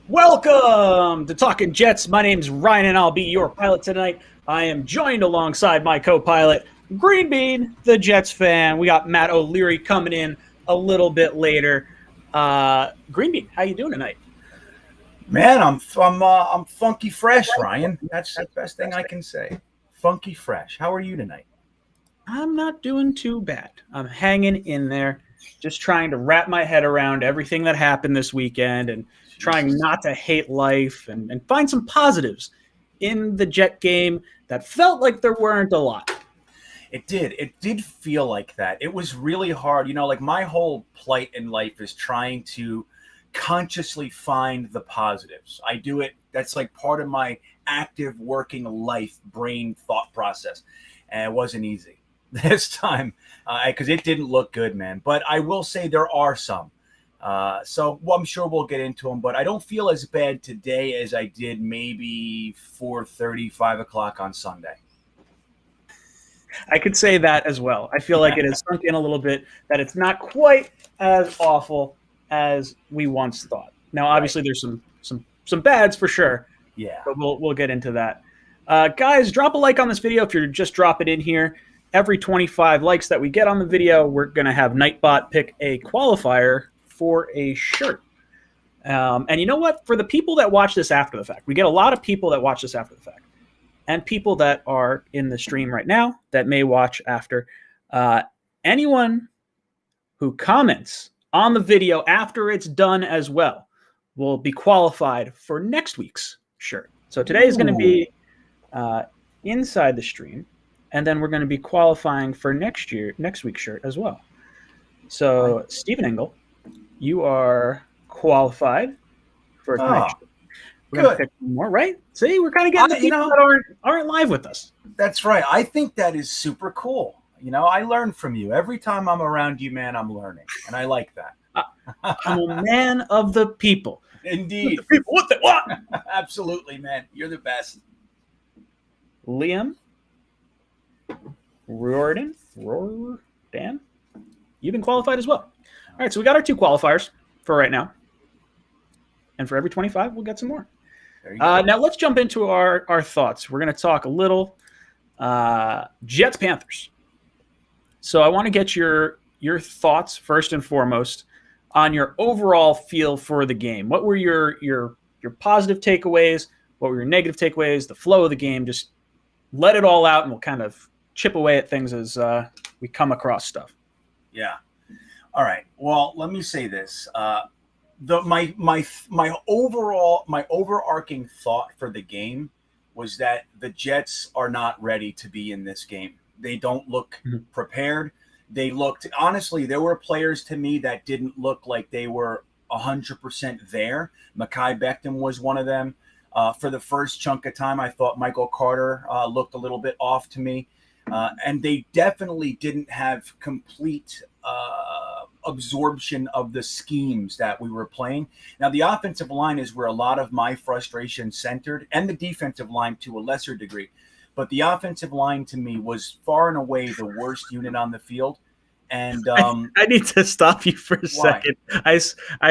Welcome to Talking Jets. My name's Ryan, and I'll be your pilot tonight. I am joined alongside my co-pilot, Green Bean, the Jets fan. We got Matt O'Leary coming in a little bit later. Green Bean, how you doing tonight? Man, I'm funky fresh, Ryan. That's the best thing I can say. Funky fresh. How are you tonight? I'm not doing too bad. I'm hanging in there, just trying to wrap my head around everything that happened this weekend and trying not to hate life and find some positives in the Jet game that felt like there weren't a lot. It did feel like that. It was really hard. Like my whole plight in life is trying to consciously find the positives. I do it. That's like part of my active working life brain thought process. And it wasn't easy this time because it didn't look good, man. But I will say there are some. So I'm sure we'll get into them, but I don't feel as bad today as I did maybe 4:30, 5 o'clock on Sunday. I could say that as well. I feel like it has sunk in a little bit, that it's not quite as awful as we once thought. Now, obviously, there's some bads for sure. Yeah, but we'll get into that. Guys, drop a like on this video if you're just dropping in here. Every 25 likes that we get on the video, we're going to have Nightbot pick a qualifier for a shirt. And you know what? For the people that watch this after the fact, we get a lot of people that watch this after the fact, and people that are in the stream right now that may watch after. Anyone who comments on the video after it's done as well will be qualified for next week's shirt. So today is going to be inside the stream, and then we're going to be qualifying for next week's shirt as well. So Stephen Engel, you are qualified for tonight's shirt. We're going to pick more, right? See, we're kind of getting the people that aren't live with us. That's right. I think that is super cool. I learn from you. Every time I'm around you, man, I'm learning, and I like that. I'm a man of the people. Indeed. The people. What? Absolutely, man. You're the best. Liam Riordan, you've been qualified as well. All right, so we got our 2 qualifiers for right now. And for every 25, we'll get some more. Now let's jump into our thoughts. We're going to talk a little Jets Panthers. So I want to get your thoughts first and foremost on your overall feel for the game. What were your positive takeaways? What were your negative takeaways? The flow of the game? Just let it all out, and we'll kind of chip away at things as we come across stuff. Yeah. All right. Well, let me say this. My overarching thought for the game was that the Jets are not ready to be in this game. They don't look prepared. They looked, honestly, there were players to me that didn't look like they were 100% there. Mekhi Becton was one of them. For the first chunk of time, I thought Michael Carter looked a little bit off to me. And they definitely didn't have complete absorption of the schemes that we were playing. Now, the offensive line is where a lot of my frustration centered, and the defensive line to a lesser degree. But the offensive line to me was far and away the worst unit on the field. And I need to stop you for a second. I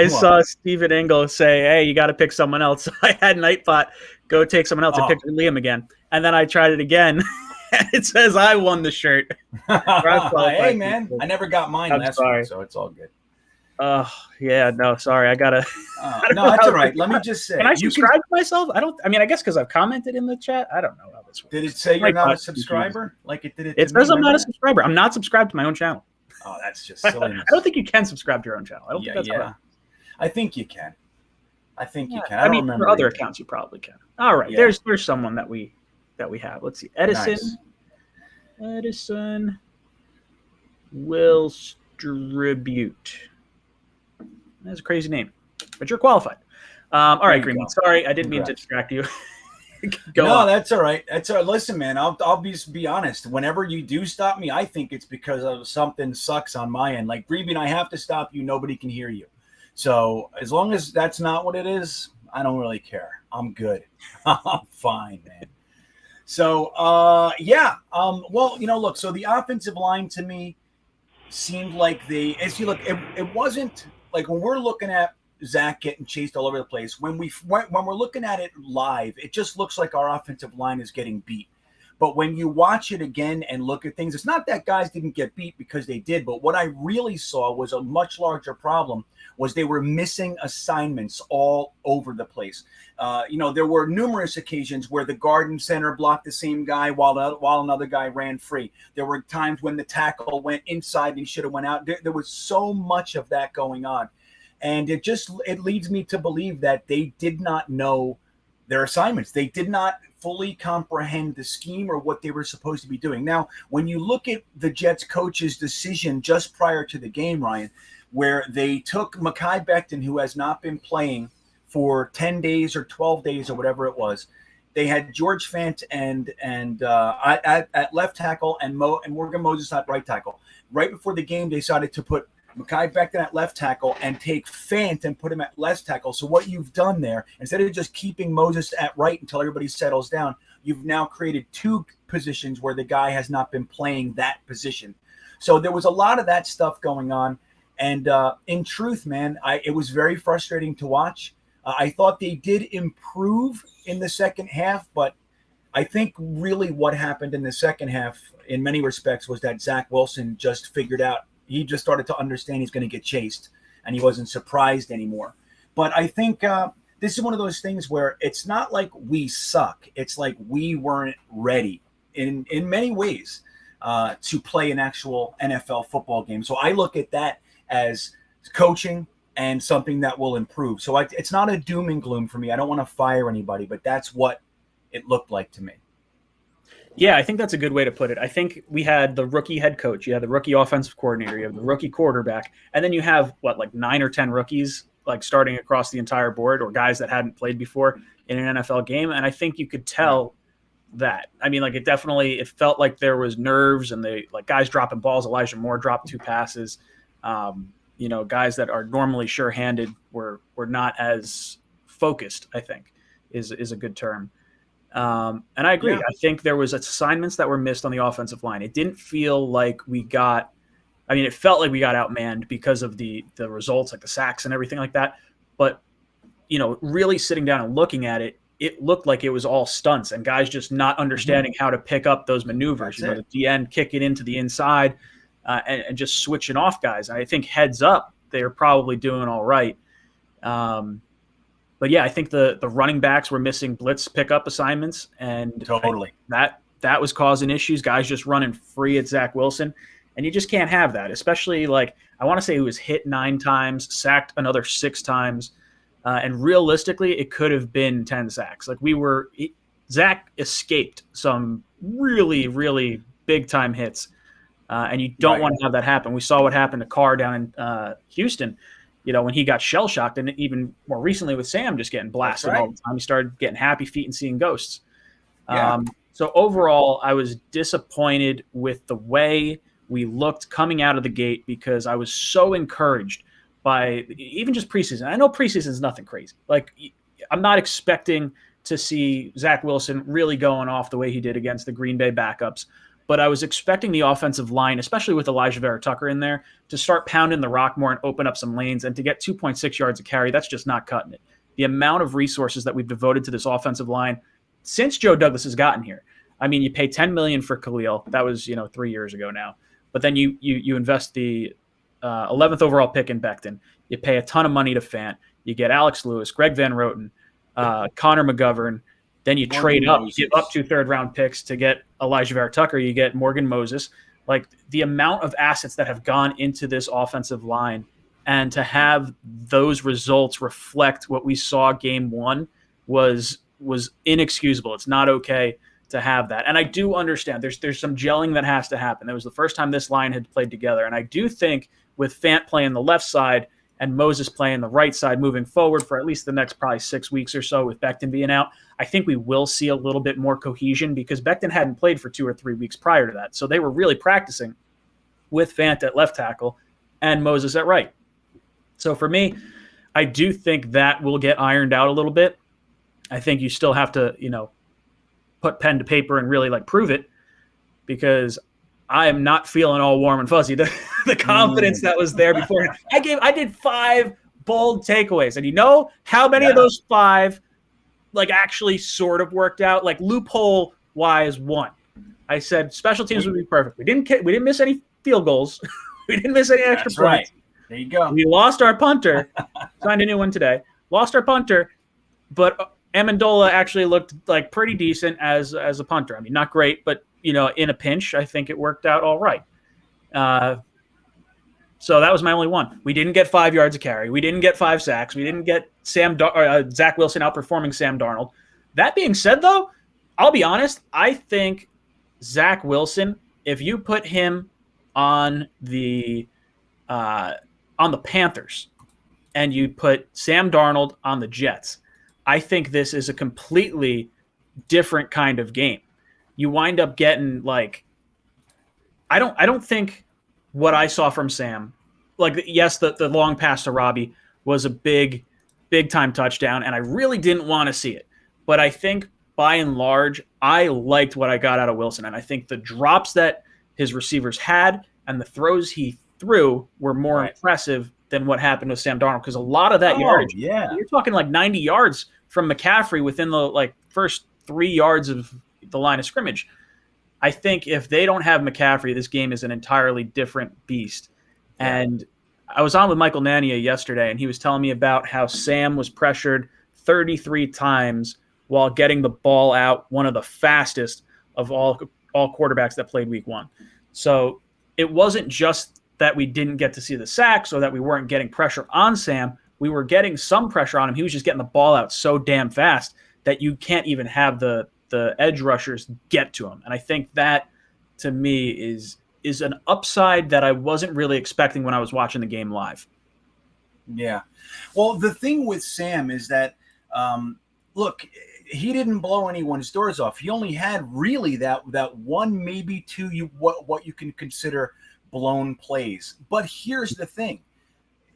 saw Stephen Engel say, "Hey, you got to pick someone else." So I had Nightbot go take someone else. I picked Liam again, and then I tried it again. It says I won the shirt. Hey, man, I never got mine last week, so it's all good. Oh, yeah, no, sorry. I gotta. No, that's all right. Let me just say. Can I subscribe to myself? I guess because I've commented in the chat. I don't know how this works. Did it say you're not a subscriber? Like it did it? It says I'm not a subscriber. I'm not subscribed to my own channel. Oh, that's just silliness. I don't think you can subscribe to your own channel. I don't think that's hard. I think you can. I think you can. I mean, for other accounts, you probably can. All right, there's someone that we have. Let's see, Edison. Nice. Edison will distribute. That's a crazy name, but you're qualified. All right, Greenwood. Sorry, I didn't mean to distract you. Go on. That's all right. That's all right. Listen, man, I'll be honest. Whenever you do stop me, I think it's because of something sucks on my end. Like, Greenwood, I have to stop you. Nobody can hear you. So as long as that's not what it is, I don't really care. I'm good. I'm fine, man. So, well, look, so the offensive line to me seemed like if you look, it wasn't like when we're looking at Zach getting chased all over the place. When we're looking at it live, it just looks like our offensive line is getting beat. But when you watch it again and look at things, it's not that guys didn't get beat because they did. But what I really saw was a much larger problem was they were missing assignments all over the place. There were numerous occasions where the guard and center blocked the same guy while another guy ran free. There were times when the tackle went inside and he should have went out. There was so much of that going on. And it leads me to believe that they did not know their assignments. They did not fully comprehend the scheme or what they were supposed to be doing. Now, when you look at the Jets coach's decision just prior to the game, Ryan, where they took Mekhi Becton, who has not been playing for 10 days or 12 days or whatever it was. They had George Fant at left tackle and Morgan Moses at right tackle. Right before the game, they decided to put Mekhi Becton at left tackle and take Fant and put him at left tackle. So what you've done there, instead of just keeping Moses at right until everybody settles down, you've now created two positions where the guy has not been playing that position. So there was a lot of that stuff going on. And in truth, man, it was very frustrating to watch. I thought they did improve in the second half, but I think really what happened in the second half in many respects was that Zach Wilson just figured out, he just started to understand he's going to get chased and he wasn't surprised anymore. But I think this is one of those things where it's not like we suck. It's like we weren't ready in many ways to play an actual NFL football game. So I look at that as coaching and something that will improve. So it's not a doom and gloom for me. I don't want to fire anybody, but that's what it looked like to me. Yeah, I think that's a good way to put it. I think we had the rookie head coach, you had the rookie offensive coordinator, you have the rookie quarterback, and then you have, 9 or 10 rookies starting across the entire board, or guys that hadn't played before in an NFL game. And I think you could tell that. I mean, it felt like there was nerves and guys dropping balls. Elijah Moore dropped 2 passes. Guys that are normally sure-handed were not as focused, I think is a good term. And I agree. Yeah. I think there was assignments that were missed on the offensive line. It didn't feel like it felt like we got outmanned because of the results, like the sacks and everything like that. But, really sitting down and looking at it, it looked like it was all stunts and guys just not understanding how to pick up those maneuvers. The DN kicking into the inside and just switching off guys. And I think heads up, they're probably doing all right. But yeah, I think the running backs were missing blitz pickup assignments, and totally that was causing issues. Guys just running free at Zach Wilson, and you just can't have that. Especially I want to say he was hit 9 times, sacked another 6 times, and realistically, it could have been 10 sacks. Zach escaped some really, really big time hits, and you don't want to have that happen. We saw what happened to Carr down in Houston. When he got shell-shocked, and even more recently with Sam just getting blasted all the time, he started getting happy feet and seeing ghosts. Yeah. So overall, I was disappointed with the way we looked coming out of the gate because I was so encouraged by even just preseason. I know preseason is nothing crazy. I'm not expecting to see Zach Wilson really going off the way he did against the Green Bay backups. But I was expecting the offensive line, especially with Elijah Vera Tucker in there, to start pounding the rock more and open up some lanes, and to get 2.6 yards a carry. That's just not cutting it. The amount of resources that we've devoted to this offensive line since Joe Douglas has gotten here. I mean, you pay $10 million for Khalil. That was 3 years ago now. But then you invest the 11th overall pick in Becton. You pay a ton of money to Fant. You get Alex Lewis, Greg Van Roten, Connor McGovern. Then you trade up, give up 2 third-round picks to get Elijah Vera Tucker. You get Morgan Moses. The amount of assets that have gone into this offensive line, and to have those results reflect what we saw game 1 was inexcusable. It's not okay to have that. And I do understand there's some gelling that has to happen. That was the first time this line had played together. And I do think with Fant playing the left side and Moses playing the right side moving forward for at least the next probably 6 weeks or so with Becton being out, I think we will see a little bit more cohesion because Becton hadn't played for 2 or 3 weeks prior to that. So they were really practicing with Fant at left tackle and Moses at right. So for me, I do think that will get ironed out a little bit. I think you still have to, put pen to paper and really prove it, because I am not feeling all warm and fuzzy. The confidence that was there before. I did 5 bold takeaways. And you know how many of those 5 like actually sort of worked out? Like loophole wise, 1. I said special teams would be perfect. We didn't miss any field goals. We didn't miss any extra points. Right. There you go. We lost our punter. Signed a new one today. Lost our punter, but Amendola actually looked like pretty decent as a punter. I mean, not great, but in a pinch, I think it worked out all right. So that was my only one. We didn't get 5 yards of carry. We didn't get 5 sacks. We didn't get Zach Wilson outperforming Sam Darnold. That being said, though, I'll be honest. I think Zach Wilson, if you put him on the Panthers and you put Sam Darnold on the Jets, I think this is a completely different kind of game. You wind up getting like, I don't think what I saw from Sam, like, yes, the long pass to Robbie was a big time touchdown, and I really didn't want to see it. But I think by and large, I liked what I got out of Wilson, and I think the drops that his receivers had and the throws he threw were more impressive than what happened with Sam Darnold, because a lot of that yardage, you're talking like 90 yards from McCaffrey within the first 3 yards of the line of scrimmage. I think if they don't have McCaffrey, this game is an entirely different beast. Yeah. And I was on with Michael Nania yesterday, and he was telling me about how Sam was pressured 33 times while getting the ball out, one of the fastest of all quarterbacks that played week 1. So it wasn't just that we didn't get to see the sacks or that we weren't getting pressure on Sam. We were getting some pressure on him. He was just getting the ball out so damn fast that you can't even have the edge rushers get to him. And I think that, to me, is an upside that I wasn't really expecting when I was watching the game live. Yeah. Well, the thing with Sam is that, look, he didn't blow anyone's doors off. He only had really that one, maybe 2, what you can consider blown plays. But here's the thing.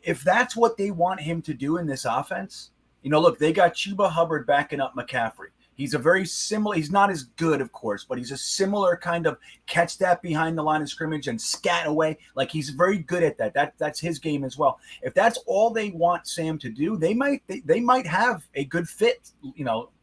If that's what they want him to do in this offense, look, they got Chuba Hubbard backing up McCaffrey. He's a very similar – he's not as good, of course, but he's a similar kind of catch that behind the line of scrimmage and scat away. Like, he's very good at that. That's his game as well. If that's all they want Sam to do, they might have a good fit,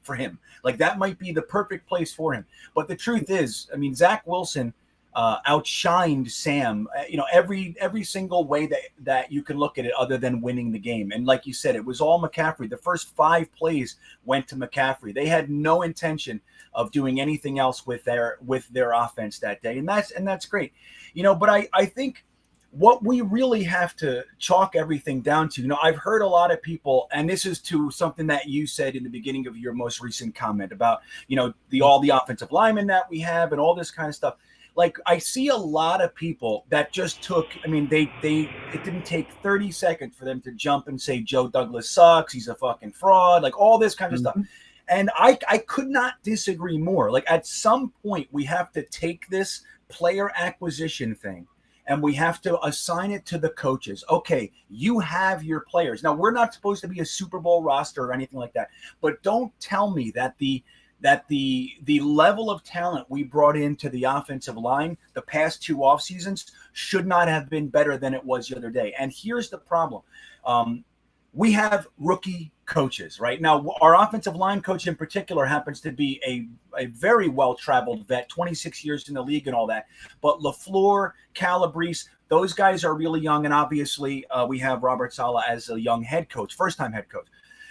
for him. Like, that might be the perfect place for him. But the truth is, I mean, Zach Wilson outshined Sam, every single way that you can look at it other than winning the game. And like you said, it was all McCaffrey. The first 5 plays went to McCaffrey. They had no intention of doing anything else with their offense that day. And that's great. But I think what we really have to chalk everything down to, I've heard a lot of people, and this is to something that you said in the beginning of your most recent comment about, all the offensive linemen that we have and all this kind of stuff. Like, I see a lot of people that just took, it didn't take 30 seconds for them to jump and say Joe Douglas sucks, he's a fucking fraud, like all this kind of stuff. And I could not disagree more. Like, at some point, we have to take this player acquisition thing and we have to assign it to the coaches. Okay, you have your players. Now, we're not supposed to be a Super Bowl roster or anything like that, but don't tell me that the level of talent we brought into the offensive line the past 2 off seasons should not have been better than it was the other day. And here's the problem. We have rookie coaches right now. Our offensive line coach in particular happens to be a very well-traveled vet, 26 years in the league and all that. But LaFleur, Calabrese, those guys are really young. And obviously we have Robert Saleh as a young head coach, first-time head coach.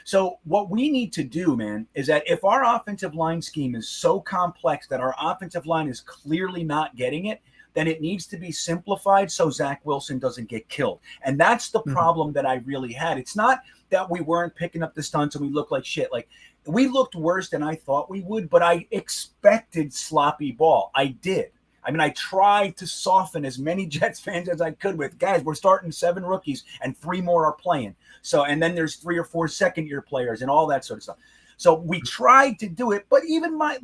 So what we need to do, man, is that if our offensive line scheme is so complex that our offensive line is clearly not getting it, then it needs to be simplified so Zach Wilson doesn't get killed. And that's the problem that I really had. It's not that we weren't picking up the stunts and we looked like shit. Like, we looked worse than I thought we would, but I expected sloppy ball. I did. I tried to soften as many Jets fans as I could with, guys, we're starting 7 rookies and 3 more are playing. So, and then there's 3 or 4 second-year players and all that sort of stuff. So we tried to do it, but even I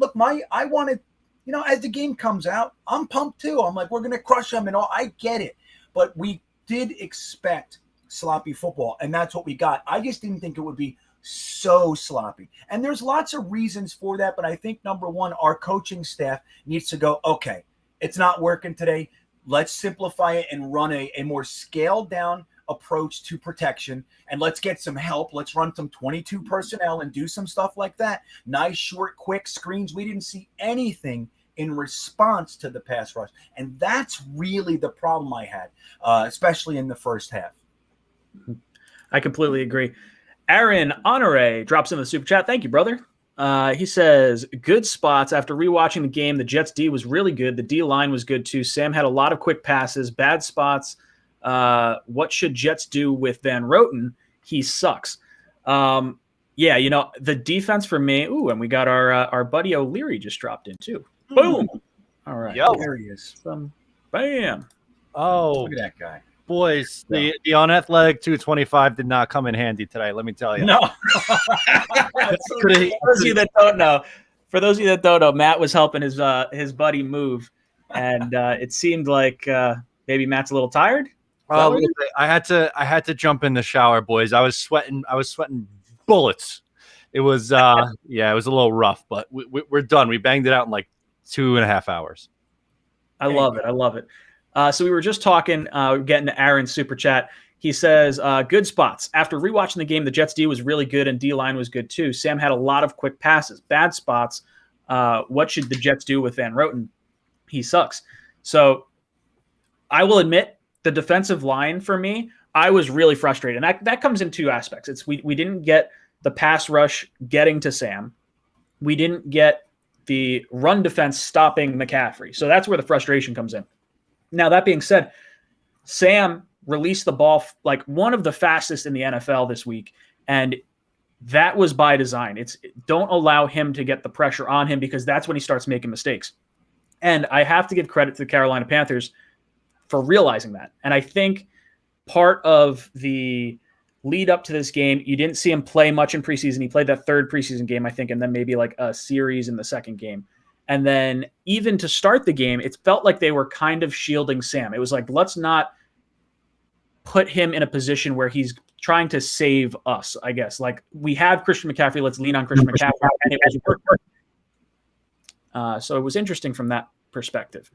wanted, as the game comes out, I'm pumped too. I'm like, we're going to crush them and all. I get it. But we did expect sloppy football, and that's what we got. I just didn't think it would be so sloppy. And there's lots of reasons for that, but I think, number one, our coaching staff needs to go, okay, it's not working today. Let's simplify it and run a more scaled down approach to protection, and let's get some help. Let's run some 22 personnel and do some stuff like that. Nice, short, quick screens. We didn't see anything in response to the pass rush. And that's really the problem I had, especially in the first half. I completely agree. Aaron Honore drops in the super chat. Thank you, brother. He says, good spots. After rewatching the game, the Jets D was really good. The D line was good too. Sam had a lot of quick passes, bad spots. What should Jets do with Van Roten? He sucks. Yeah, the defense for me. Ooh, and we got our buddy O'Leary just dropped in too. Boom. All right. Yo, there he is. Bam. Oh, look at that guy. Boys, the unathletic 225 did not come in handy today. Let me tell you. No. For those of you that don't know, Matt was helping his buddy move, and it seemed like maybe Matt's a little tired. I had to jump in the shower, boys. I was sweating bullets. It was it was a little rough, but we're done. We banged it out in like 2.5 hours. I love it. So we were just talking, getting to Aaron's super chat. He says, good spots. After rewatching the game, the Jets D was really good and D-line was good too. Sam had a lot of quick passes. Bad spots. What should the Jets do with Van Roten? He sucks. So I will admit, the defensive line for me, I was really frustrated. And that comes in two aspects. It's we didn't get the pass rush getting to Sam. We didn't get the run defense stopping McCaffrey. So that's where the frustration comes in. Now, that being said, Sam released the ball like one of the fastest in the NFL this week, and that was by design. Don't allow him to get the pressure on him, because that's when he starts making mistakes. And I have to give credit to the Carolina Panthers for realizing that. And I think part of the lead up to this game, you didn't see him play much in preseason. He played that third preseason game, I think, and then maybe like a series in the second game. And then even to start the game, it felt like they were kind of shielding Sam. It was like, let's not put him in a position where he's trying to save us, I guess. Like, we have Christian McCaffrey. Let's lean on Christian McCaffrey. And it was working. So it was interesting from that perspective.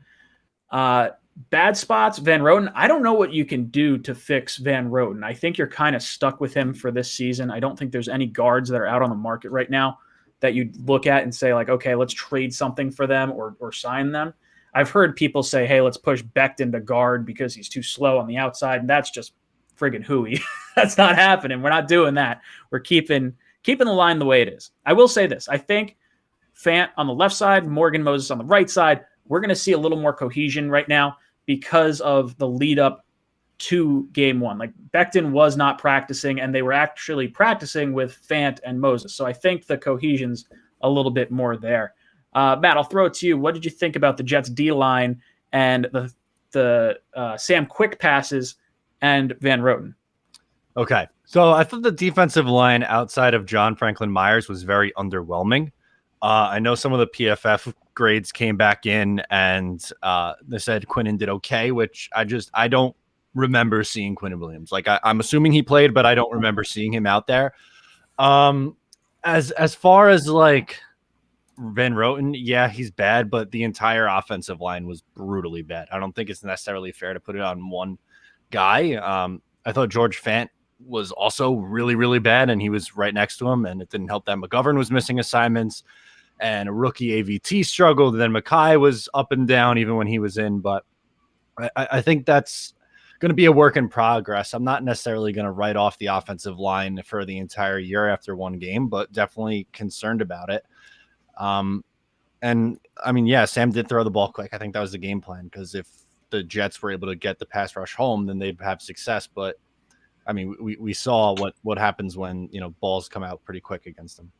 Bad spots, Van Roten. I don't know what you can do to fix Van Roten. I think you're kind of stuck with him for this season. I don't think there's any guards that are out on the market right now that you look at and say, like, okay, let's trade something for them or sign them. I've heard people say, hey, let's push Becton to guard because he's too slow on the outside, and that's just friggin' hooey. That's not happening. We're not doing that. We're keeping the line the way it is. I will say this. I think Fant on the left side, Morgan Moses on the right side, we're going to see a little more cohesion right now because of the lead up to game one. Like, Becton was not practicing, and they were actually practicing with Fant and Moses. So I think the cohesion's a little bit more there. Matt, I'll throw it to you. What did you think about the Jets D-line and the Sam quick passes and Van Roten? Okay. So I thought the defensive line outside of John Franklin Myers was very underwhelming. I know some of the PFF grades came back in and they said Quinnen did okay, which I don't remember seeing Quinnen Williams. Like, I'm assuming he played, but I don't remember seeing him out there. As far as like Van Roten, yeah, he's bad, but the entire offensive line was brutally bad. I don't think it's necessarily fair to put it on one guy. I thought George Fant was also really, really bad, and he was right next to him, and it didn't help that McGovern was missing assignments, and a rookie AVT struggled, and then Mekhi was up and down even when he was in. But I think that's going to be a work in progress. I'm not necessarily going to write off the offensive line for the entire year after one game, but definitely concerned about it. And I mean, yeah, Sam did throw the ball quick. I think that was the game plan, because if the Jets were able to get the pass rush home, then they'd have success. But I mean, we saw what happens when, balls come out pretty quick against them.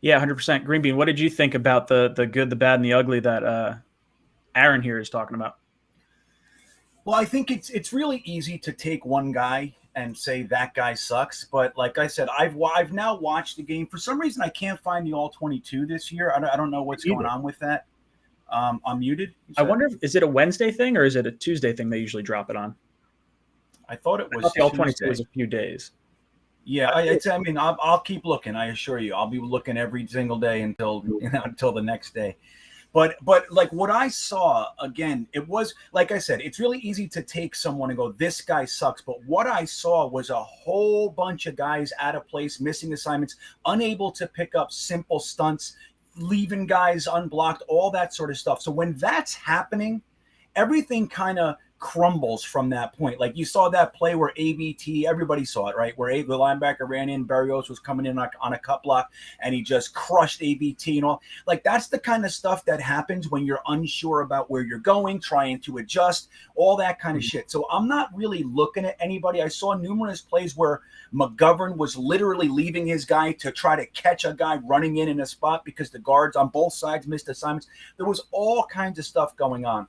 Yeah, 100%. Green Bean, what did you think about the good, the bad, and the ugly that Aaron here is talking about? Well, I think it's really easy to take one guy and say that guy sucks. But like I said, I've now watched the game. For some reason, I can't find the all 22 this year. I don't know what's going on with that. I'm muted. I wonder, is it a Wednesday thing or is it a Tuesday thing they usually drop it on? I thought it was the all 22 was a few days. Yeah, I'll keep looking. I assure you, I'll be looking every single day until the next day. But like what I saw again, it was like I said, it's really easy to take someone and go, this guy sucks. But what I saw was a whole bunch of guys out of place, missing assignments, unable to pick up simple stunts, leaving guys unblocked, all that sort of stuff. So when that's happening, everything kind of crumbles from that point. Like you saw that play where AVT, everybody saw it, right? Where the linebacker ran in, Berrios was coming in on a cut block, and he just crushed AVT and all. Like that's the kind of stuff that happens when you're unsure about where you're going, trying to adjust, all that kind of shit. So I'm not really looking at anybody. I saw numerous plays where McGovern was literally leaving his guy to try to catch a guy running in a spot because the guards on both sides missed assignments. There was all kinds of stuff going on.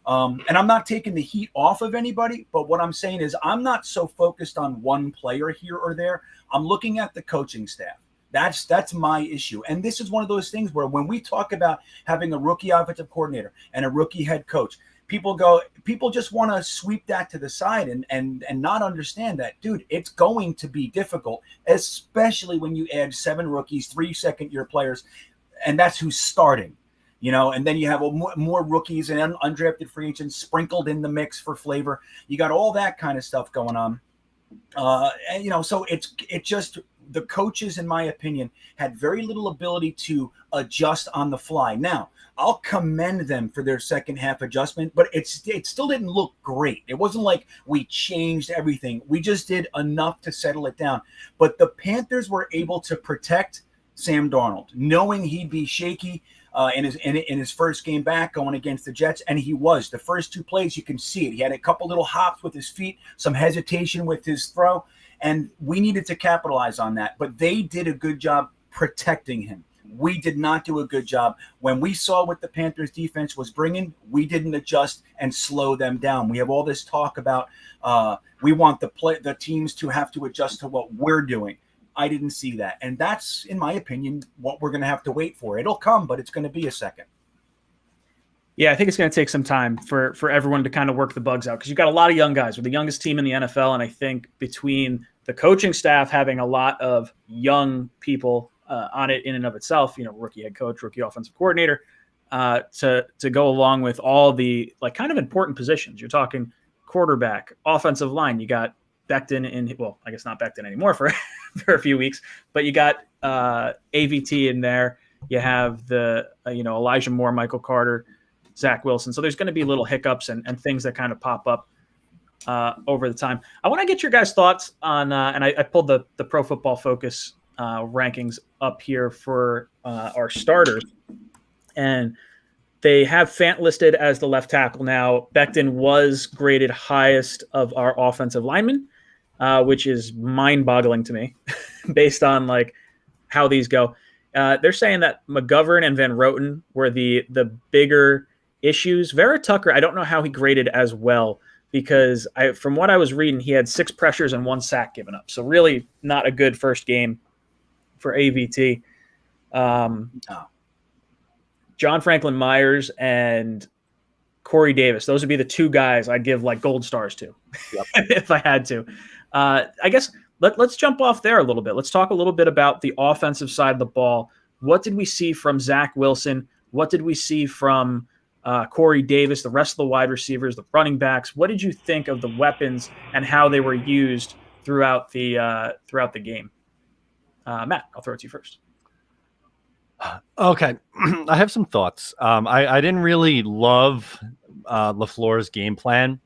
And I'm not taking the heat off of anybody, but what I'm saying is I'm not so focused on one player here or there. I'm looking at the coaching staff. That's my issue. And this is one of those things where when we talk about having a rookie offensive coordinator and a rookie head coach, people just want to sweep that to the side and not understand that, dude, it's going to be difficult, especially when you add 7 rookies, 3 second-year players, and that's who's starting. And then you have more rookies and undrafted free agents sprinkled in the mix for flavor. You got all that kind of stuff going on. So it's just the coaches, in my opinion, had very little ability to adjust on the fly. Now, I'll commend them for their second half adjustment, but it still didn't look great. It wasn't like we changed everything. We just did enough to settle it down. But the Panthers were able to protect Sam Darnold, knowing he'd be shaky in his first game back going against the Jets, and he was. The first 2 plays, you can see it. He had a couple little hops with his feet, some hesitation with his throw, and we needed to capitalize on that. But they did a good job protecting him. We did not do a good job. When we saw what the Panthers defense was bringing, we didn't adjust and slow them down. We have all this talk about we want the teams to have to adjust to what we're doing. I didn't see that. And that's, in my opinion, what we're going to have to wait for. It'll come, but it's going to be a second. Yeah, I think it's going to take some time for everyone to kind of work the bugs out because you've got a lot of young guys. We're the youngest team in the NFL, and I think between the coaching staff having a lot of young people on it in and of itself, rookie head coach, rookie offensive coordinator, to go along with all the kind of important positions. You're talking quarterback, offensive line. You got Becton I guess not Becton anymore for a few weeks, but you got AVT in there. You have the Elijah Moore, Michael Carter, Zach Wilson. So there's going to be little hiccups and things that kind of pop up over the time. I want to get your guys' thoughts on, and I pulled the Pro Football Focus rankings up here for our starters, and they have Fant listed as the left tackle. Now, Becton was graded highest of our offensive linemen, which is mind-boggling to me based on how these go. They're saying that McGovern and Van Roten were the bigger issues. Vera Tucker, I don't know how he graded as well because from what I was reading, he had 6 pressures and 1 sack given up. So really not a good first game for AVT. John Franklin Myers and Corey Davis. Those would be the 2 guys I'd give gold stars to if I had to. I guess let's jump off there a little bit. Let's talk a little bit about the offensive side of the ball. What did we see from Zach Wilson? What did we see from Corey Davis, the rest of the wide receivers, the running backs? What did you think of the weapons and how they were used throughout the game? Matt, I'll throw it to you first. Okay. I have some thoughts. I didn't really love LaFleur's game plan,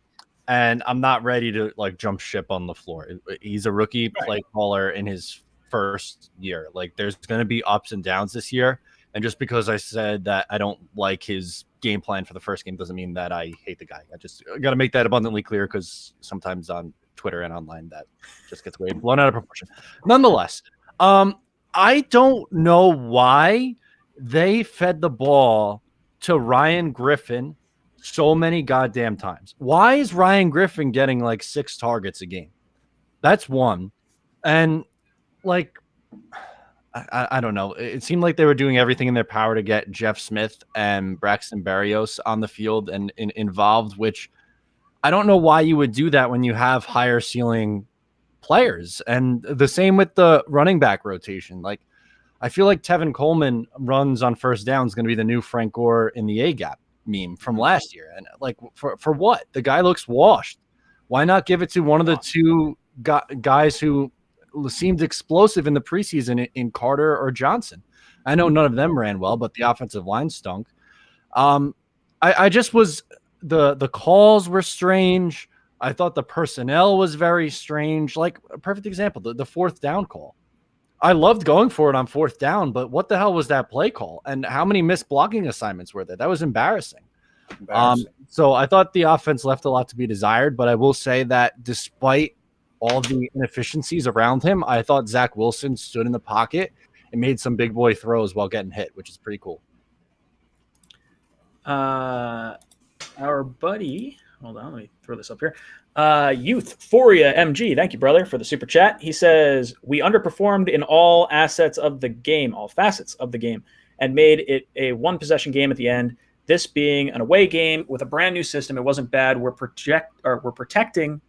and I'm not ready to jump ship on LaFleur. He's a rookie play caller in his first year. There's going to be ups and downs this year. And just because I said that I don't like his game plan for the first game doesn't mean that I hate the guy. I got to make that abundantly clear because sometimes on Twitter and online that just gets way blown out of proportion. Nonetheless, I don't know why they fed the ball to Ryan Griffin so many goddamn times. Why is Ryan Griffin getting 6 targets a game? That's one. And I don't know. It seemed like they were doing everything in their power to get Jeff Smith and Braxton Berrios on the field and involved, which I don't know why you would do that when you have higher ceiling players. And the same with the running back rotation. I feel like Tevin Coleman runs on first down is going to be the new Frank Gore in the A gap meme from last year. And like, for what? The guy looks washed. Why not give it to one of the two guys who seemed explosive in the preseason in Carter or Johnson? I know none of them ran well, but the offensive line stunk. I just was the calls were strange. I thought the personnel was very strange. Like a perfect example, the fourth down call. I loved going for it on fourth down, but what the hell was that play call? And how many missed blocking assignments were there? That was embarrassing. So I thought the offense left a lot to be desired, but I will say that despite all the inefficiencies around him, I thought Zach Wilson stood in the pocket and made some big boy throws while getting hit, which is pretty cool. Our buddy, hold on, let me throw this up here. Youthphoria MG, thank you, brother, for the super chat. He says, we underperformed in all facets of the game, and made it a one-possession game at the end. This being an away game with a brand new system, it wasn't bad. We're protecting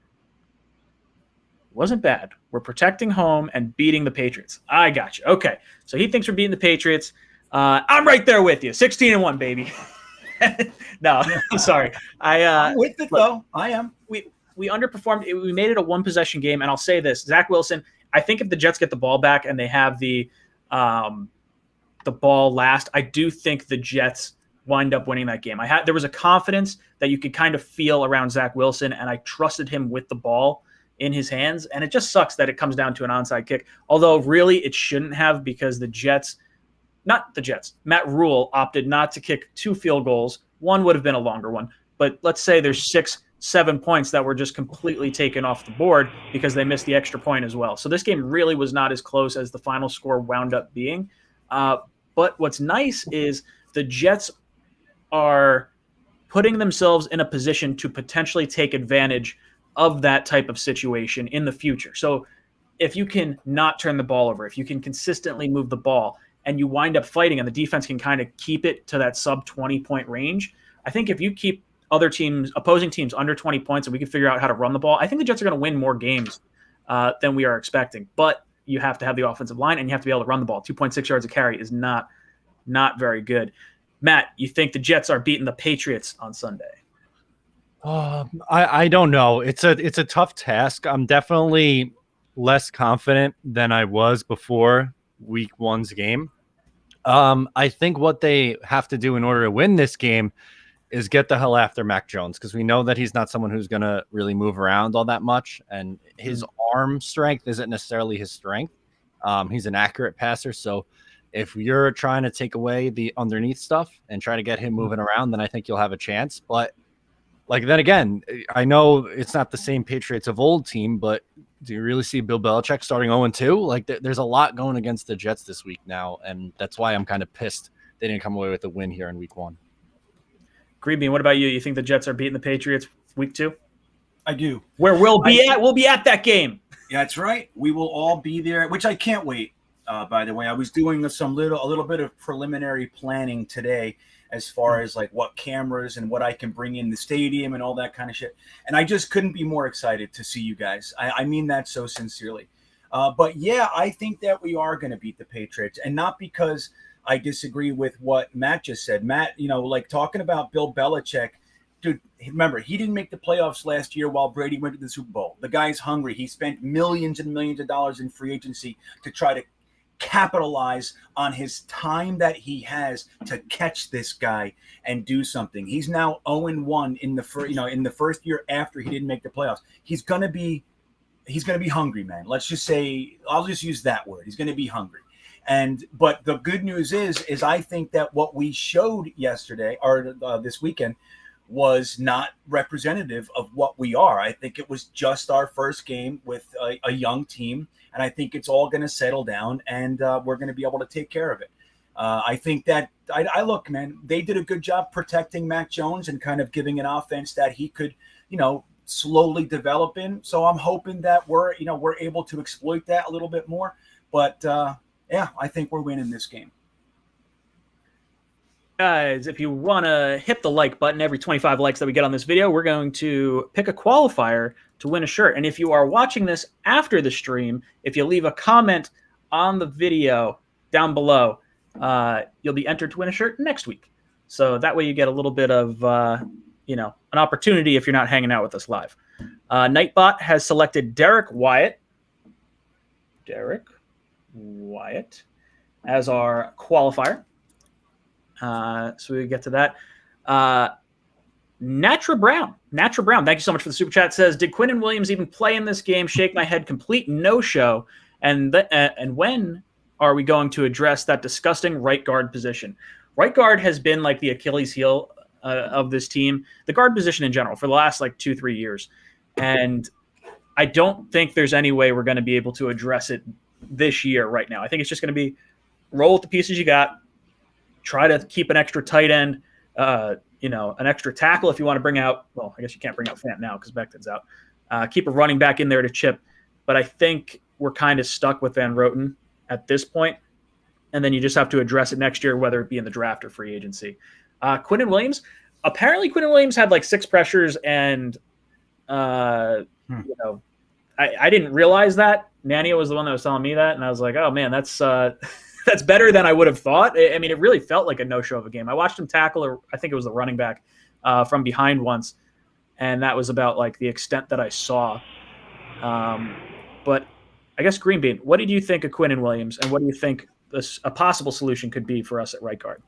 home and beating the Patriots. I got you. Okay, so he thinks we're beating the Patriots. I'm right there with you. 16-1, baby. No, I'm sorry. I'm with it, though. I am. We underperformed. We made it a one-possession game, and I'll say this. Zach Wilson, I think if the Jets get the ball back and they have the ball last, I do think the Jets wind up winning that game. There was a confidence that you could kind of feel around Zach Wilson, and I trusted him with the ball in his hands, and it just sucks that it comes down to an onside kick, although really it shouldn't have, because Matt Rule opted not to kick 2 field goals. One would have been a longer one, but let's say there's 6-7 points that were just completely taken off the board because they missed the extra point as well. So this game really was not as close as the final score wound up being. But what's nice is the Jets are putting themselves in a position to potentially take advantage of that type of situation in the future. So if you can not turn the ball over, if you can consistently move the ball, and you wind up fighting and the defense can kind of keep it to that sub 20-point range, I think if you keep opposing teams under 20 points and we can figure out how to run the ball, I think the Jets are going to win more games than we are expecting. But you have to have the offensive line and you have to be able to run the ball. 2.6 yards a carry is not very good. Matt, you think the Jets are beating the Patriots on Sunday? I don't know. It's a tough task. I'm definitely less confident than I was before week 1's game. I think what they have to do in order to win this game is get the hell after Mac Jones, because we know that he's not someone who's going to really move around all that much, and his arm strength isn't necessarily his strength. He's an accurate passer, so if you're trying to take away the underneath stuff and try to get him moving around, then I think you'll have a chance. But like, then again, I know it's not the same Patriots of old team, but do you really see Bill Belichick starting 0-2? Like, there's a lot going against the Jets this week now, and that's why I'm kind of pissed they didn't come away with a win here in week 1. Greenbean, what about you? You think the Jets are beating the Patriots week 2? I do. Where we'll be at that game. Yeah, that's right. We will all be there, which I can't wait. By the way, I was doing a little bit of preliminary planning today, as far as like what cameras and what I can bring in the stadium and all that kind of shit. And I just couldn't be more excited to see you guys. I mean that so sincerely. But yeah, I think that we are going to beat the Patriots, and not because I disagree with what Matt just said. Matt, like talking about Bill Belichick, dude, remember, he didn't make the playoffs last year while Brady went to the Super Bowl. The guy's hungry. He spent millions and millions of dollars in free agency to try to capitalize on his time that he has to catch this guy and do something. He's now 0-1 in the first year after he didn't make the playoffs. He's gonna be hungry, man. Let's just say, I'll just use that word. He's gonna be hungry. But the good news is I think that what we showed yesterday or this weekend was not representative of what we are. I think it was just our first game with a young team, and I think it's all going to settle down, and we're going to be able to take care of it. I think that I look, man, they did a good job protecting Mac Jones and kind of giving an offense that he could, slowly develop in. So I'm hoping that we're able to exploit that a little bit more. But yeah, I think we're winning this game. Guys, if you want to hit the like button, every 25 likes that we get on this video, we're going to pick a qualifier to win a shirt. And if you are watching this after the stream, if you leave a comment on the video down below, you'll be entered to win a shirt next week. So that way you get a little bit of, an opportunity if you're not hanging out with us live. Nightbot has selected Derek Wyatt as our qualifier. So we get to that. Natra Brown, thank you so much for the super chat. Says, did Quinnen Williams even play in this game? Shake my head, complete no-show. And when are we going to address that disgusting right guard position? Right guard has been like the Achilles heel of this team, the guard position in general, for the last like 2-3 years. And I don't think there's any way we're going to be able to address it this year right now. I think it's just going to be roll with the pieces you got, try to keep an extra tight end, an extra tackle if you want to bring out, well, I guess you can't bring out Fant now because Becton's out. Keep a running back in there to chip. But I think we're kind of stuck with Van Roten at this point. And then you just have to address it next year, whether it be in the draft or free agency. Quinnen Williams, apparently Quinnen Williams had like 6 pressures and, I didn't realize that. Nania was the one that was telling me that. And I was like, oh man, that's better than I would have thought. I mean, it really felt like a no-show of a game. I watched him tackle, or I think it was the running back from behind once. And that was about like the extent that I saw. But I guess Green Bean, what did you think of Quinnen Williams? And what do you think a possible solution could be for us at right guard?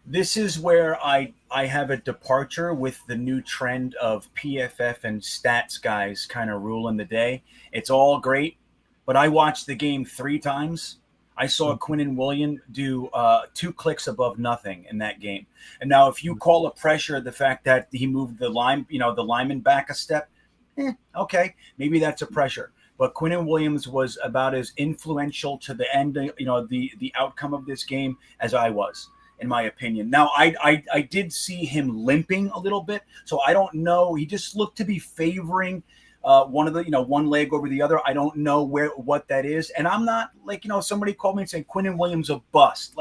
This is where I have a departure with the new trend of PFF and stats guys kind of ruling the day. It's all great, but I watched the game 3 times. I saw Quinnen Williams do 2 clicks above nothing in that game. And now if you call a pressure the fact that he moved the lineman back a step, okay, maybe that's a pressure. But Quinnen Williams was about as influential to the end, the outcome of this game as I was, in my opinion. Now, I did see him limping a little bit, so I don't know. He just looked to be favoring one leg over the other. I don't know what that is. And I'm not somebody called me and said Quinnen Williams a bust.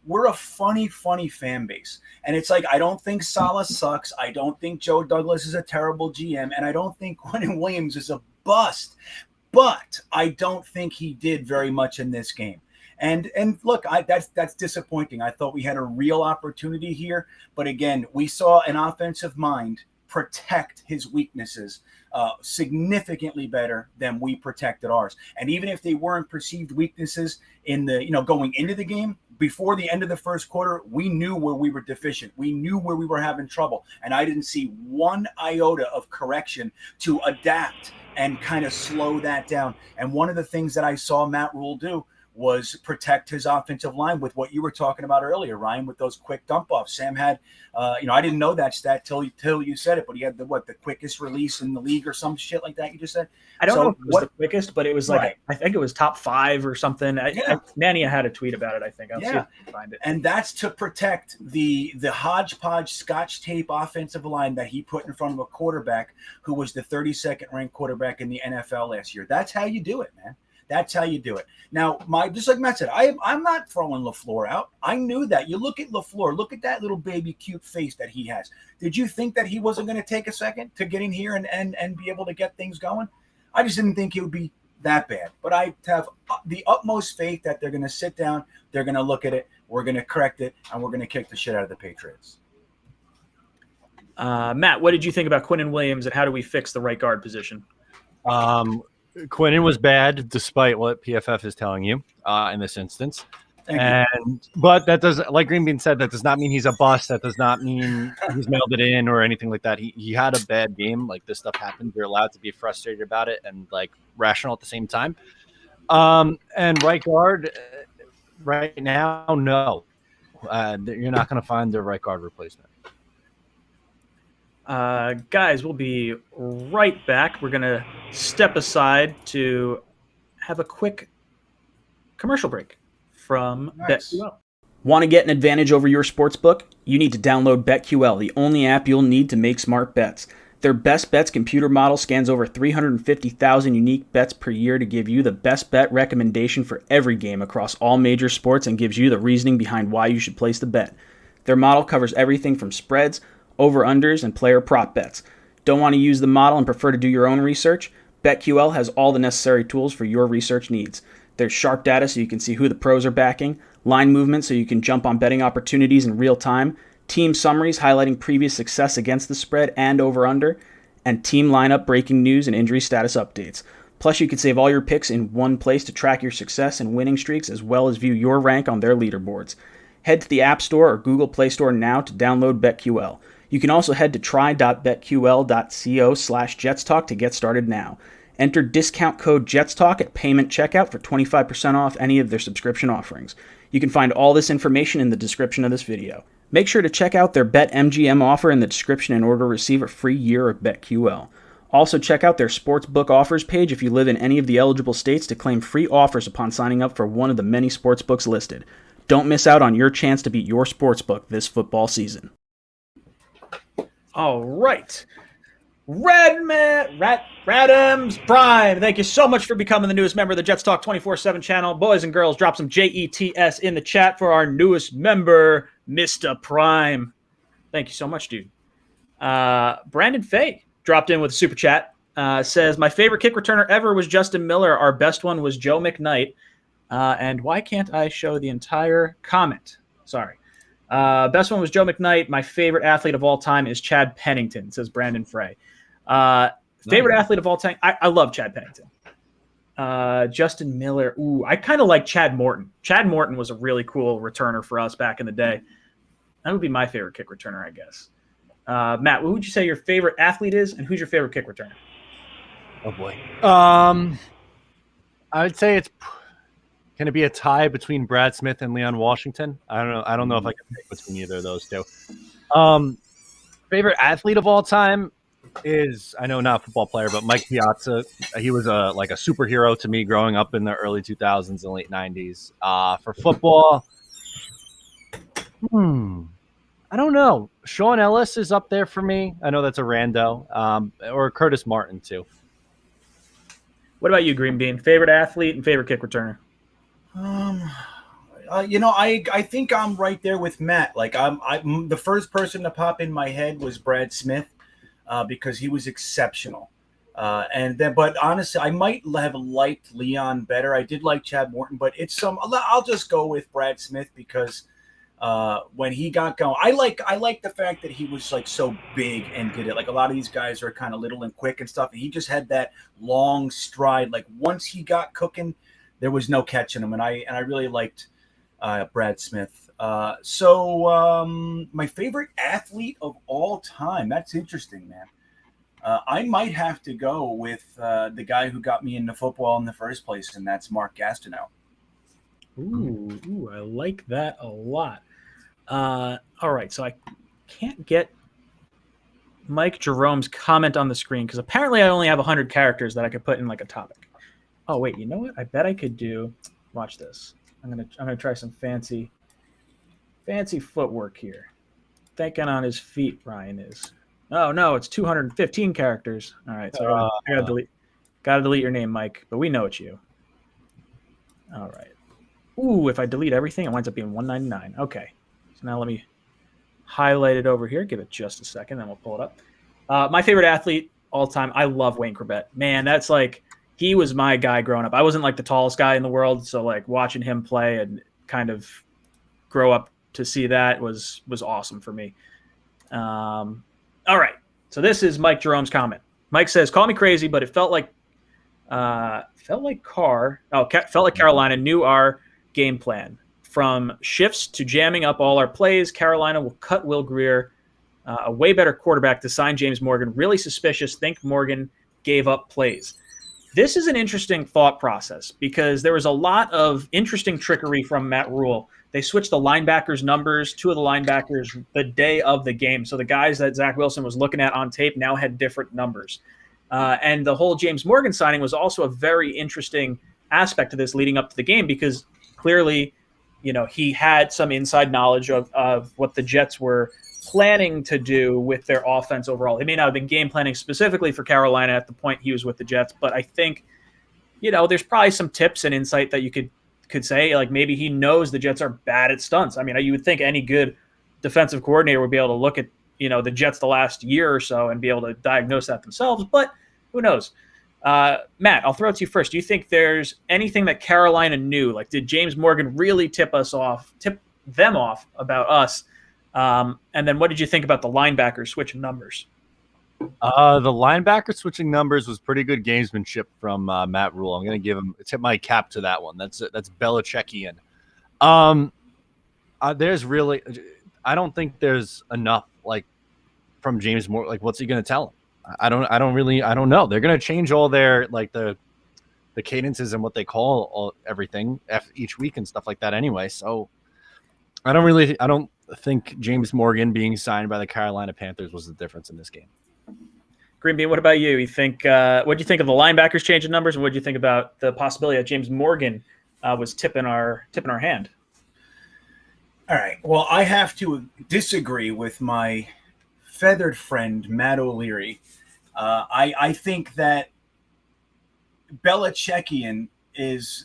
We're a funny fan base. And it's like, I don't think Saleh sucks. I don't think Joe Douglas is a terrible GM. And I don't think Quinnen Williams is a bust. But I don't think he did very much in this game. And look, that's disappointing. I thought we had a real opportunity here. But again, we saw an offensive mind protect his weaknesses significantly better than we protected ours. And even if they weren't perceived weaknesses in the, going into the game, before the end of the first quarter, we knew where we were deficient. We knew where we were having trouble. And I didn't see one iota of correction to adapt and kind of slow that down. And one of the things that I saw Matt Rule do was protect his offensive line with what you were talking about earlier, Ryan, with those quick dump offs. Sam had, I didn't know that stat till you said it, but he had the quickest release in the league or some shit like that. You just said. I don't know if it was the quickest, but it was like, right. I think it was top 5 or something. Nania had a tweet about it, I think. I'll see if I can find it. And that's to protect the hodgepodge Scotch tape offensive line that he put in front of a quarterback who was the 32nd ranked quarterback in the NFL last year. That's how you do it, man. That's how you do it. Now, just like Matt said, I'm not throwing LaFleur out. I knew that. You look at LaFleur, look at that little baby cute face that he has. Did you think that he wasn't going to take a second to get in here and be able to get things going? I just didn't think it would be that bad. But I have the utmost faith that they're going to sit down, they're going to look at it, we're going to correct it, and we're going to kick the shit out of the Patriots. Matt, what did you think about Quinnen Williams, and how do we fix the right guard position? Quinnen was bad, despite what PFF is telling you in this instance. But that does, like Green Bean said, that does not mean he's a bust. That does not mean he's mailed it in or anything like that. He had a bad game. Like, this stuff happens. You're allowed to be frustrated about it and like rational at the same time. And right guard, right now, no, you're not going to find the right guard replacement. Guys, we'll be right back. We're going to step aside to have a quick commercial break from BetQL. Want to get an advantage over your sportsbook? You need to download BetQL, the only app you'll need to make smart bets. Their Best Bets computer model scans over 350,000 unique bets per year to give you the best bet recommendation for every game across all major sports and gives you the reasoning behind why you should place the bet. Their model covers everything from spreads, over-unders, and player prop bets. Don't want to use the model and prefer to do your own research? BetQL has all the necessary tools for your research needs. There's sharp data so you can see who the pros are backing, line movement so you can jump on betting opportunities in real time, team summaries highlighting previous success against the spread and over-under, and team lineup breaking news and injury status updates. Plus, you can save all your picks in one place to track your success and winning streaks, as well as view your rank on their leaderboards. Head to the App Store or Google Play Store now to download BetQL. You can also head to try.betql.co/JetsTalk to get started now. Enter discount code JetsTalk at payment checkout for 25% off any of their subscription offerings. You can find all this information in the description of this video. Make sure to check out their BetMGM offer in the description in order to receive a free year of BetQL. Also, check out their sportsbook offers page if you live in any of the eligible states to claim free offers upon signing up for one of the many sportsbooks listed. Don't miss out on your chance to beat your sportsbook this football season. All right. Radams Prime, thank you so much for becoming the newest member of the Jets Talk 24/7 channel. Boys and girls, drop some JETS in the chat for our newest member, Mr. Prime. Thank you so much, dude. Brandon Fay dropped in with a super chat. Says, my favorite kick returner ever was Justin Miller. Our best one was Joe McKnight. And why can't I show the entire comment? Sorry. Best one was Joe McKnight. My favorite athlete of all time is Chad Pennington, says Brandon Frey. Favorite athlete of all time? I love Chad Pennington. Justin Miller. Ooh, I kind of like Chad Morton. Chad Morton was a really cool returner for us back in the day. That would be my favorite kick returner, I guess. Matt, who would you say your favorite athlete is, and who's your favorite kick returner? Oh, boy. I would say it's going to be a tie between Brad Smith and Leon Washington. I don't know if I can pick between either of those two. Favorite athlete of all time is, I know not a football player, but Mike Piazza. He was like a superhero to me growing up in the early 2000s and late 90s. For football, I don't know. Sean Ellis is up there for me. I know that's a rando. Or Curtis Martin, too. What about you, Green Bean? Favorite athlete and favorite kick returner? I think I'm right there with Matt. Like I'm the first person to pop in my head was Brad Smith, because he was exceptional. But honestly, I might have liked Leon better. I did like Chad Morton, but I'll just go with Brad Smith because when he got going, I like the fact that he was like so big and good at, like, a lot of these guys are kind of little and quick and stuff. And he just had that long stride. Like once he got cooking, there was no catching him. And I really liked Brad Smith. My favorite athlete of all time. That's interesting, man. I might have to go with the guy who got me into football in the first place, and that's Mark Gastineau. Ooh, I like that a lot. All right, so I can't get Mike Jerome's comment on the screen because apparently I only have 100 characters that I could put in like a topic. Oh wait, you know what? I bet I could do. Watch this. I'm gonna try some fancy footwork here. Thinking on his feet, Ryan is. Oh no, it's 215 characters. All right, so I gotta delete your name, Mike. But we know it's you. All right. Ooh, if I delete everything, it winds up being 199. Okay. So now let me highlight it over here. Give it just a second, then we'll pull it up. My favorite athlete all time. I love Wayne Corbett. Man, that's like. He was my guy growing up. I wasn't like the tallest guy in the world, so like watching him play and kind of grow up to see that was awesome for me. All right, so this is Mike Jerome's comment. Mike says, "Call me crazy, but it felt like Carolina knew our game plan. From shifts to jamming up all our plays, Carolina will cut Will Grier, a way better quarterback, to sign James Morgan. Really suspicious. Think Morgan gave up plays." This is an interesting thought process because there was a lot of interesting trickery from Matt Rule. They switched the linebackers' numbers, two of the linebackers, the day of the game. So the guys that Zach Wilson was looking at on tape now had different numbers. And the whole James Morgan signing was also a very interesting aspect to this leading up to the game because clearly, he had some inside knowledge of what the Jets were planning to do with their offense overall. They may not have been game planning specifically for Carolina at the point he was with the Jets, but I think, there's probably some tips and insight that you could say, like maybe he knows the Jets are bad at stunts. I mean, you would think any good defensive coordinator would be able to look at, the Jets the last year or so and be able to diagnose that themselves, but who knows? Matt, I'll throw it to you first. Do you think there's anything that Carolina knew? Like, did James Morgan really tip them off about us? And then what did you think about the linebackers switching numbers? The linebacker switching numbers was pretty good gamesmanship from Matt Rule. I'm going to tip my cap to that one. That's 𝐉𝐄𝐄𝐚. There's really, I don't think there's enough like from James Moore. Like, what's he going to tell him? I don't know. They're going to change all their like the cadences and what they call everything each week and stuff like that anyway. So I don't think James Morgan being signed by the Carolina Panthers was the difference in this game. Green Bean, what about you? You think what do you think of the linebackers changing numbers, and what do you think about the possibility that James Morgan was tipping our hand? All right. Well, I have to disagree with my feathered friend Matt O'Leary. I think that 𝐉𝐄𝐄𝐚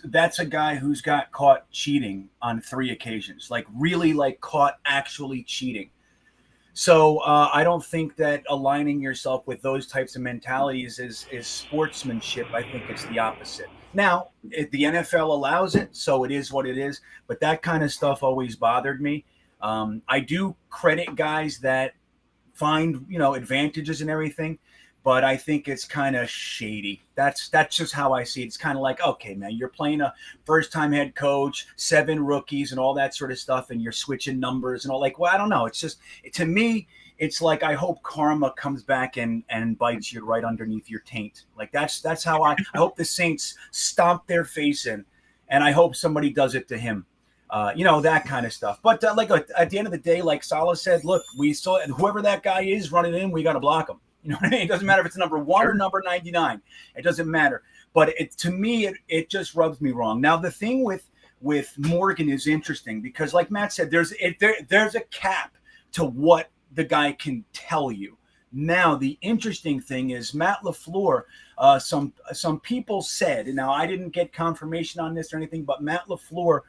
that's a guy who's got caught cheating on 3 occasions, like really like caught actually cheating. So I don't think that aligning yourself with those types of mentalities is sportsmanship. I think it's the opposite. Now, the NFL allows it, so it is what it is. But that kind of stuff always bothered me. I do credit guys that find, advantages and everything, but I think it's kind of shady. That's just how I see it. It's kind of like, okay, man, you're playing a first-time head coach, 7 rookies and all that sort of stuff, and you're switching numbers and all. Like, well, I don't know. It's just, to me, it's like I hope karma comes back and bites you right underneath your taint. Like, that's how I hope the Saints stomp their face in, and I hope somebody does it to him. That kind of stuff. But at the end of the day, like Salah said, look, we still, whoever that guy is running in, we got to block him. You know what I mean? It doesn't matter if it's number 1 or number 99. It doesn't matter. But to me, it just rubs me wrong. Now, the thing with Morgan is interesting because, like Matt said, there's a cap to what the guy can tell you. Now, the interesting thing is Matt LaFleur, some people said, and now I didn't get confirmation on this or anything, but Matt LaFleur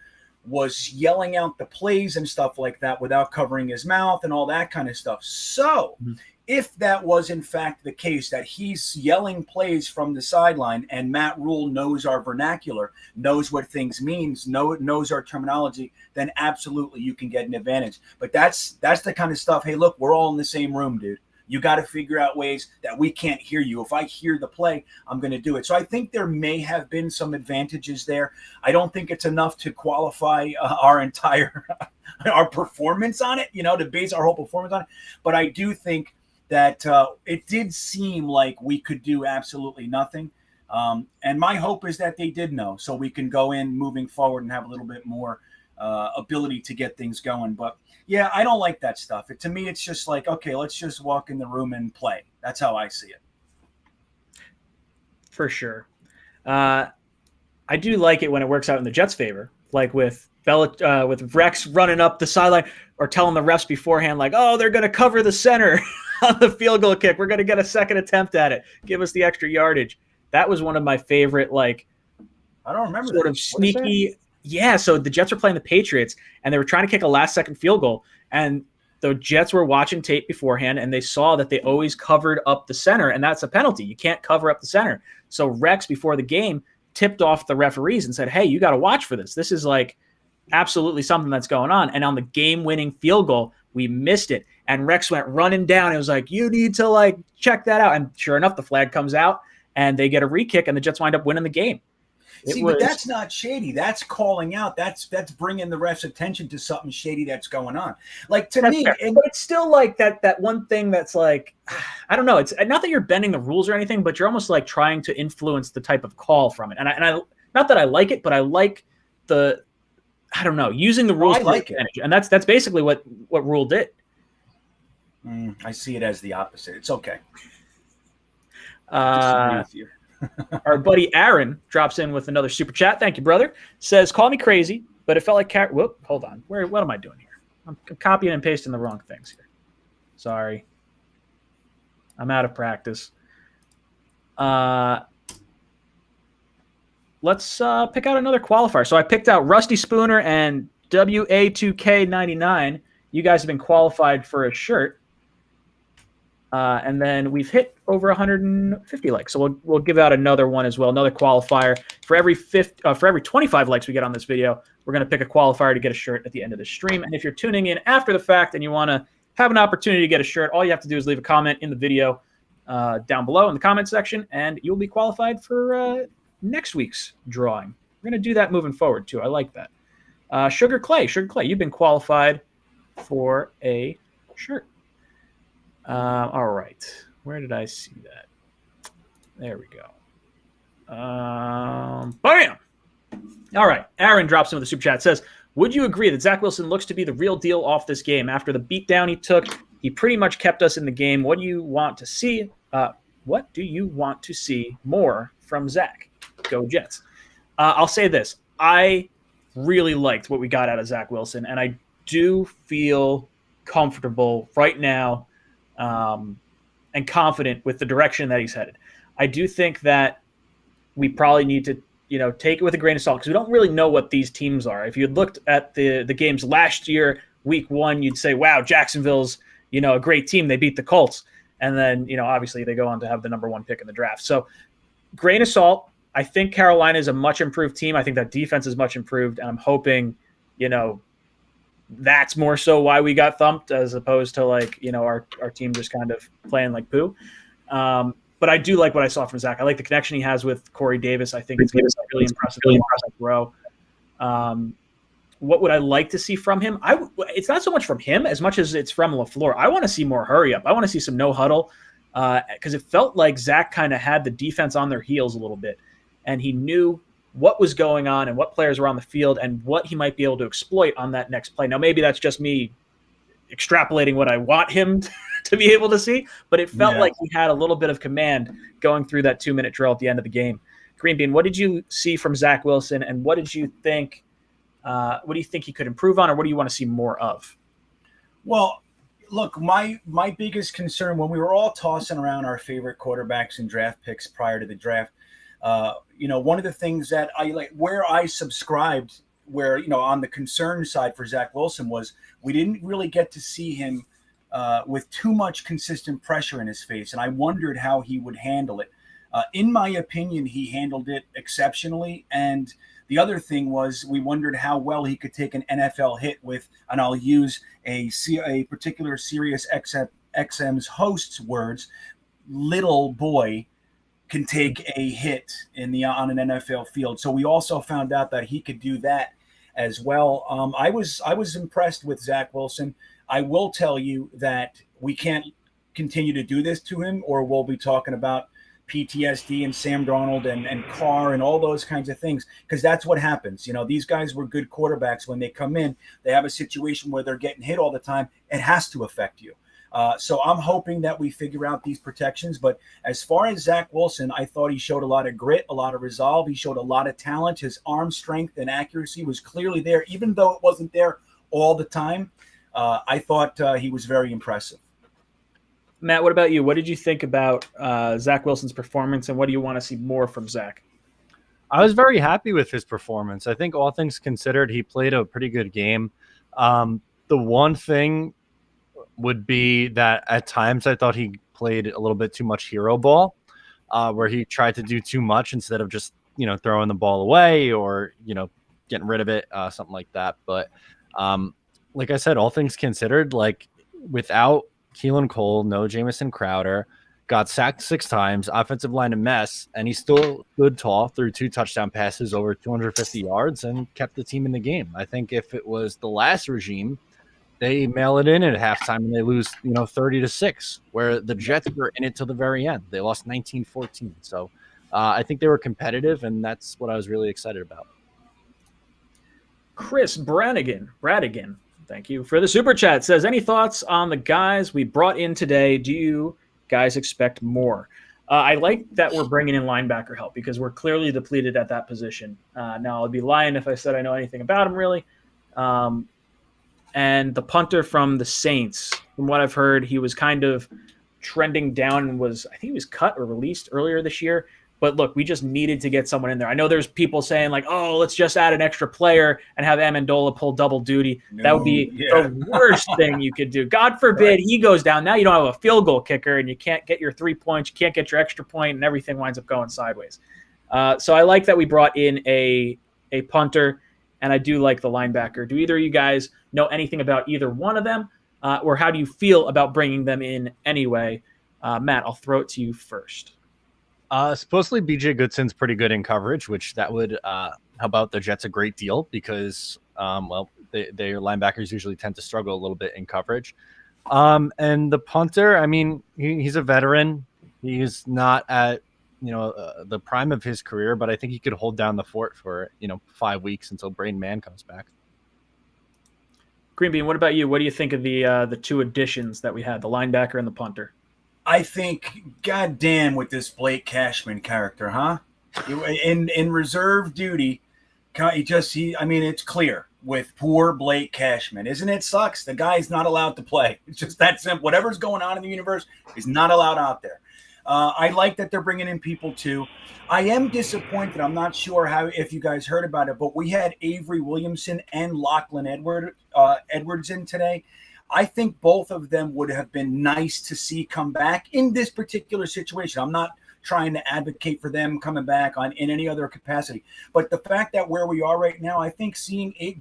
was yelling out the plays and stuff like that without covering his mouth and all that kind of stuff. So if that was in fact the case, that he's yelling plays from the sideline and Matt Rule knows our vernacular, knows what things means, knows our terminology, then absolutely you can get an advantage. But that's the kind of stuff, hey, look, we're all in the same room, dude. You got to figure out ways that we can't hear you. If I hear the play, I'm going to do it. So I think there may have been some advantages there. I don't think it's enough to qualify our entire our performance on it, to base our whole performance on it. But I do think that it did seem like we could do absolutely nothing. And my hope is that they did know, so we can go in moving forward and have a little bit more ability to get things going. But yeah, I don't like that stuff. To me, it's just like, okay, let's just walk in the room and play. That's how I see it. For sure. I do like it when it works out in the Jets' favor, like with Rex running up the sideline or telling the refs beforehand, like, oh, they're going to cover the center on the field goal kick. We're going to get a second attempt at it. Give us the extra yardage. That was one of my favorite, like, I don't remember sort of sneaky. Yeah, so the Jets were playing the Patriots, and they were trying to kick a last-second field goal, and the Jets were watching tape beforehand, and they saw that they always covered up the center, and that's a penalty. You can't cover up the center. So Rex, before the game, tipped off the referees and said, hey, you got to watch for this. This is, like, absolutely something that's going on. And on the game-winning field goal, we missed it, and Rex went running down. It was like, you need to, like, check that out. And sure enough, the flag comes out, and they get a re-kick, and the Jets wind up winning the game. But that's not shady. That's calling out. That's bringing the ref's attention to something shady that's going on. Like, to me, but it's still like that one thing that's like, I don't know. It's not that you're bending the rules or anything, but you're almost like trying to influence the type of call from it. And I not that I like it, but I like using the rules. I like it. And that's basically what Rule did. I see it as the opposite. It's okay. Disagree with you. Our buddy Aaron drops in with another super chat. Thank you, brother. Says, call me crazy, but it felt like whoop, hold on. What am I doing here? I'm copying and pasting the wrong things here. Sorry. I'm out of practice. Let's pick out another qualifier. So I picked out Rusty Spooner and WA2K99. You guys have been qualified for a shirt. And then we've hit over 150 likes. So we'll give out another one as well, another qualifier. For every 25 likes we get on this video, we're going to pick a qualifier to get a shirt at the end of the stream. And if you're tuning in after the fact and you want to have an opportunity to get a shirt, all you have to do is leave a comment in the video down below in the comment section, and you'll be qualified for next week's drawing. We're going to do that moving forward, too. I like that. Sugar Clay, you've been qualified for a shirt. All right. Where did I see that? There we go. Bam! All right. Aaron drops into the super chat. Says, would you agree that Zach Wilson looks to be the real deal off this game? After the beatdown he took, he pretty much kept us in the game. What do you want to see? What do you want to see more from Zach? Go Jets. I'll say this. I really liked what we got out of Zach Wilson, and I do feel comfortable right now and confident with the direction that he's headed. I do think that we probably need to, take it with a grain of salt because we don't really know what these teams are. If you had looked at the games last year, week 1, you'd say, wow, Jacksonville's, a great team. They beat the Colts. And then, obviously they go on to have the number 1 pick in the draft. So grain of salt. I think Carolina is a much improved team. I think that defense is much improved. And I'm hoping, that's more so why we got thumped as opposed to our team just kind of playing like poo. But I do like what I saw from Zach. I like the connection he has with Corey Davis. I think it's going to be really impressive grow. What would I like to see from him? It's not so much from him as much as it's from LaFleur. I want to see more hurry up. I want to see some no huddle because it felt like Zach kind of had the defense on their heels a little bit, and he knew what was going on and what players were on the field and what he might be able to exploit on that next play. Now, maybe that's just me extrapolating what I want him to be able to see, but it felt like he had a little bit of command going through that 2-minute drill at the end of the game. Green Bean, what did you see from Zach Wilson, and what did you think? What do you think he could improve on, or what do you want to see more of? Well, look, my biggest concern when we were all tossing around our favorite quarterbacks and draft picks prior to the draft, one of the things that I like where I subscribed, where, on the concern side for Zach Wilson was we didn't really get to see him with too much consistent pressure in his face. And I wondered how he would handle it. In my opinion, he handled it exceptionally. And the other thing was we wondered how well he could take an NFL hit with, and I'll use a particular Sirius XM's host's words, little boy can take a hit on an NFL field. So we also found out that he could do that as well. I was impressed with Zach Wilson. I will tell you that we can't continue to do this to him, or we'll be talking about PTSD and Sam Darnold and Carr and all those kinds of things, because that's what happens. These guys were good quarterbacks. When they come in, they have a situation where they're getting hit all the time. It has to affect you. So I'm hoping that we figure out these protections. But as far as Zach Wilson, I thought he showed a lot of grit, a lot of resolve. He showed a lot of talent. His arm strength and accuracy was clearly there, even though it wasn't there all the time. I thought he was very impressive. Matt, what about you? What did you think about Zach Wilson's performance, and what do you want to see more from Zach? I was very happy with his performance. I think all things considered, he played a pretty good game. The one thing would be that at times I thought he played a little bit too much hero ball, where he tried to do too much instead of just, throwing the ball away or, getting rid of it, something like that. But like I said, all things considered, without Keelan Cole, no Jamison Crowder, got sacked 6 times, offensive line a mess, and he still stood tall through 2 touchdown passes over 250 yards and kept the team in the game. I think if it was the last regime, they mail it in at halftime and they lose, 30-6, where the Jets were in it till the very end. They lost 19-14. So I think they were competitive, and that's what I was really excited about. Chris Bradigan, thank you for the super chat. Says, any thoughts on the guys we brought in today? Do you guys expect more? I like that we're bringing in linebacker help because we're clearly depleted at that position. Now, I'd be lying if I said I know anything about him, really. And the punter from the Saints, from what I've heard, he was kind of trending down and I think he was cut or released earlier this year. But look, we just needed to get someone in there. I know there's people saying like, oh, let's just add an extra player and have Amendola pull double duty. That would be the worst thing you could do. God forbid he goes down. Now you don't have a field goal kicker and you can't get your 3 points. You can't get your extra point and everything winds up going sideways. So I like that we brought in a punter, and I do like the linebacker. Do either of you guys know anything about either one of them? Or how do you feel about bringing them in anyway? Matt, I'll throw it to you first. Supposedly BJ Goodson's pretty good in coverage, which that would help out the Jets a great deal because, their linebackers usually tend to struggle a little bit in coverage. And the punter, I mean, he's a veteran. He's not at, the prime of his career, but I think he could hold down the fort for, 5 weeks until Braden Mann comes back. Green Bean, what about you? What do you think of the two additions that we had, the linebacker and the punter? I think, goddamn, with this Blake Cashman character, huh? In reserve duty, it's clear with poor Blake Cashman, isn't it? Sucks. The guy's not allowed to play. It's just that simple. Whatever's going on in the universe is not allowed out there. I like that they're bringing in people too. I am disappointed. I'm not sure if you guys heard about it, but we had Avery Williamson and Lachlan Edwards in today. I think both of them would have been nice to see come back in this particular situation. I'm not trying to advocate for them coming back in any other capacity. But the fact that where we are right now, I think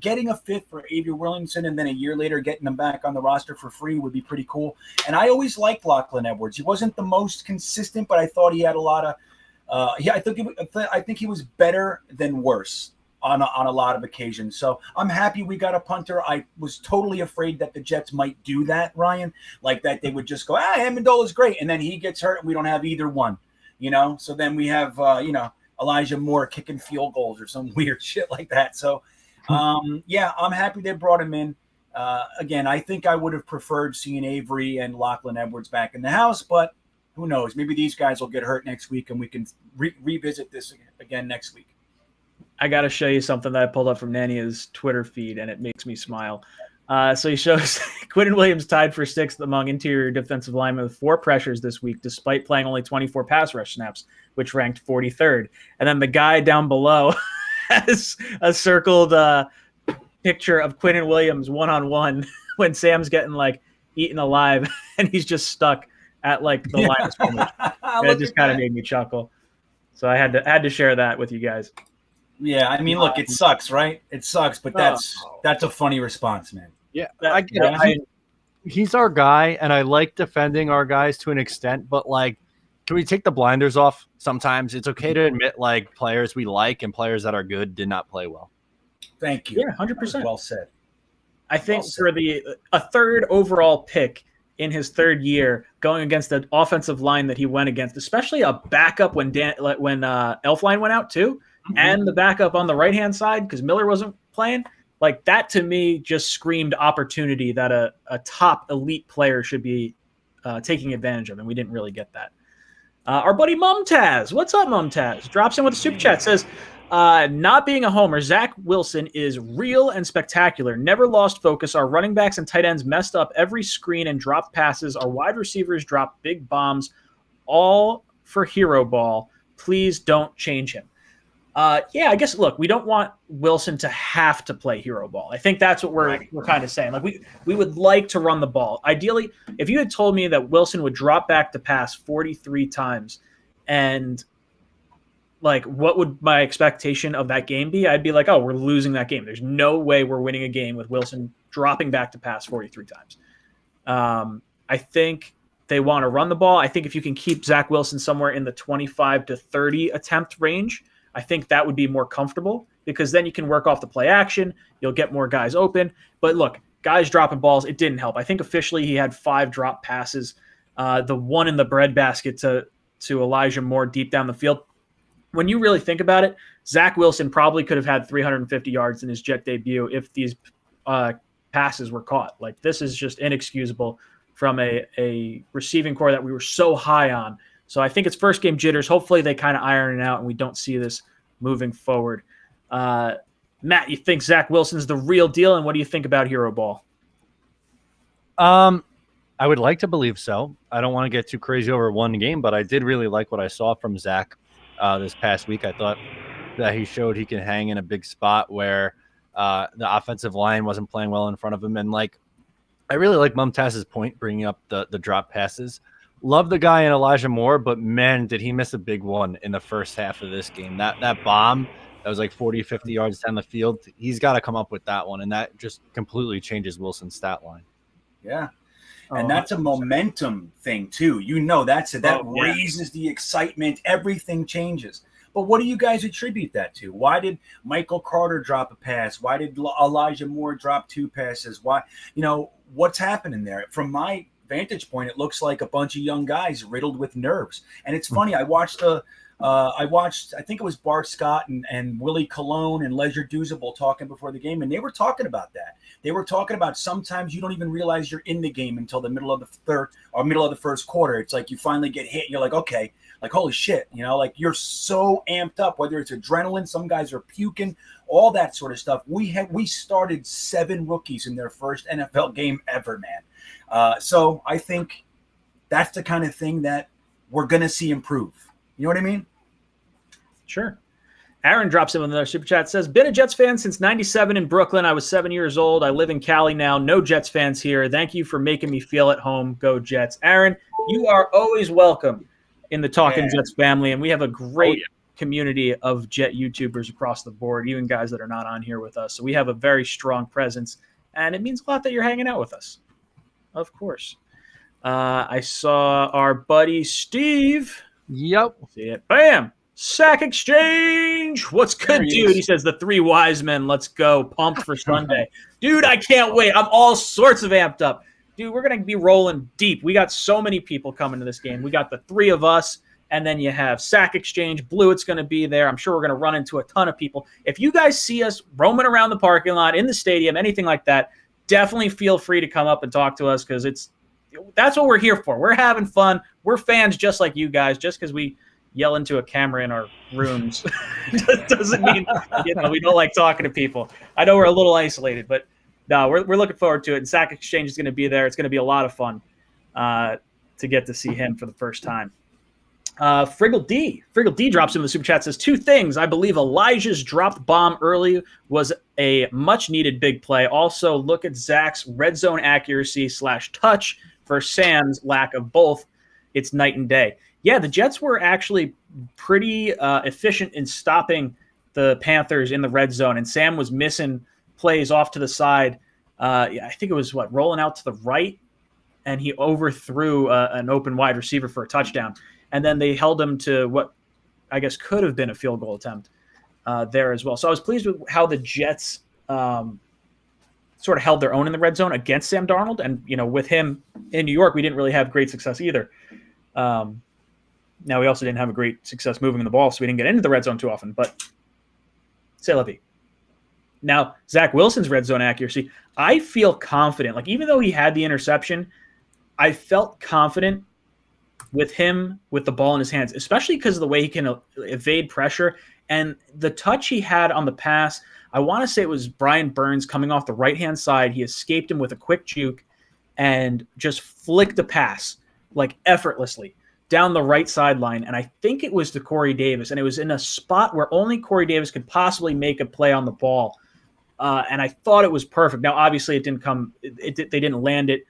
getting a fifth for Avery Williamson and then a year later getting them back on the roster for free would be pretty cool. And I always liked Lachlan Edwards. He wasn't the most consistent, but I thought he had a lot of I think he was better than worse on a lot of occasions. So I'm happy we got a punter. I was totally afraid that the Jets might do that, Ryan, like that they would just go, Amendola's great, and then he gets hurt and we don't have either one, So then we have, Elijah Moore kicking field goals or some weird shit like that. So, I'm happy they brought him in. Again, I think I would have preferred seeing Avery and Lachlan Edwards back in the house, but who knows? Maybe these guys will get hurt next week and we can revisit this again next week. I got to show you something that I pulled up from Nania's Twitter feed, and it makes me smile. So he shows Quinnen Williams tied for 6th among interior defensive linemen with 4 pressures this week, despite playing only 24 pass rush snaps, which ranked 43rd. And then the guy down below has a circled picture of Quinnen Williams one-on-one when Sam's getting eaten alive, and he's just stuck at the line of scrimmage. That just kind of made me chuckle. So I had to share that with you guys. Yeah, I mean, look, it sucks, right? It sucks, but that's a funny response, man. Yeah, I get it. He's our guy, and I like defending our guys to an extent, but can we take the blinders off sometimes? It's okay to admit players we like and players that are good did not play well. Thank you. Yeah, 100%. Well said. I think for a third overall pick in his third year, going against the offensive line that he went against, especially a backup when Elflein went out too, and the backup on the right-hand side because Miller wasn't playing, that to me just screamed opportunity that a top elite player should be taking advantage of, and we didn't really get that. Our buddy Mumtaz, what's up, Mumtaz? Drops in with a super chat, says, not being a homer, Zach Wilson is real and spectacular. Never lost focus. Our running backs and tight ends messed up every screen and dropped passes. Our wide receivers dropped big bombs, all for hero ball. Please don't change him. I guess, look, we don't want Wilson to have to play hero ball. I think that's what we're kind of saying. We would like to run the ball. Ideally, if you had told me that Wilson would drop back to pass 43 times and what would my expectation of that game be? I'd be like, oh, we're losing that game. There's no way we're winning a game with Wilson dropping back to pass 43 times. I think they want to run the ball. I think if you can keep Zach Wilson somewhere in the 25 to 30 attempt range, I think that would be more comfortable because then you can work off the play action. You'll get more guys open. But look, guys dropping balls, it didn't help. I think officially he had 5 drop passes. The one in the breadbasket to Elijah Moore deep down the field. When you really think about it, Zach Wilson probably could have had 350 yards in his Jet debut if these passes were caught. This is just inexcusable from a receiving core that we were so high on. So I think it's first game jitters. Hopefully they kind of iron it out and we don't see this moving forward. Matt, you think Zach Wilson's the real deal, and what do you think about hero ball? I would like to believe so. I don't want to get too crazy over one game, but I did really like what I saw from Zach. this past week. I thought that he showed he can hang in a big spot where the offensive line wasn't playing well in front of him. And like, I really like Mumtaz's point, bringing up the drop passes. Love the guy in Elijah Moore, but man, did he miss a big one in the first half of this game. That bomb that was like 40, 50 yards down the field, he's got to come up with that one, and that just completely changes Wilson's stat line. Yeah. And that's a momentum thing, too. That raises the excitement. Everything changes. But what do you guys attribute that to? Why did Michael Carter drop a pass? Why did Elijah Moore drop 2 passes? Why, what's happening there? From my vantage point, it looks like a bunch of young guys riddled with nerves. And it's funny. I think it was Bart Scott and Willie Colon and Ledger Douzable talking before the game, and they were talking about that. They were talking about sometimes you don't even realize you're in the game until the middle of the third or middle of the first quarter. It's like you finally get hit, and you're like, okay, like holy shit, like you're so amped up. Whether it's adrenaline, some guys are puking, all that sort of stuff. We started 7 rookies in their first NFL game ever, man. So I think that's the kind of thing that we're gonna see improve. You know what I mean? Sure. Aaron drops in another super chat, says, been a Jets fan since 97 in Brooklyn. I was 7 years old. I live in Cali now. No Jets fans here. Thank you for making me feel at home. Go Jets. Aaron, you are always welcome in the Talkin' Jets family, and we have a great community of Jet YouTubers across the board, even guys that are not on here with us. So we have a very strong presence, and it means a lot that you're hanging out with us. Of course. I saw our buddy Steve. Yep. See it. Bam. Sack exchange. What's good, dude? He says the 3 wise men. Let's go. Pumped for Sunday. Dude, I can't wait. I'm all sorts of amped up. Dude, we're going to be rolling deep. We got so many people coming to this game. We got the 3 of us, and then you have Sack Exchange. Blue, it's going to be there. I'm sure we're going to run into a ton of people. If you guys see us roaming around the parking lot, in the stadium, anything like that, definitely feel free to come up and talk to us because that's what we're here for. We're having fun. We're fans just like you guys. Just because we yell into a camera in our rooms doesn't mean we don't like talking to people. I know we're a little isolated, but no, we're looking forward to it. And Sack Exchange is going to be there. It's going to be a lot of fun to get to see him for the first time. Friggle D drops in the super chat, says 2 things. I believe Elijah's dropped bomb early was a much needed big play. Also, look at Zach's red zone accuracy / touch for Sam's lack of both. It's night and day. Yeah, the Jets were actually pretty efficient in stopping the Panthers in the red zone, and Sam was missing plays off to the side. I think it was rolling out to the right, and he overthrew an open wide receiver for a touchdown. And then they held him to what I guess could have been a field goal attempt there as well. So I was pleased with how the Jets sort of held their own in the red zone against Sam Darnold. And, with him in New York, we didn't really have great success either. Now, we also didn't have a great success moving the ball, so we didn't get into the red zone too often. But c'est la vie. Now, Zach Wilson's red zone accuracy, I feel confident. Like, even though he had the interception, I felt confident with him with the ball in his hands, especially because of the way he can evade pressure. And the touch he had on the pass, I want to say it was Brian Burns coming off the right-hand side. He escaped him with a quick juke and just flicked the pass, like effortlessly, down the right sideline. And I think it was to Corey Davis. And it was in a spot where only Corey Davis could possibly make a play on the ball. And I thought it was perfect. Now, obviously, it didn't come. They didn't land it.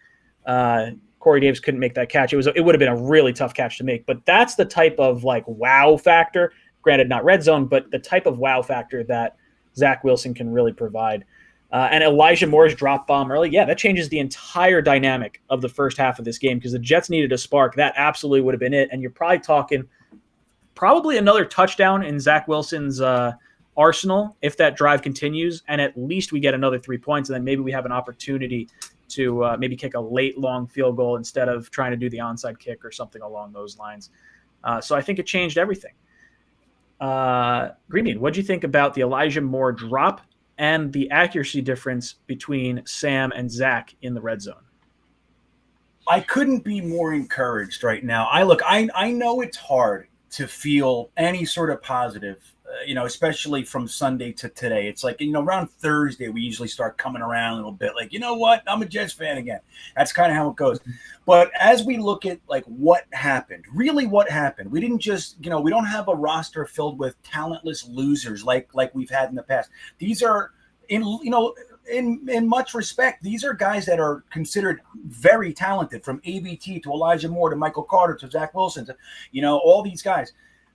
Corey Davis couldn't make that catch. It would have been a really tough catch to make. But that's the type of wow factor. Granted, not red zone, but the type of wow factor that Zach Wilson can really provide. And Elijah Moore's drop bomb early, that changes the entire dynamic of the first half of this game because the Jets needed a spark. That absolutely would have been it. And you're probably talking another touchdown in Zach Wilson's arsenal if that drive continues, and at least we get another 3 points, and then maybe we have an opportunity to maybe kick a late long field goal instead of trying to do the onside kick or something along those lines. So I think it changed everything. Green Bean, what do you think about the Elijah Moore drop and the accuracy difference between Sam and Zach in the red zone? I couldn't be more encouraged right now. I know it's hard to feel any sort of positive especially from Sunday to today. It's like, around Thursday, we usually start coming around a little bit like, you know what? I'm a Jets fan again. That's kind of how it goes. But as we look at like what happened, really what happened, we didn't just, we don't have a roster filled with talentless losers like we've had in the past. These are in much respect, these are guys that are considered very talented, from ABT to Elijah Moore to Michael Carter to Zach Wilson to, all these guys.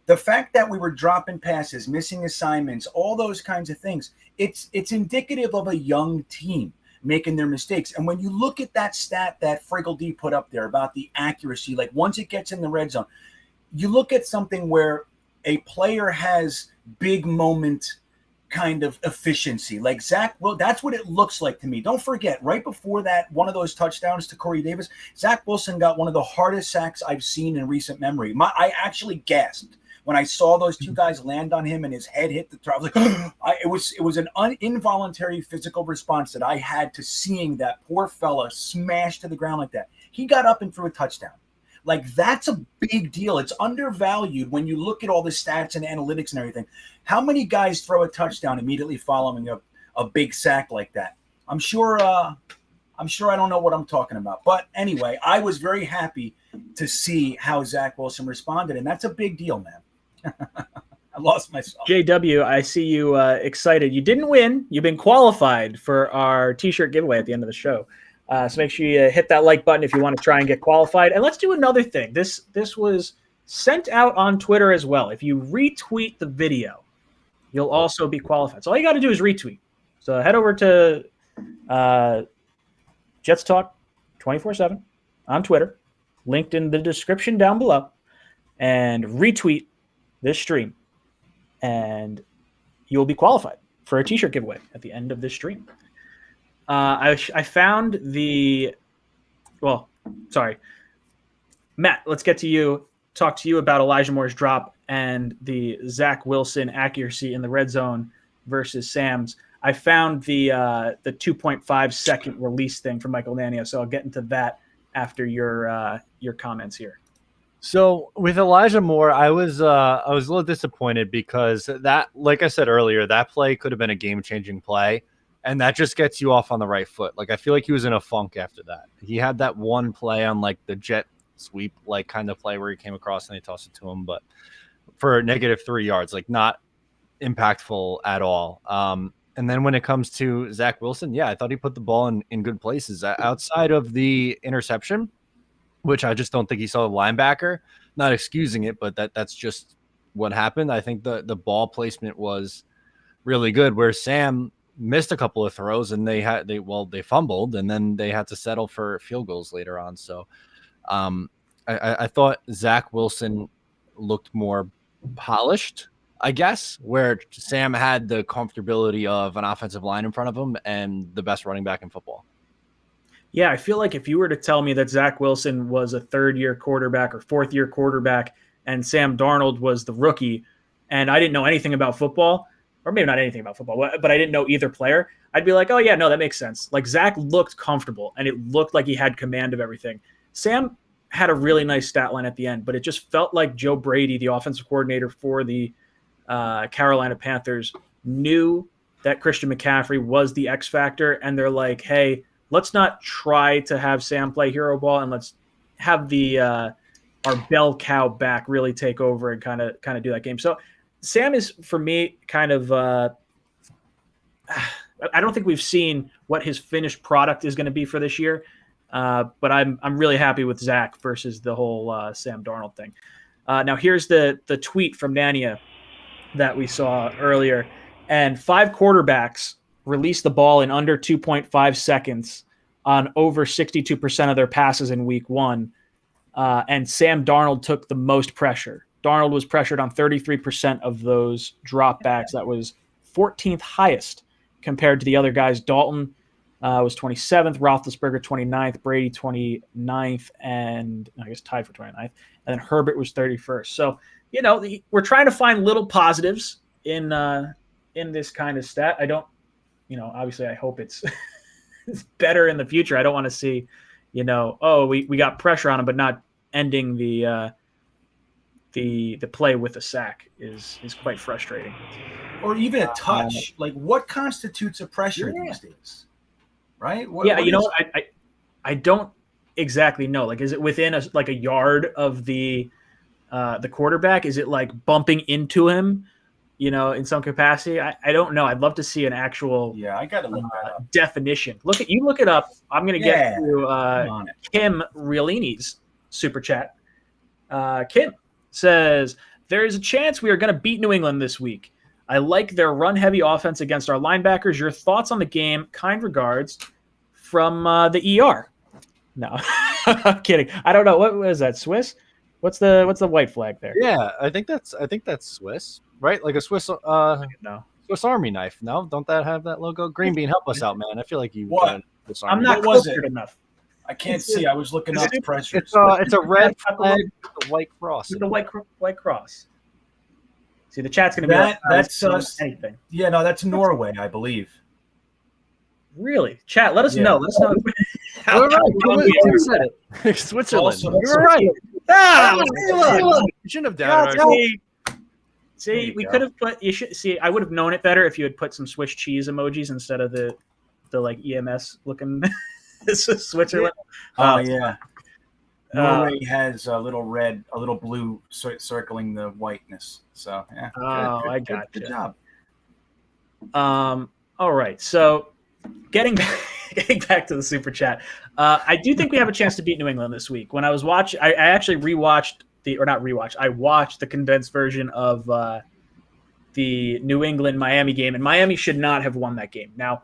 The fact that we were dropping passes, missing assignments, all those kinds of things, it's indicative of a young team making their mistakes. And when you look at that stat that Friggle D put up there about the accuracy, like once it gets in the red zone, you look at something where a player has big moment kind of efficiency. Like Zach, well, that's what it looks like to me. Don't forget, right before that, one of those touchdowns to Corey Davis, Zach Wilson got one of the hardest sacks I've seen in recent memory. I actually gasped when I saw those two guys land on him and his head hit the throw. I was like, it was an involuntary physical response that I had to seeing that poor fella smash to the ground like that. He got up and threw a touchdown. Like, that's a big deal. It's undervalued when you look at all the stats and analytics and everything. How many guys throw a touchdown immediately following a big sack like that? I'm sure I don't know what I'm talking about. But anyway, I was very happy to see how Zach Wilson responded, and that's a big deal, man. I lost myself. JW, I see you excited. You didn't win. You've been qualified for our T-shirt giveaway at the end of the show. So make sure you hit that like button if you want to try and get qualified. And let's do another thing. This was sent out on Twitter as well. If you retweet the video, you'll also be qualified. So all you got to do is retweet. So head over to Jets Talk 24/7 on Twitter, linked in the description down below, and retweet this stream, and you'll be qualified for a T-shirt giveaway at the end of this stream. I found Matt, let's get to you. Talk to you about Elijah Moore's drop and the Zach Wilson accuracy in the red zone versus Sam's. I found the 2.5 second release thing from Michael Nania, so I'll get into that after your comments here. So with Elijah Moore, I was a little disappointed because that, like I said earlier, that play could have been a game-changing play, and that just gets you off on the right foot. Like, I feel like he was in a funk after that. He had that one play on like the jet sweep, like kind of play where he came across and they tossed it to him, but for -3 yards, like not impactful at all. And then when it comes to Zach Wilson, yeah, I thought he put the ball in good places outside of the interception, which I just don't think he saw the linebacker. Not excusing it, but that's just what happened. I think the ball placement was really good, where Sam missed a couple of throws and they fumbled, and then they had to settle for field goals later on. So I thought Zach Wilson looked more polished, I guess, where Sam had the comfortability of an offensive line in front of him and the best running back in football. Yeah, I feel like if you were to tell me that Zach Wilson was a third-year quarterback or fourth-year quarterback and Sam Darnold was the rookie, and I didn't know anything about football, or maybe not anything about football, but I didn't know either player, I'd be like, oh, yeah, no, that makes sense. Like, Zach looked comfortable, and it looked like he had command of everything. Sam had a really nice stat line at the end, but it just felt like Joe Brady, the offensive coordinator for the Carolina Panthers, knew that Christian McCaffrey was the X factor, and they're like, hey, let's not try to have Sam play hero ball, and let's have our bell cow back really take over and kind of do that game. So Sam is, for me, kind of I don't think we've seen what his finished product is going to be for this year, but I'm really happy with Zach versus the whole Sam Darnold thing. Now here's the tweet from Nania that we saw earlier, and 5 quarterbacks released the ball in under 2.5 seconds on over 62% of their passes in week 1. And Sam Darnold took the most pressure. Darnold was pressured on 33% of those dropbacks. That was 14th highest compared to the other guys. Dalton was 27th, Roethlisberger 29th, Brady 29th, and I guess tied for 29th. And then Herbert was 31st. So, we're trying to find little positives in this kind of stat. I don't, obviously I hope it's it's better in the future. I don't want to see, we got pressure on him, but not ending the the play with the sack is quite frustrating. Or even a touch. Like, what constitutes a pressure these days? Right? What I don't exactly know. Like, is it within a yard of the quarterback? Is it like bumping into him, in some capacity? I don't know. I'd love to see an actual I gotta look that up. definition. Look it up. I'm gonna get to Kim Riolini's super chat. Kim says, there is a chance we are going to beat New England this week. I like their run-heavy offense against our linebackers. Your thoughts on the game? Kind regards from the ER. No, I'm kidding. I don't know. What was that? Swiss? What's the white flag there? Yeah, I think that's Swiss, right? Like a Swiss Swiss Army knife. No, don't that have that logo? Green Bean, help us out, man. I feel like you. What? I'm not cultured enough. I can't see. I was looking up pressures. It's a red flag with a white cross. With a white cross. See, the chat's going to be that's anything. Yeah, no, that's Norway, I believe. Really? Chat, let us know. Let us know. Switzerland. You're right. You shouldn't have doubted our See, we could have put. You should see. I would have known it better if you had put some Swiss cheese emojis instead of the like EMS looking Switzerland. Yeah. Norway has a little red, a little blue circling the whiteness. So yeah. I got good job. All right. So getting back to the super chat, I do think we have a chance to beat New England this week. When I was watching, I actually rewatched I watched the condensed version of the New England-Miami game, and Miami should not have won that game. Now,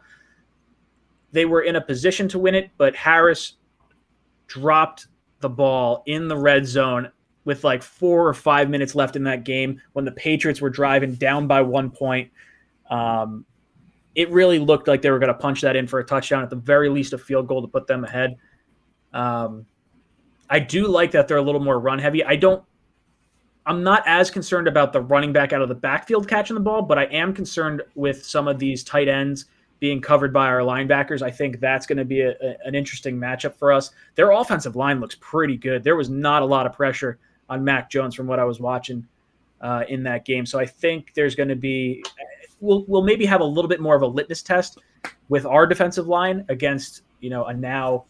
they were in a position to win it, but Harris dropped the ball in the red zone with like 4 or 5 minutes left in that game when the Patriots were driving down by 1 point. It really looked like they were going to punch that in for a touchdown, at the very least a field goal to put them ahead. I do like that they're a little more run heavy. I'm not as concerned about the running back out of the backfield catching the ball, but I am concerned with some of these tight ends being covered by our linebackers. I think that's going to be an interesting matchup for us. Their offensive line looks pretty good. There was not a lot of pressure on Mac Jones from what I was watching in that game. So I think there's going to be we'll maybe have a little bit more of a litmus test with our defensive line against, a now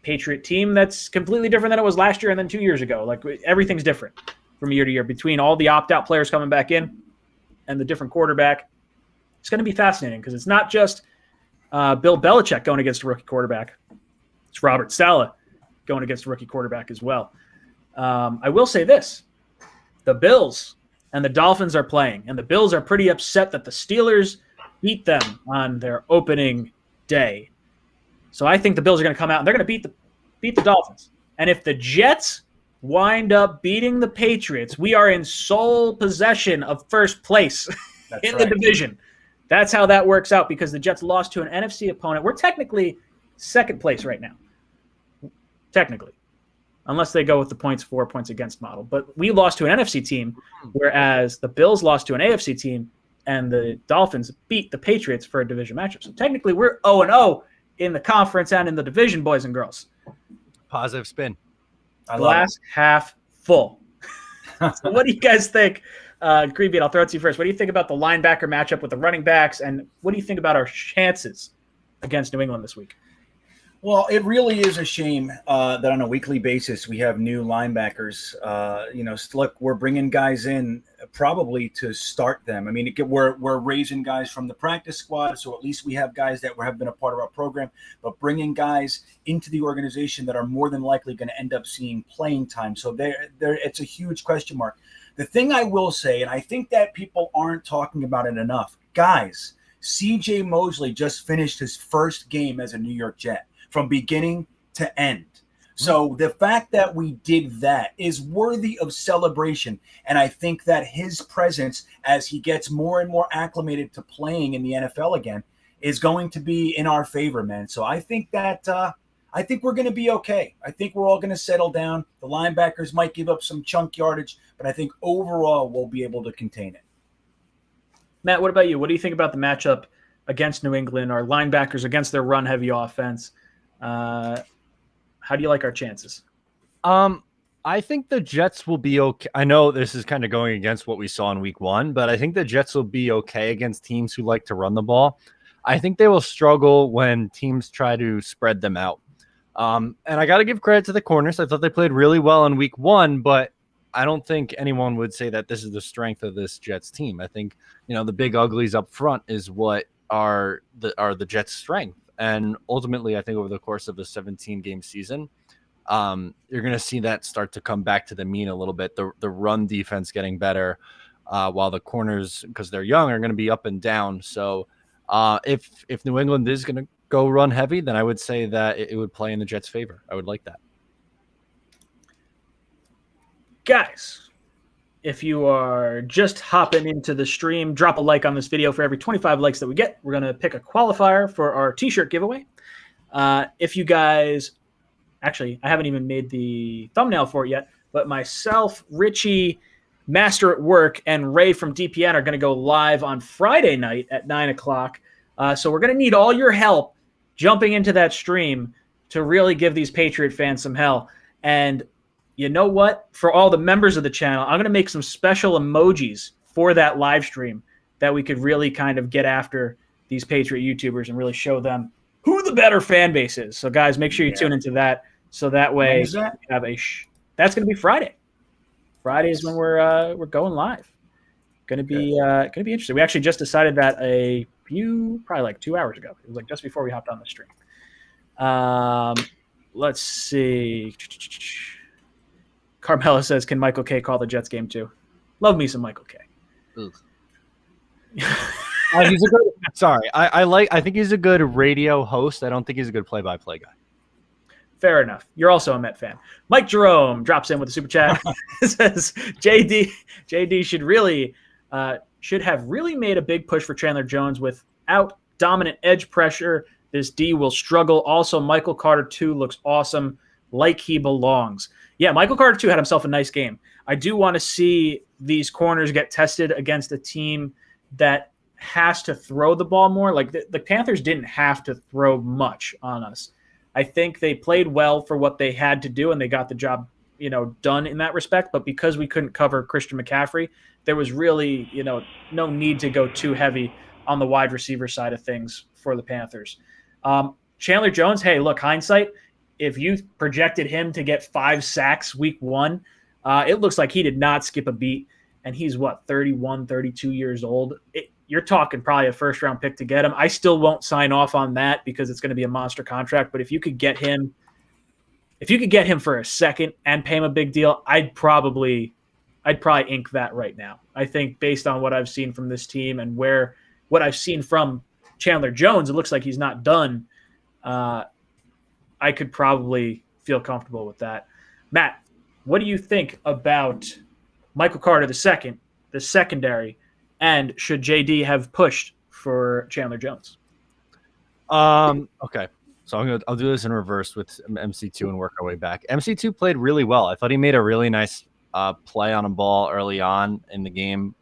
Patriot team that's completely different than it was last year and then 2 years ago. Like, everything's different from year to year between all the opt-out players coming back in and the different quarterback. It's going to be fascinating because it's not just Bill Belichick going against a rookie quarterback. It's Robert Saleh going against a rookie quarterback as well. I will say this. The Bills and the Dolphins are playing, and the Bills are pretty upset that the Steelers beat them on their opening day. So I think the Bills are going to come out and they're going to beat the Dolphins. And if the Jets wind up beating the Patriots, we are in sole possession of first place in the division. That's how that works out because the Jets lost to an NFC opponent. We're technically second place right now. Technically. Unless they go with the points for, points against model. But we lost to an NFC team, whereas the Bills lost to an AFC team, and the Dolphins beat the Patriots for a division matchup. So technically we're 0-0 in the conference and in the division, boys and girls. Positive spin. Glass half full. So what do you guys think? Greenbeat, I'll throw it to you first. What do you think about the linebacker matchup with the running backs, and what do you think about our chances against New England this week? Well, it really is a shame that on a weekly basis we have new linebackers. Look, we're bringing guys in probably to start them. I mean, we're raising guys from the practice squad, so at least we have guys that have been a part of our program. But bringing guys into the organization that are more than likely going to end up seeing playing time. So it's a huge question mark. The thing I will say, and I think that people aren't talking about it enough, guys, C.J. Mosley just finished his first game as a New York Jet from beginning to end. So the fact that we did that is worthy of celebration. And I think that his presence, as he gets more and more acclimated to playing in the NFL again, is going to be in our favor, man. So I think that I think we're going to be okay. I think we're all going to settle down. The linebackers might give up some chunk yardage, but I think overall we'll be able to contain it. Matt, what about you? What do you think about the matchup against New England, our linebackers against their run-heavy offense? How do you like our chances? I think the Jets will be okay. I know this is kind of going against what we saw in week 1, but I think the Jets will be okay against teams who like to run the ball. I think they will struggle when teams try to spread them out. And I got to give credit to the corners. I thought they played really well in week 1, but I don't think anyone would say that this is the strength of this Jets team. I think, the big uglies up front is what are the Jets' strength. And ultimately, I think over the course of the 17-game season, you're going to see that start to come back to the mean a little bit. The run defense getting better, while the corners, because they're young, are going to be up and down. So if New England is going to go run heavy, then I would say that it would play in the Jets' favor. I would like that. Guys, if you are just hopping into the stream, drop a like on this video. For every 25 likes that we get, we're going to pick a qualifier for our t-shirt giveaway. If you guys... Actually, I haven't even made the thumbnail for it yet, but myself, Richie, Master at Work, and Ray from DPN are going to go live on Friday night at 9 o'clock. So we're going to need all your help jumping into that stream to really give these Patriot fans some hell. And you know what? For all the members of the channel, I'm going to make some special emojis for that live stream that we could really kind of get after these Patriot YouTubers and really show them who the better fan base is. So, guys, make sure you tune into that. So that way, we have that's going to be Friday. Friday is when we're going live. Going to be interesting. We actually just decided that probably like 2 hours ago. It was like just before we hopped on the stream. Let's see. Carmela says, "Can Michael K call the Jets game too?" Love me some Michael K. He's a good. Sorry, I think he's a good radio host. I don't think he's a good play-by-play guy. Fair enough. You're also a Met fan. Mike Jerome drops in with a super chat. Says JD should have really made a big push for Chandler Jones. Without dominant edge pressure, this D will struggle. Also, Michael Carter 2 looks awesome, like he belongs. Yeah, Michael Carter 2 had himself a nice game. I do want to see these corners get tested against a team that has to throw the ball more. Like the Panthers didn't have to throw much on us. I think they played well for what they had to do, and they got the job, done in that respect. But because we couldn't cover Christian McCaffrey, there was really, no need to go too heavy on the wide receiver side of things for the Panthers. Chandler Jones, hey, look, hindsight, if you projected him to get 5 sacks week 1, it looks like he did not skip a beat. And he's, 31, 32 years old. You're talking probably a first-round pick to get him. I still won't sign off on that because it's going to be a monster contract. But if you could get him for a second and pay him a big deal, I'd probably ink that right now. I think based on what I've seen from this team and what I've seen from Chandler Jones, it looks like he's not done. I could probably feel comfortable with that. Matt, what do you think about Michael Carter II, the secondary? And should JD have pushed for Chandler Jones? Okay. So I'll do this in reverse with MC2 and work our way back. MC2 played really well. I thought he made a really nice play on a ball early on in the game,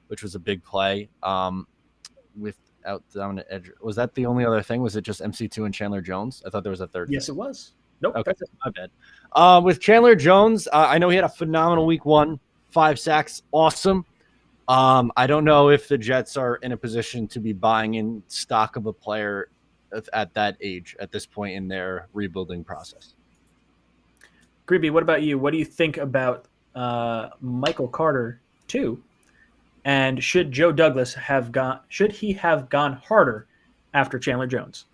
which was a big play. Without dominant edge. Was that the only other thing? Was it just MC2 and Chandler Jones? I thought there was a third. Yes, thing. It was. Nope. Okay, my bad. With Chandler Jones, I know he had a phenomenal week 1, 5 sacks. Awesome. I don't know if the Jets are in a position to be buying in stock of a player at that age, at this point in their rebuilding process. Greeby, what about you? What do you think about Michael Carter 2? And should Joe Douglas have gone harder after Chandler Jones?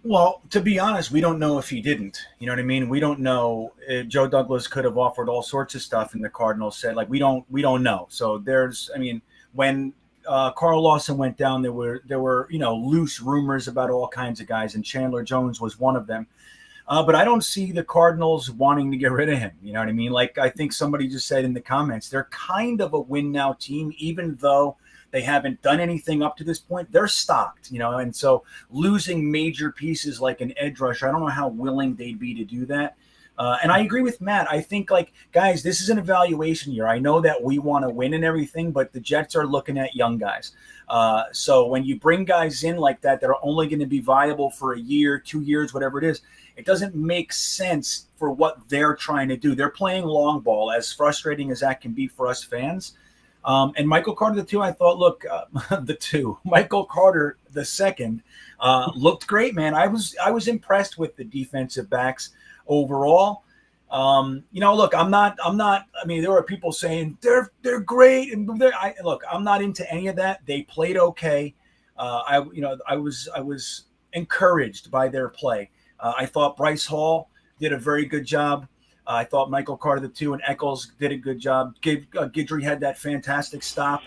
Well, to be honest, we don't know if he didn't. You know what I mean? We don't know. Joe Douglas could have offered all sorts of stuff, and the Cardinals said, we don't know. So when Carl Lawson went down, there were loose rumors about all kinds of guys, and Chandler Jones was one of them. But I don't see the Cardinals wanting to get rid of him. You know what I mean? Like I think somebody just said in the comments, they're kind of a win now team, even though they haven't done anything up to this point. They're stocked, and so losing major pieces like an edge rusher, I don't know how willing they'd be to do that. And I agree with Matt. I think, like, guys, this is an evaluation year. I know that we want to win and everything, but the Jets are looking at young guys. So when you bring guys in like that are only going to be viable for a year, 2 years, whatever it is, it doesn't make sense for what they're trying to do. They're playing long ball, as frustrating as that can be for us fans. And Michael Carter II, I thought, look, Michael Carter II looked great, man. I was impressed with the defensive backs overall. Look, I'm not. I mean, there were people saying they're great, and look, I'm not into any of that. They played okay. I was encouraged by their play. I thought Bryce Hall did a very good job. I thought Michael Carter II and Eccles did a good job. Guidry had that fantastic stop.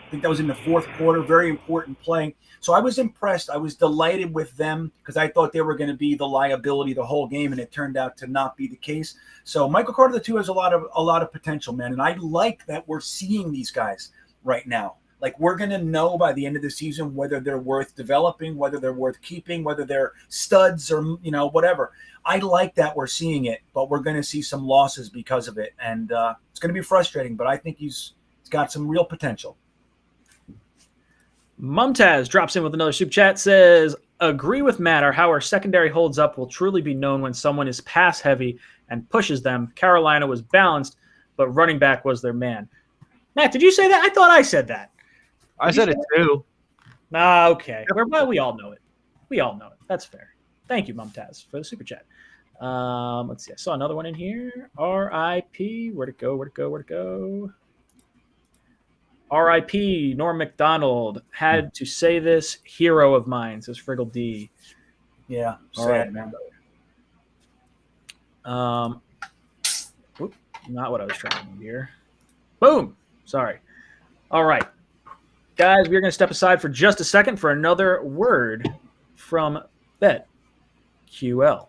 I think that was in the fourth quarter. Very important play. So I was impressed. I was delighted with them because I thought they were going to be the liability the whole game, and it turned out to not be the case. So Michael Carter II has a lot of potential, man. And I like that we're seeing these guys right now. Like, we're going to know by the end of the season whether they're worth developing, whether they're worth keeping, whether they're studs or, whatever. I like that we're seeing it, but we're going to see some losses because of it. And it's going to be frustrating, but I think he's got some real potential. Mumtaz drops in with another super chat, says, agree with Matt, or how our secondary holds up will truly be known when someone is pass heavy and pushes them. Carolina was balanced, but running back was their man. Matt, did you say that? I thought I said that. I said it too. Okay. We all know it. We all know it. That's fair. Thank you, Mumtaz, for the super chat. Let's see. I saw another one in here. R.I.P. Where'd it go? R.I.P. Norm McDonald had to say this. Hero of mine, says Friggle D. Yeah. All right, man. Not what I was trying to do here. Boom. Sorry. All right. Guys, we're going to step aside for just a second for another word from BetQL.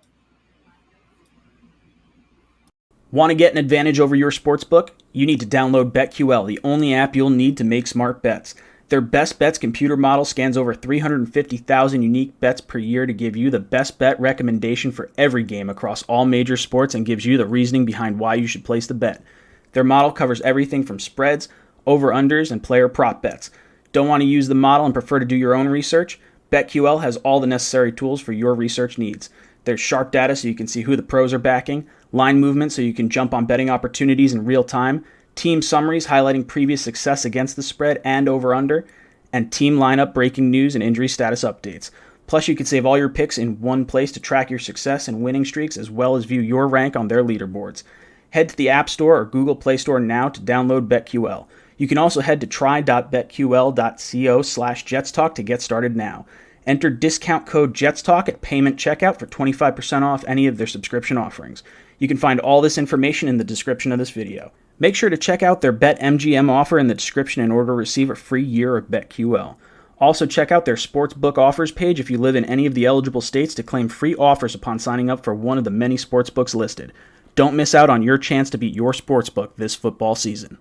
Want to get an advantage over your sportsbook? You need to download BetQL, the only app you'll need to make smart bets. Their Best Bets computer model scans over 350,000 unique bets per year to give you the best bet recommendation for every game across all major sports and gives you the reasoning behind why you should place the bet. Their model covers everything from spreads, over-unders, and player prop bets. Don't want to use the model and prefer to do your own research? BetQL has all the necessary tools for your research needs. There's sharp data so you can see who the pros are backing, line movement so you can jump on betting opportunities in real time, team summaries highlighting previous success against the spread and over-under, and team lineup breaking news and injury status updates. Plus, you can save all your picks in one place to track your success and winning streaks, as well as view your rank on their leaderboards. Head to the App Store or Google Play Store now to download BetQL. You can also head to try.betql.co/JetsTalk to get started now. Enter discount code JetsTalk at payment checkout for 25% off any of their subscription offerings. You can find all this information in the description of this video. Make sure to check out their BetMGM offer in the description in order to receive a free year of BetQL. Also check out their sportsbook offers page if you live in any of the eligible states to claim free offers upon signing up for one of the many sportsbooks listed. Don't miss out on your chance to beat your sportsbook this football season.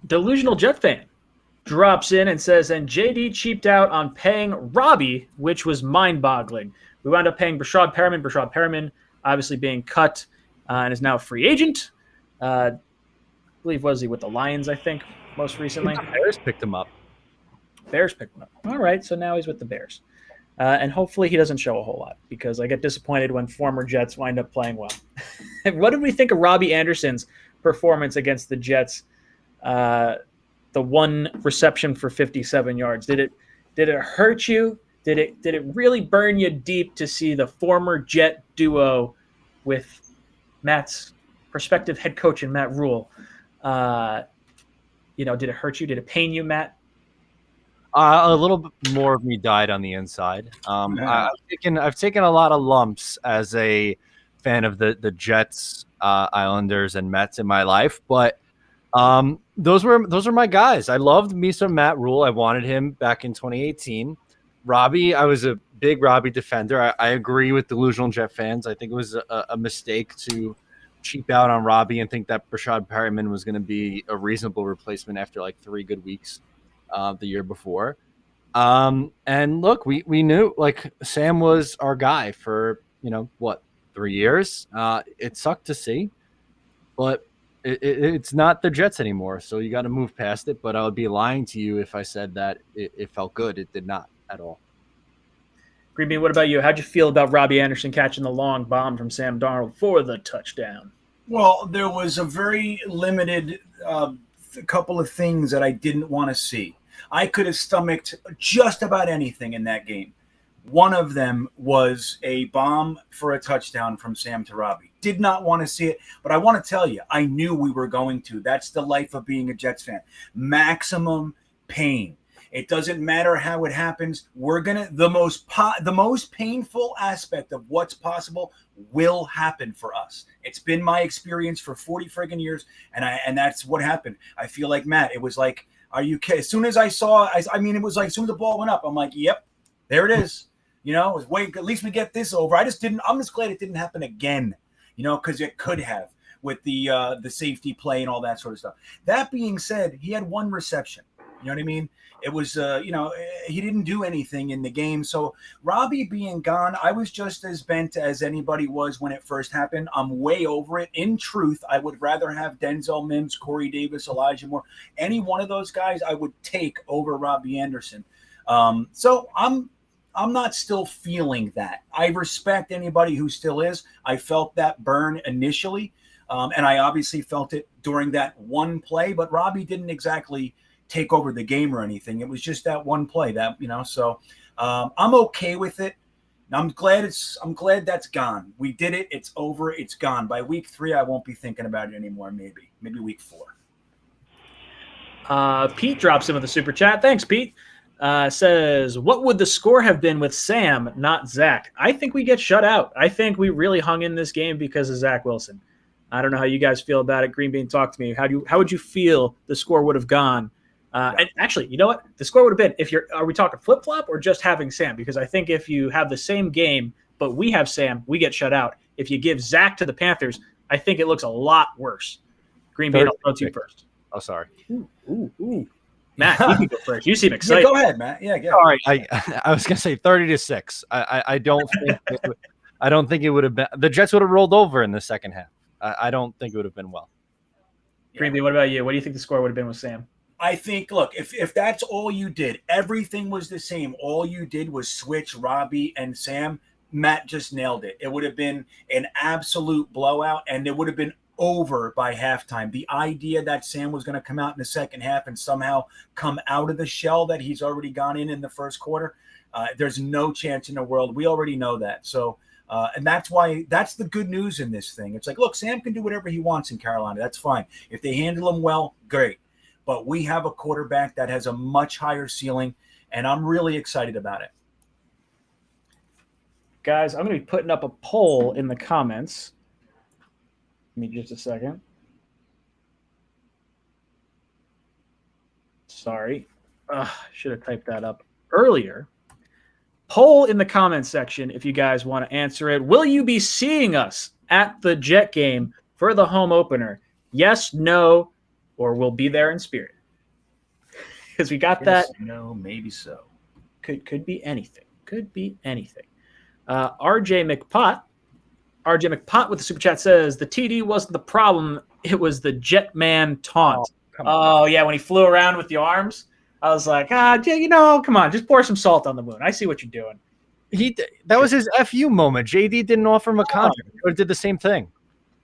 Delusional Jet fan drops in and says, and JD cheaped out on paying Robbie, which was mind-boggling. We wound up paying Brashad Perriman. Brashad Perriman obviously being cut and is now a free agent. I believe, was he with the Lions, I think, most recently? The Bears picked him up. Bears picked him up. All right, so now he's with the Bears. And hopefully he doesn't show a whole lot because I get disappointed when former Jets wind up playing well. What did we think of Robbie Anderson's performance against the Jets? The one reception for 57 yards. Did it hurt you? Did it really burn you deep to see the former Jet duo with Matt's prospective head coach and Matt Rule? Did it hurt you? Did it pain you, Matt? A little bit more of me died on the inside. I've taken a lot of lumps as a fan of the Jets, Islanders, and Mets in my life, but those were my guys. I loved me some Matt Rule. I wanted him back in 2018. Robbie, I was a big Robbie defender. I agree with delusional Jet fans. I think it was a mistake to cheap out on Robbie and think that Brashad Perriman was going to be a reasonable replacement after like 3 good weeks the year before. And look, we knew like Sam was our guy for 3 3 years. It sucked to see, but it's not the Jets anymore, so you got to move past it. But I would be lying to you if I said that it felt good. It did not at all. Green Bean, what about you? How'd you feel about Robbie Anderson catching the long bomb from Sam Darnold for the touchdown? Well, there was a very limited couple of things that I didn't want to see. I could have stomached just about anything in that game. One of them was a bomb for a touchdown from Sam to Robbie. Did not want to see it, but I want to tell you, I knew we were going to. That's the life of being a Jets fan. Maximum pain. It doesn't matter how it happens. We're gonna the most painful aspect of what's possible will happen for us. It's been my experience for 40 friggin' years, and that's what happened. I feel like Matt. It was like, are you kidding? As soon as I saw, it was like as soon as the ball went up, I'm like, yep, there it is. You know, it was wait, at least we get this over. I'm just glad it didn't happen again. You know, because it could have with the safety play and all that sort of stuff. That being said, he had one reception. You know what I mean? It was, he didn't do anything in the game. So Robbie being gone, I was just as bent as anybody was when it first happened. I'm way over it. In truth, I would rather have Denzel Mims, Corey Davis, Elijah Moore. Any one of those guys I would take over Robbie Anderson. So I'm not still feeling that. I respect anybody who still is. I felt that burn initially, and I obviously felt it during that one play, but Robbie didn't exactly take over the game or anything. It was just that one play so I'm okay with it. I'm glad that's gone. We did it. It's over. It's gone. By week 3, I won't be thinking about it anymore. Maybe week 4. Pete drops in with a super chat. Thanks, Pete. Says, what would the score have been with Sam, not Zach? I think we get shut out. I think we really hung in this game because of Zach Wilson. I don't know how you guys feel about it. Green Bean, talk to me. How would you feel the score would have gone? And actually, you know what? The score would have been, are we talking flip-flop or just having Sam? Because I think if you have the same game, but we have Sam, we get shut out. If you give Zach to the Panthers, I think it looks a lot worse. Green Bean, I'll throw to you first. Oh, sorry. Ooh. Matt, you can go first. You seem excited. Yeah, go ahead, Matt. Yeah, go. All right. I was going to say 30-6. I don't think it would have been – the Jets would have rolled over in the second half. I don't think it would have been well. Green Bean, what about you? What do you think the score would have been with Sam? I think, look, if that's all you did, everything was the same. All you did was switch Robbie and Sam. Matt just nailed it. It would have been an absolute blowout, and it would have been over by halftime. The idea that Sam was going to come out in the second half and somehow come out of the shell that he's already gone in the first quarter, there's no chance in the world. We already know that. So, and that's why that's the good news in this thing. It's like, look, Sam can do whatever he wants in Carolina. That's fine. If they handle him well, great. But we have a quarterback that has a much higher ceiling, and I'm really excited about it. Guys, I'm going to be putting up a poll in the comments. Give me just a second. Sorry. Should have typed that up earlier. Poll in the comments section if you guys want to answer it. Will you be seeing us at the Jet game for the home opener? Yes, no, or we'll be there in spirit. Because we got Yes, that. No, maybe so. Could be anything. Could be anything. RJ McPot with the super chat says the TD wasn't the problem. It was the Jetman taunt. Oh, yeah, when he flew around with the arms. I was like, come on, just pour some salt on the wound. I see what you're doing. That was his FU moment. JD didn't offer him a contract. He did the same thing.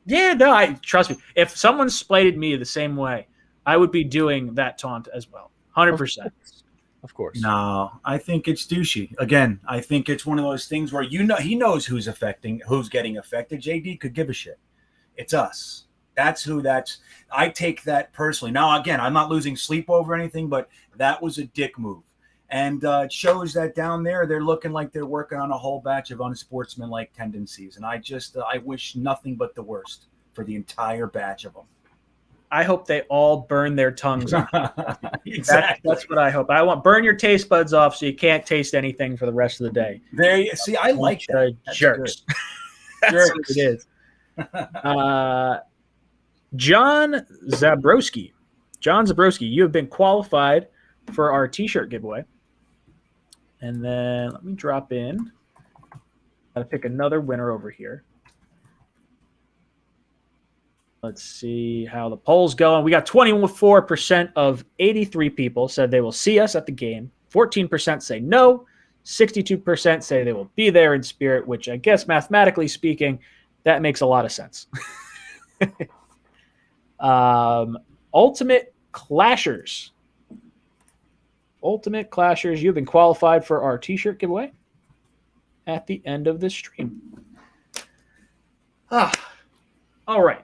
Yeah, no, trust me. If someone slighted me the same way, I would be doing that taunt as well. 100%. Of course. No, I think it's douchey. Again, I think it's one of those things where he knows who's getting affected. JD could give a shit. It's us. I take that personally. Now, again, I'm not losing sleep over anything, but that was a dick move. And it shows that down there, they're looking like they're working on a whole batch of unsportsmanlike tendencies. And I wish nothing but the worst for the entire batch of them. I hope they all burn their tongues off. Exactly. That's what I hope. I want burn your taste buds off so you can't taste anything for the rest of the day. See, I like that. Jerks. That's what it is. John Zabrowski, you have been qualified for our T-shirt giveaway. And then let me drop in. I'll pick another winner over here. Let's see how the poll's going. We got 24% of 83 people said they will see us at the game. 14% say no. 62% say they will be there in spirit, which I guess mathematically speaking, that makes a lot of sense. Ultimate Clashers. Ultimate Clashers, you've been qualified for our t-shirt giveaway at the end of this stream. All right.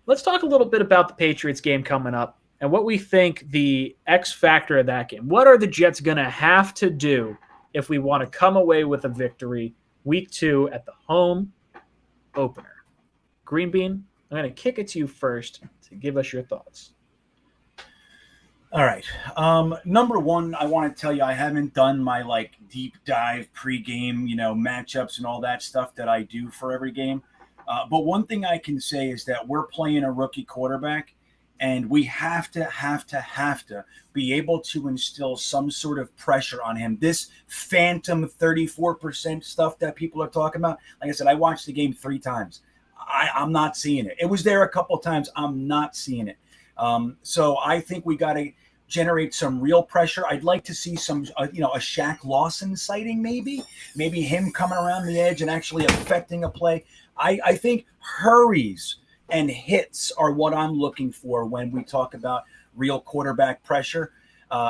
Let's talk a little bit about the Patriots game coming up and what we think the X factor of that game. What are the Jets going to have to do if we want to come away with a victory week 2 at the home opener? Green Bean, I'm going to kick it to you first to give us your thoughts. All right. Number one, I want to tell you I haven't done my deep dive pregame, matchups and all that stuff that I do for every game. But one thing I can say is that we're playing a rookie quarterback, and we have to be able to instill some sort of pressure on him. This phantom 34% stuff that people are talking about, like I said, I watched the game 3 times. I'm not seeing it. It was there a couple of times. I'm not seeing it. So I think we got to generate some real pressure. I'd like to see some, a Shaq Lawson sighting, maybe him coming around the edge and actually affecting a play. I think hurries and hits are what I'm looking for when we talk about real quarterback pressure.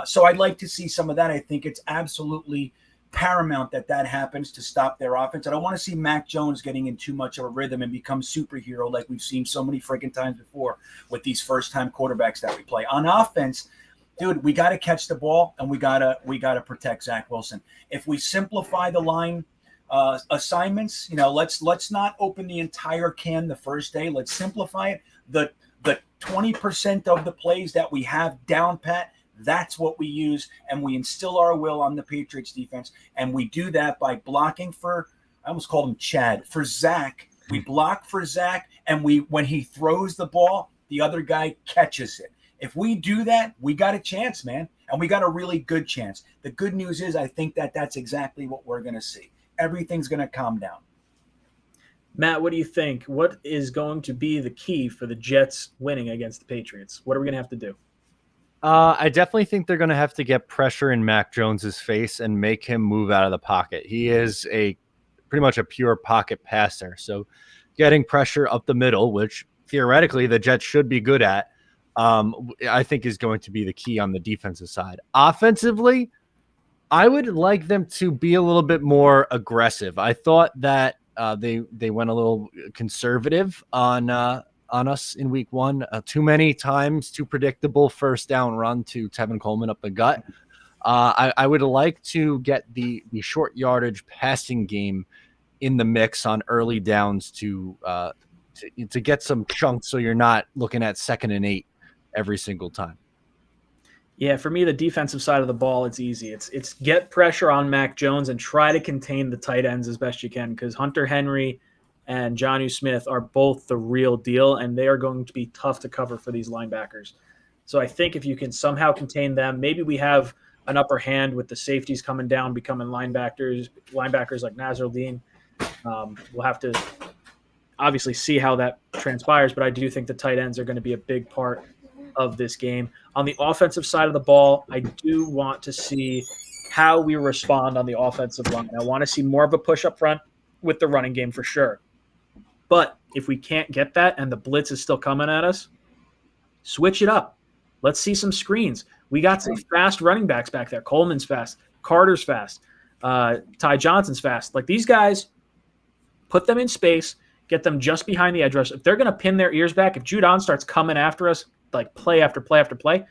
So I'd like to see some of that. I think it's absolutely paramount that happens to stop their offense. I don't want to see Mac Jones getting in too much of a rhythm and become superhero like we've seen so many freaking times before with these first-time quarterbacks that we play. On offense, dude, we got to catch the ball and we got to protect Zach Wilson. If we simplify the line assignments, let's not open the entire can the first day. Let's simplify it. The 20% of the plays that we have down pat, that's what we use, and we instill our will on the Patriots defense, and we do that by blocking for, I almost called him Chad, for Zach. We block for Zach, and when he throws the ball, the other guy catches it. If we do that, we got a chance, man, and we got a really good chance. The good news is I think that's exactly what we're going to see. Everything's going to calm down. Matt, what do you think? What is going to be the key for the Jets winning against the Patriots? What are we going to have to do? I definitely think they're going to have to get pressure in Mac Jones's face and make him move out of the pocket. He is pretty much a pure pocket passer. So getting pressure up the middle, which theoretically the Jets should be good at, I think is going to be the key on the defensive side. Offensively, I would like them to be a little bit more aggressive. I thought that they went a little conservative on us in week 1. Too many times, too predictable first down run to Tevin Coleman up the gut. I would like to get the short yardage passing game in the mix on early downs to get some chunks so you're not looking at 2nd and 8 every single time. Yeah, for me, the defensive side of the ball, it's easy. It's get pressure on Mac Jones and try to contain the tight ends as best you can, because Hunter Henry and Jonnu Smith are both the real deal, and they are going to be tough to cover for these linebackers. So I think if you can somehow contain them, maybe we have an upper hand with the safeties coming down, becoming linebackers like Nasruddin. We'll have to obviously see how that transpires, but I do think the tight ends are going to be a big part of this game. On the offensive side of the ball, I do want to see how we respond on the offensive line. I want to see more of a push up front with the running game for sure. But if we can't get that and the blitz is still coming at us, switch it up. Let's see some screens. We got some fast running backs back there. Coleman's fast. Carter's fast. Ty Johnson's fast. Like, these guys, put them in space, get them just behind the edge rush. If they're going to pin their ears back, if Judon starts coming after us, like play after play after play,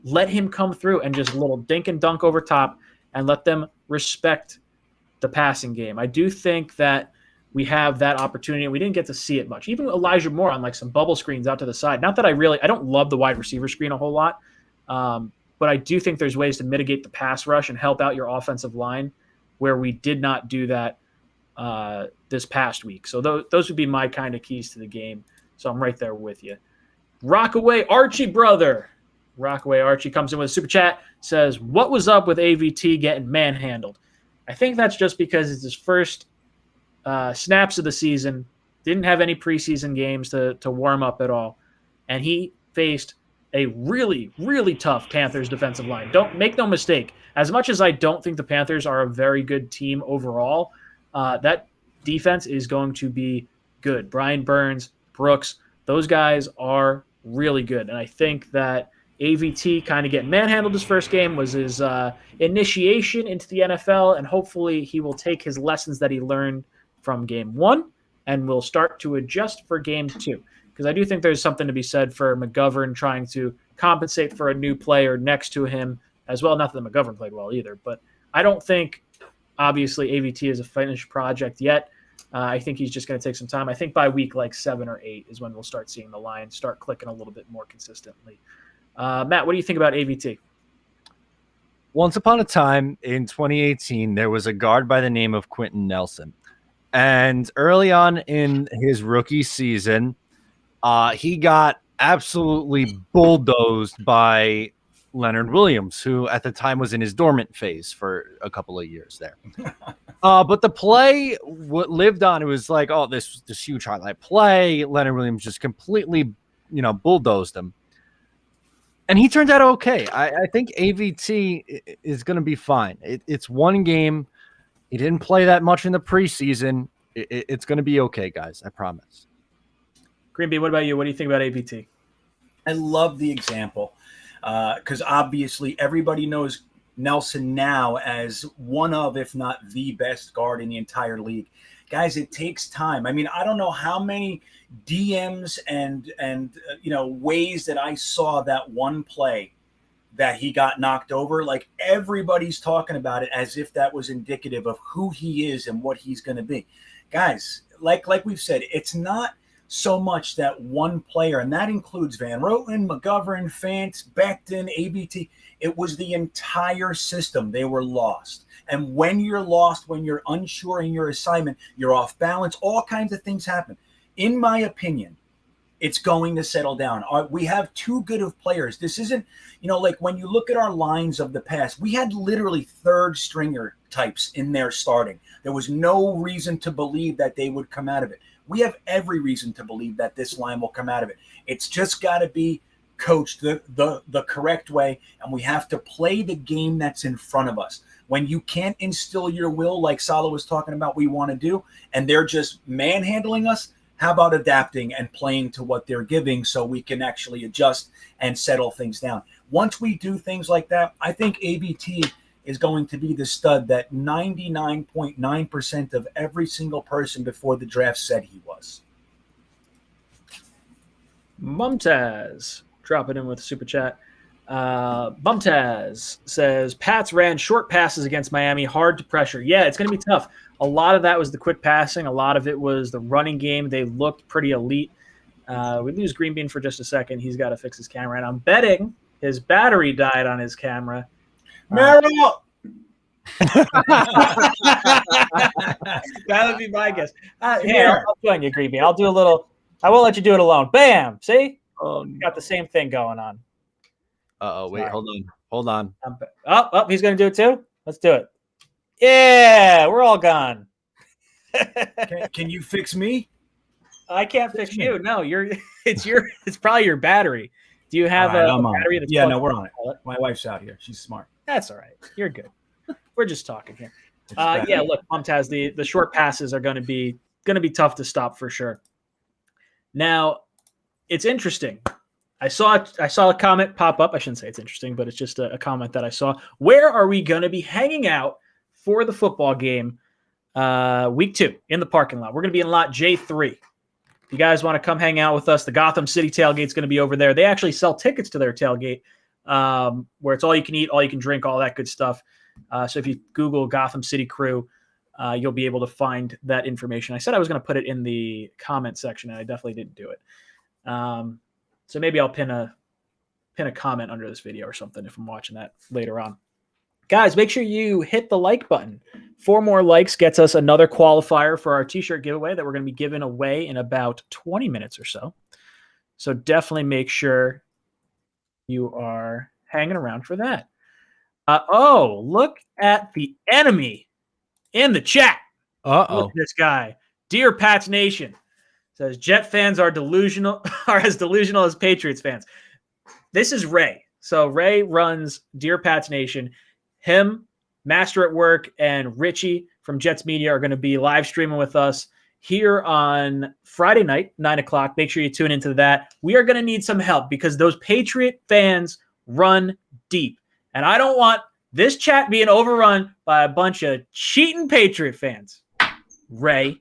let him come through and just a little dink and dunk over top and let them respect the passing game. I do think that we have that opportunity, and we didn't get to see it much. Even Elijah Moore on like some bubble screens out to the side. Not that I don't love the wide receiver screen a whole lot, but I do think there's ways to mitigate the pass rush and help out your offensive line where we did not do that this past week. So those would be my kind of keys to the game. So I'm right there with you. Rockaway Archie, brother. Rockaway Archie comes in with a super chat, says, what was up with AVT getting manhandled? I think that's just because it's his first snaps of the season. Didn't have any preseason games to warm up at all. and he faced a really, really tough Panthers defensive line. Don't make no mistake. As much as I don't think the Panthers are a very good team overall, that defense is going to be good. Brian Burns, Brooks, those guys are really good. And I think that AVT kind of getting manhandled his first game was his initiation into the NFL, and hopefully he will take his lessons that he learned from game 1 and will start to adjust for game 2. Because I do think there's something to be said for McGovern trying to compensate for a new player next to him as well. Not that McGovern played well either, but I don't think, obviously, AVT is a finished project yet. I think he's just going to take some time. I think by week like 7 or 8 is when we'll start seeing the line start clicking a little bit more consistently. Matt, what do you think about AVT? Once upon a time in 2018, there was a guard by the name of Quentin Nelson. And early on in his rookie season, he got absolutely bulldozed by Leonard Williams, who at the time was in his dormant phase for a couple of years there. But the play lived on. It was like, oh, this huge highlight play. Leonard Williams just completely, bulldozed him. And he turned out okay. I think AVT is going to be fine. It's one game. He didn't play that much in the preseason. It's going to be okay, guys. I promise. Greenby, what about you? What do you think about AVT? I love the example because obviously everybody knows Nelson now as one of, if not the best guard in the entire league. Guys, it takes time. I mean, I don't know how many DMs and ways that I saw that one play that he got knocked over. Like, everybody's talking about it as if that was indicative of who he is and what he's going to be. Guys, like we've said, it's not so much that one player, and that includes Van Roten, McGovern, Fant, Becton, ABT. It was the entire system. They were lost. And when you're lost, when you're unsure in your assignment, you're off balance, all kinds of things happen. In my opinion, it's going to settle down. We have too good of players. This isn't, like when you look at our lines of the past, we had literally third stringer types in there starting. There was no reason to believe that they would come out of it. We have every reason to believe that this line will come out of it. It's just got to be coached the correct way, and we have to play the game that's in front of us. When you can't instill your will, like Salah was talking about, we want to do, and they're just manhandling us, how about adapting and playing to what they're giving so we can actually adjust and settle things down? Once we do things like that, I think AVT is going to be the stud that 99.9% of every single person before the draft said he was. Mumtaz dropping in with a super chat. Mumtaz says, Pats ran short passes against Miami, hard to pressure. Yeah, it's going to be tough. A lot of that was the quick passing. A lot of it was the running game. They looked pretty elite. We lose Green Bean for just a second. He's got to fix his camera. And I'm betting his battery died on his camera. Mario! That would be my guess. Here, I'll join you, Green Bean. I'll do a little. I won't let you do it alone. Bam! See? Got the same thing going on. Wait, hold on. Oh, he's going to do it too? Let's do it. Yeah, we're all gone. Can you fix me? I can't fix you. No, it's probably your battery. Do you have a battery that's no, we're on it. My wife's out here. She's smart. That's all right. You're good. We're just talking here. Look, Mumtaz, the short passes are going to be tough to stop for sure. Now, it's interesting. I saw a comment pop up. I shouldn't say it's interesting, but it's just a comment that I saw. Where are we going to be hanging out for the football game week 2 in the parking lot? We're going to be in lot J3. If you guys want to come hang out with us, the Gotham City tailgate's going to be over there. They actually sell tickets to their tailgate where it's all you can eat, all you can drink, all that good stuff. So if you Google Gotham City Crew, you'll be able to find that information. I said I was going to put it in the comment section, and I definitely didn't do it. So maybe I'll pin a comment under this video or something if I'm watching that later on. Guys, make sure you hit the like button. 4 more likes gets us another qualifier for our t-shirt giveaway that we're going to be giving away in about 20 minutes or so. So definitely make sure you are hanging around for that. Look at the enemy in the chat. Uh-oh. Look at this guy. Dear Pats Nation, Says Jet fans are delusional, are as delusional as Patriots fans. This is Ray. So Ray runs Dear Pats Nation. Him, Master at Work, and Richie from Jets Media are going to be live streaming with us here on Friday night, 9 o'clock. Make sure you tune into that. We are going to need some help because those Patriot fans run deep. And I don't want this chat being overrun by a bunch of cheating Patriot fans. Ray.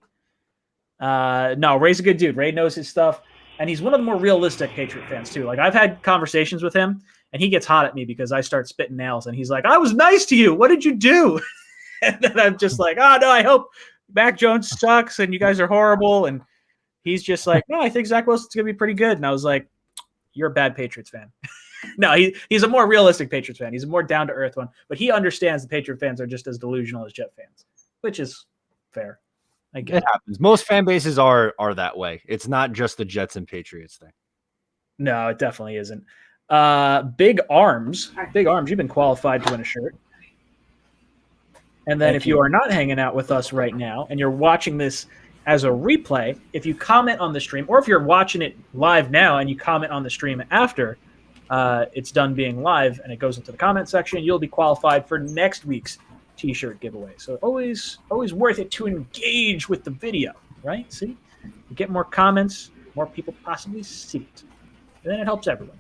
No, Ray's a good dude. Ray knows his stuff. And he's one of the more realistic Patriot fans, too. Like, I've had conversations with him, and he gets hot at me because I start spitting nails. And he's like, I was nice to you. What did you do? And then I'm just like, oh, no, I hope Mac Jones sucks and you guys are horrible. And he's just like, no, I think Zach Wilson's going to be pretty good. And I was like, you're a bad Patriots fan. No, he's a more realistic Patriots fan. He's a more down-to-earth one. But he understands the Patriot fans are just as delusional as Jet fans, which is fair. I guess. It happens. Most fan bases are that way. It's not just the Jets and Patriots thing. No, it definitely isn't. Big Arms, you've been qualified to win a shirt. And then if you are not hanging out with us right now and you're watching this as a replay, if you comment on the stream, or if you're watching it live now and you comment on the stream after it's done being live and it goes into the comment section, you'll be qualified for next week's T-shirt giveaway. So always worth it to engage with the video, right? See, you get more comments, more people possibly see it, and then it helps everyone.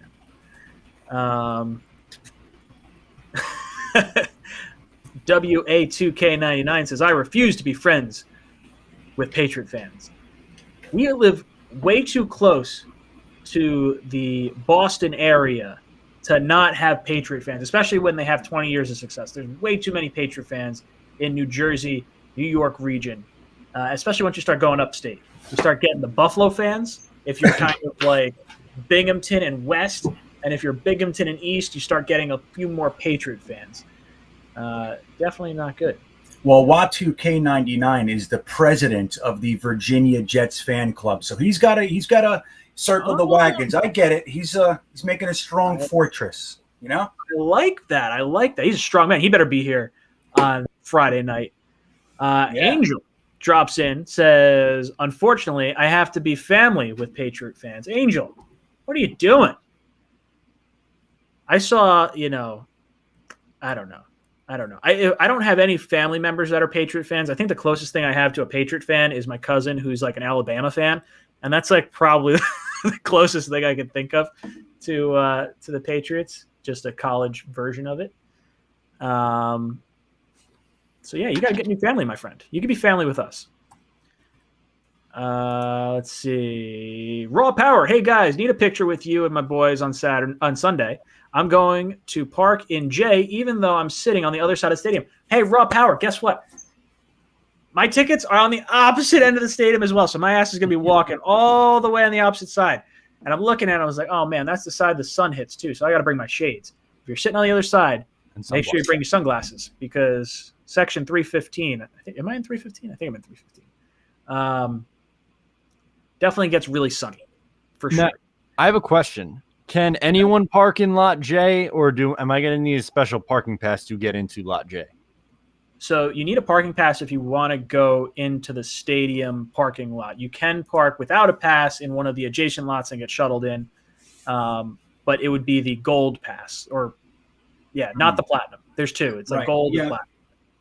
WA2K99 says, I refuse to be friends with Patriot fans. We live way too close to the Boston area to not have Patriot fans, especially when they have 20 years of success. There's way too many Patriot fans in New Jersey, New York region, especially once you start going upstate. You start getting the Buffalo fans if you're kind of like Binghamton and West, and if you're Binghamton and East, you start getting a few more Patriot fans. Definitely not good. Well, Watu-K99 is the president of the Virginia Jets fan club, so he's got to circle the wagons. I get it. He's making a strong fortress. You know. I like that. He's a strong man. He better be here on Friday night. Angel drops in, says, unfortunately, I have to be family with Patriot fans. Angel, what are you doing? I saw, I don't know. I don't have any family members that are Patriot fans. I think the closest thing I have to a Patriot fan is my cousin who's like an Alabama fan. And that's like probably the closest thing I could think of to the Patriots, just a college version of it. So, yeah, you got to get new family, my friend. You can be family with us. Let's see. Raw Power. Hey, guys, need a picture with you and my boys on Sunday. I'm going to park in J, even though I'm sitting on the other side of the stadium. Hey, Raw Power, guess what? My tickets are on the opposite end of the stadium as well, so my ass is going to be walking all the way on the opposite side. And I'm looking at it, I was like, oh, man, that's the side the sun hits, too, so I got to bring my shades. If you're sitting on the other side, make sure you bring your sunglasses because section 315, am I in 315? I think I'm in 315. Definitely gets really sunny, for sure. Now, I have a question. Can anyone park in Lot J, or am I going to need a special parking pass to get into Lot J? So you need a parking pass if you want to go into the stadium parking lot. You can park without a pass in one of the adjacent lots and get shuttled in, but it would be the gold pass, or not the platinum. There's two. It's like gold and platinum.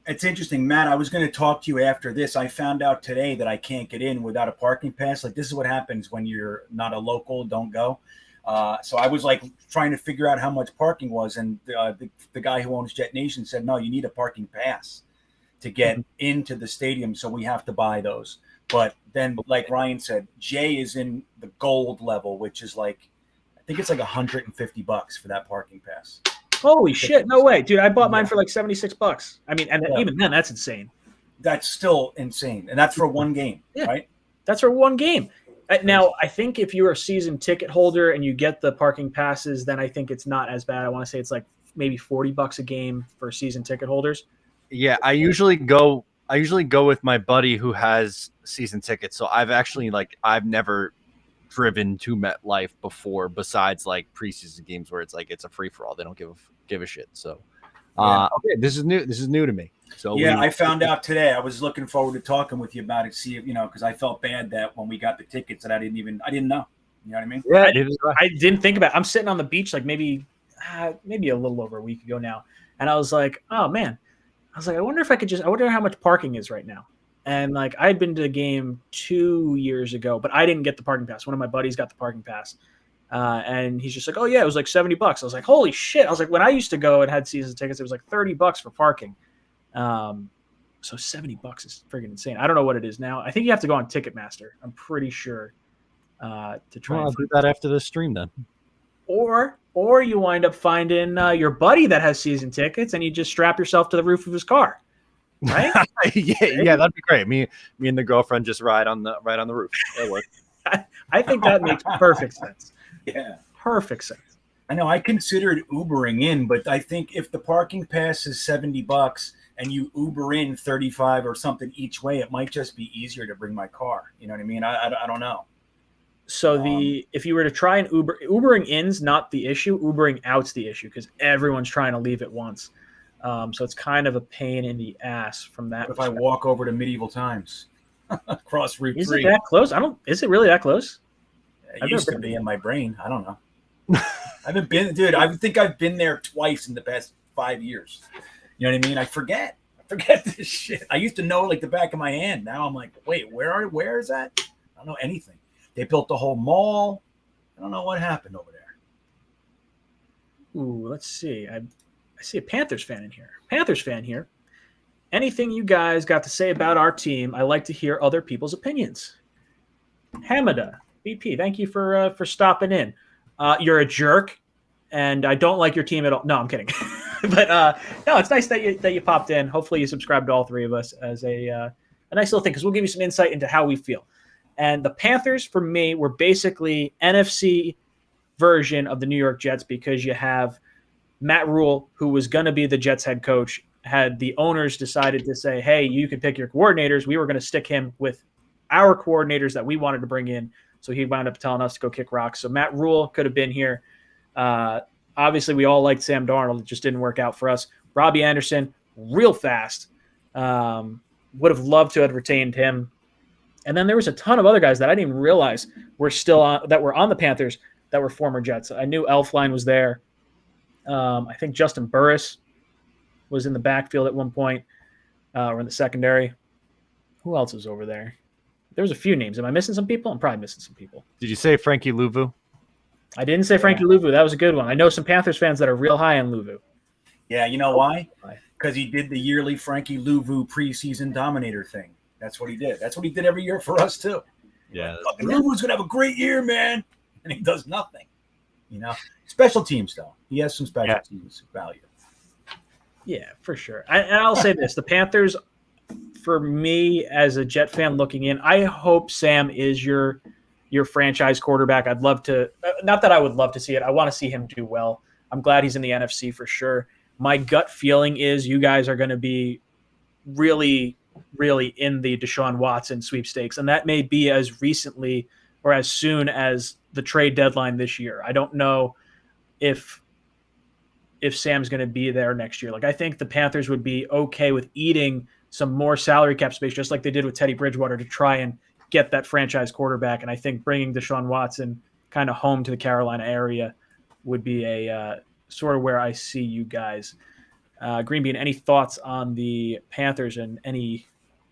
It's interesting, Matt. I was going to talk to you after this. I found out today that I can't get in without a parking pass. Like, this is what happens when you're not a local. Don't go. So I was like trying to figure out how much parking was, and the guy who owns Jet Nation said, no, you need a parking pass to get into the stadium, so we have to buy those. But then, like Ryan said, Jay is in the gold level, which is like, I think it's like $150 for that parking pass. Holy shit, no way. Dude, I bought mine for like $76. I mean, and even then, that's insane. That's still insane, and that's for one game, right? That's for one game. Now, I think if you're a season ticket holder and you get the parking passes, then I think it's not as bad. I want to say it's like maybe $40 a game for season ticket holders. Yeah, I usually go with my buddy who has season tickets. So I've never driven to MetLife before, besides like preseason games where it's like it's a free for all. They don't give a shit. So Okay, this is new. This is new to me. So yeah, I found out today. I was looking forward to talking with you about it. See if because I felt bad that when we got the tickets that I didn't know. You know what I mean? Yeah, I didn't think about it. I'm sitting on the beach like maybe a little over a week ago now. And I was like, oh man. I was like, I wonder how much parking is right now. And like I had been to the game 2 years ago, but I didn't get the parking pass. One of my buddies got the parking pass. And he's just like, oh yeah, it was like $70. I was like, holy shit. I was like, when I used to go and had season tickets, it was like $30 for parking. So $70 is freaking insane. I don't know what it is now. I think you have to go on Ticketmaster. I'm pretty sure. To try. I'll do that after the stream then. Or you wind up finding your buddy that has season tickets, and you just strap yourself to the roof of his car, right? yeah, that'd be great. Me and the girlfriend just ride on the roof. That works. I think that makes perfect sense. Yeah, perfect sense. I know. I considered Ubering in, but I think if the parking pass is $70 and you Uber in 35 or something each way, it might just be easier to bring my car. You know what I mean? I don't know. So if you were to try and Ubering in's not the issue. Ubering out's the issue because everyone's trying to leave at once. So it's kind of a pain in the ass from that. What if I walk over to Medieval Times, cross Route 3? Is it that close? Is it really that close? It used to be in my brain. I don't know. I haven't been, dude. I think I've been there twice in the past 5 years. You know what I mean? I forget this shit. I used to know like the back of my hand. Now I'm like, wait, where is that? I don't know anything. They built the whole mall. I don't know what happened over there. Ooh, let's see. I see a Panthers fan in here. Panthers fan here. Anything you guys got to say about our team? I like to hear other people's opinions. Hamada, BP, thank you for stopping in. You're a jerk, and I don't like your team at all. No, I'm kidding. But no, it's nice that you popped in. Hopefully you subscribe to all three of us as a nice little thing because we'll give you some insight into how we feel. And the Panthers, for me, were basically NFC version of the New York Jets because you have Matt Rule, who was going to be the Jets head coach, had the owners decided to say, hey, you can pick your coordinators. We were going to stick him with our coordinators that we wanted to bring in. So he wound up telling us to go kick rocks. So Matt Rule could have been here. Obviously, we all liked Sam Darnold. It just didn't work out for us. Robbie Anderson, real fast. Would have loved to have retained him. And then there was a ton of other guys that I didn't even realize were still on the Panthers that were former Jets. I knew Elflein was there. I think Justin Burris was in the backfield at one point, or in the secondary. Who else was over there? There was a few names. Am I missing some people? I'm probably missing some people. Did you say Frankie Louvu? I didn't say Frankie Louvu. That was a good one. I know some Panthers fans that are real high on Louvu. Yeah, you know why? Because he did the yearly Frankie Louvu preseason dominator thing. That's what he did. That's what he did every year for us, too. Yeah. Louvu's going to have a great year, man. And he does nothing. Special teams, though. He has some special teams value. Yeah, for sure. And I'll say this. The Panthers, for me as a Jet fan looking in, I hope Sam is your franchise quarterback. I'd love to not that I would love to see it. I want to see him do well. I'm glad he's in the NFC for sure. My gut feeling is you guys are going to be really, really in the Deshaun Watson sweepstakes, and that may be as recently or as soon as the trade deadline this year. I don't know if Sam's going to be there next year. Like, I think the Panthers would be okay with eating some more salary cap space, just like they did with Teddy Bridgewater, to try and get that franchise quarterback. And I think bringing Deshaun Watson kind of home to the Carolina area would be a sort of where I see you guys. Green Bean, any thoughts on the Panthers and any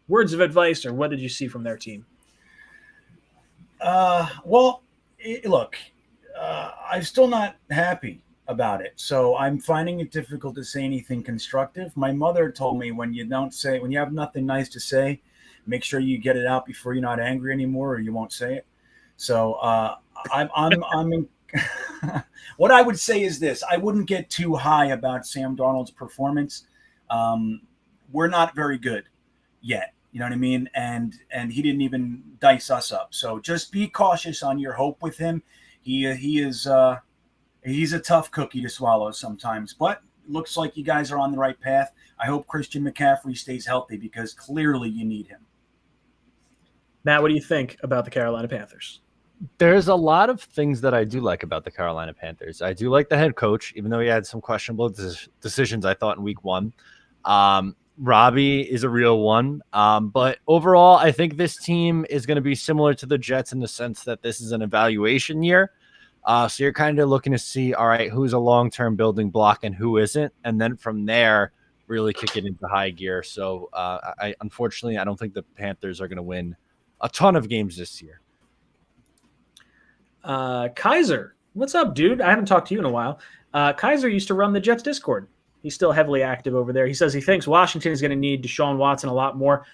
words of advice, or what did you see from their team? Look, I'm still not happy about it. So I'm finding it difficult to say anything constructive. My mother told me when you have nothing nice to say, make sure you get it out before you're not angry anymore, or you won't say it. So I'm what I would say is this: I wouldn't get too high about Sam Darnold's performance. We're not very good yet. You know what I mean? And he didn't even dice us up. So just be cautious on your hope with him. He's a tough cookie to swallow sometimes, but looks like you guys are on the right path. I hope Christian McCaffrey stays healthy because clearly you need him. Matt, what do you think about the Carolina Panthers? There's a lot of things that I do like about the Carolina Panthers. I do like the head coach, even though he had some questionable decisions, I thought, in week 1. Robbie is a real one. But overall, I think this team is going to be similar to the Jets in the sense that this is an evaluation year. So you're kind of looking to see, all right, who's a long-term building block and who isn't. And then from there, really kick it into high gear. So unfortunately, I don't think the Panthers are going to win a ton of games this year. Kaiser, what's up, dude? I haven't talked to you in a while. Kaiser used to run the Jets Discord. He's still heavily active over there. He says he thinks Washington is going to need Deshaun Watson a lot more.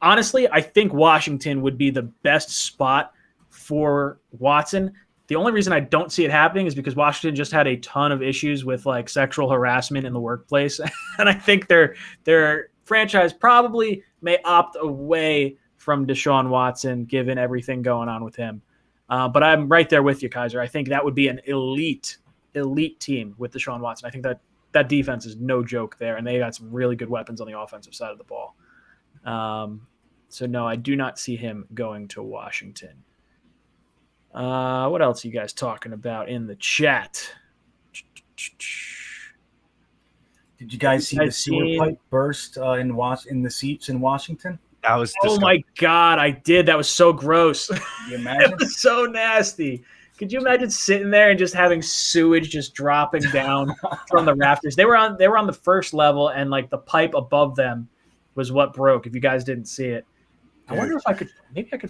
Honestly, I think Washington would be the best spot for Watson. The only reason I don't see it happening is because Washington just had a ton of issues with like sexual harassment in the workplace. And I think their franchise probably may opt away from Deshaun Watson given everything going on with him. But I'm right there with you, Kaiser. I think that would be an elite team with Deshaun Watson. I think that defense is no joke there, and they got some really good weapons on the offensive side of the ball. So, no, I do not see him going to Washington. What else are you guys talking about in the chat? Did you guys see the sewer pipe burst in the seats in Washington? That was disgusting. Oh my God, I did. That was so gross. Can you imagine? It was so nasty. Could you imagine sitting there and just having sewage just dropping down from the rafters? They were on the first level, and like the pipe above them was what broke. If you guys didn't see it, I wonder if I could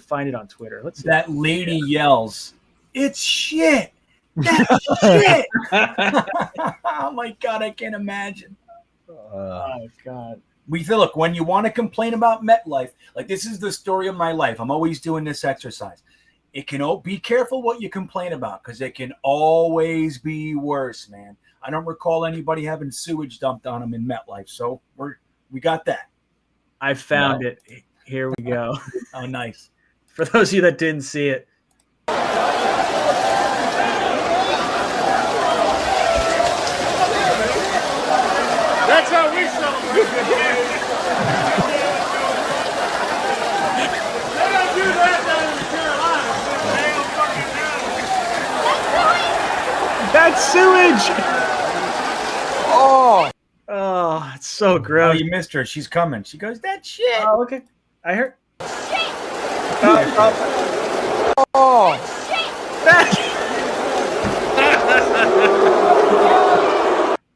find it on Twitter. Let's see. That lady yells, "It's shit! That's shit!" Oh my God, I can't imagine. Oh God. Look, when you want to complain about MetLife, like this is the story of my life. I'm always doing this exercise. It can be careful what you complain about because it can always be worse, man. I don't recall anybody having sewage dumped on them in MetLife, so we got that. I found it. Here we go. Oh, nice. For those of you that didn't see it. That's how we celebrate. They don't do that down in Carolina. They don't fucking do it. That's sewage. Oh, it's so Oh, gross. you missed her. She's coming. She goes, "That shit." Oh, okay. I heard.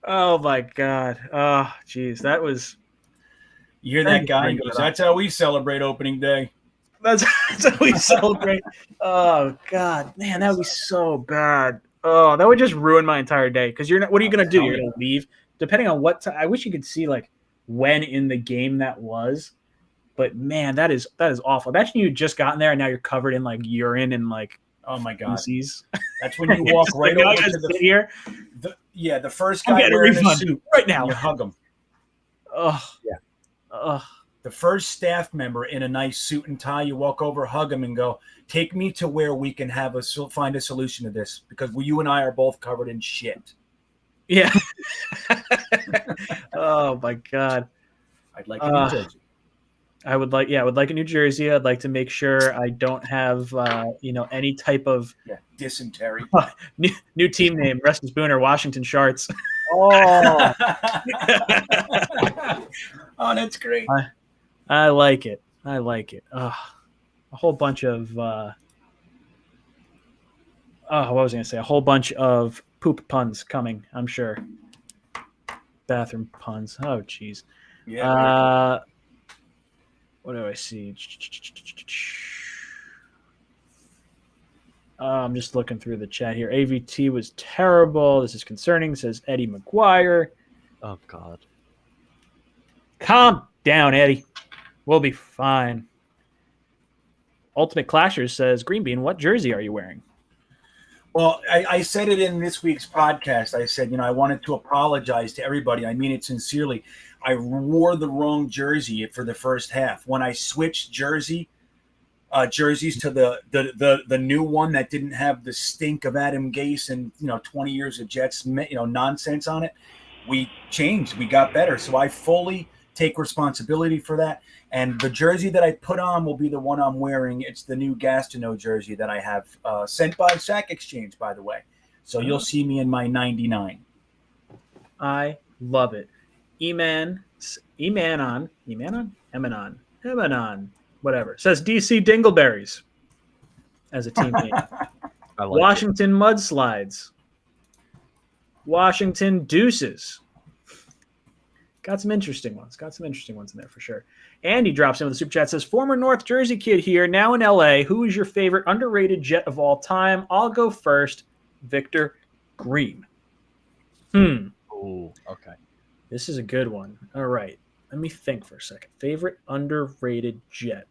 Oh my God. Oh, geez. That was. You hear that guy? He goes, "That's how we celebrate opening day." That's how we celebrate. Oh God, man, that would be so bad. Oh, that would just ruin my entire day. Because you're not. What are you gonna do? You're gonna leave. Depending on what time. I wish you could see like when in the game that was. But man, that is awful. Imagine you just gotten there and now you're covered in like urine and like Oh my God. feces. That's when you walk right over to sit here. the first I'm guy getting a wearing a refund suit right now. and you hug him. Oh Yeah. Oh. The first staff member in a nice suit and tie, you walk over, hug him, and go, "Take me to where we can find a solution to this because you and I are both covered in shit." Yeah. Oh my God. I'd like a New Jersey. I would like a New Jersey. I'd like to make sure I don't have, any type of Dysentery. new team name, Reston Spooner, Washington Sharks. Oh, Oh, that's great. I like it. A whole bunch of, what was I going to say? A whole bunch of poop puns coming, I'm sure. Bathroom puns. Oh, geez. Yeah. What do I see? I'm just looking through the chat here. AVT was terrible. This is concerning, says Eddie McGuire. oh God. Calm down, Eddie. We'll be fine. Ultimate Clashers says, Green Bean, what jersey are you wearing? Well, I said it in this week's podcast. I said, I wanted to apologize to everybody. I mean it sincerely. I wore the wrong jersey for the first half. When I switched jerseys to the new one that didn't have the stink of Adam Gase and 20 years of Jets nonsense on it, we changed. We got better. So I fully take responsibility for that. And the jersey that I put on will be the one I'm wearing. It's the new Gastineau jersey that I have sent by Sack Exchange, by the way. So you'll see me in my 99. I love it. Emanon, whatever. Says DC Dingleberries as a teammate. Washington Mudslides. Washington Deuces. Got some interesting ones. Got some interesting ones in there for sure. Andy drops in with a super chat. Says, former North Jersey kid here, now in LA. Who is your favorite underrated Jet of all time? I'll go first. Victor Green. Oh, okay. This is a good one. All right. Let me think for a second. Favorite underrated Jet.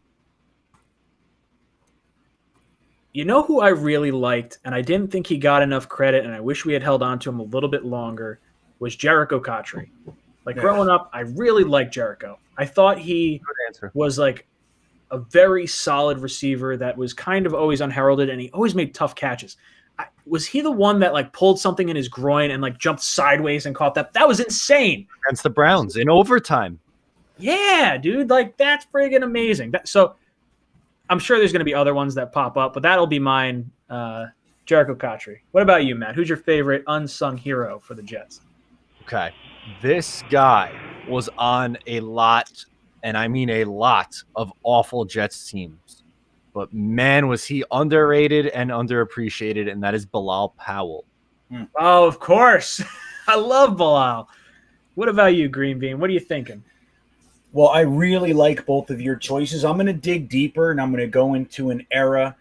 You know who I really liked, and I didn't think he got enough credit, and I wish we had held on to him a little bit longer, was Jericho Cotchery. Growing up, I really liked Jericho. I thought he was like a very solid receiver that was kind of always unheralded, and he always made tough catches. Was he the one that like pulled something in his groin and like jumped sideways and caught that? That was insane. Against the Browns in overtime. Yeah, dude. Like, that's friggin' amazing. So I'm sure there's going to be other ones that pop up, but that'll be mine, Jericho Cotchery. What about you, Matt? Who's your favorite unsung hero for the Jets? Okay. This guy was on a lot, and I mean a lot, of awful Jets teams. But, man, was he underrated and underappreciated, and that is Bilal Powell. Oh, of course. I love Bilal. What about you, Green Bean? What are you thinking? Well, I really like both of your choices. I'm going to dig deeper, and I'm going to go into an era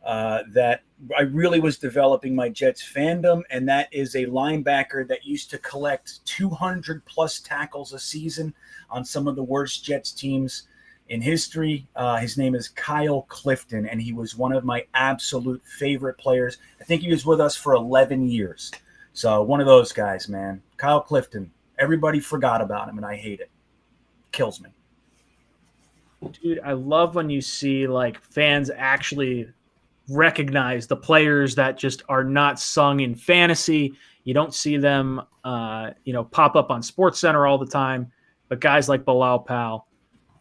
that I really was developing my Jets fandom, and that is a linebacker that used to collect 200-plus tackles a season on some of the worst Jets teams in history. His name is Kyle Clifton, and he was one of my absolute favorite players. I think he was with us for 11 years. So one of those guys, man. Kyle Clifton. Everybody forgot about him, and I hate it. Kills me. Dude, I love when you see like fans actually recognize the players that just are not sung in fantasy. You don't see them, pop up on SportsCenter all the time. But guys like Bilal Powell,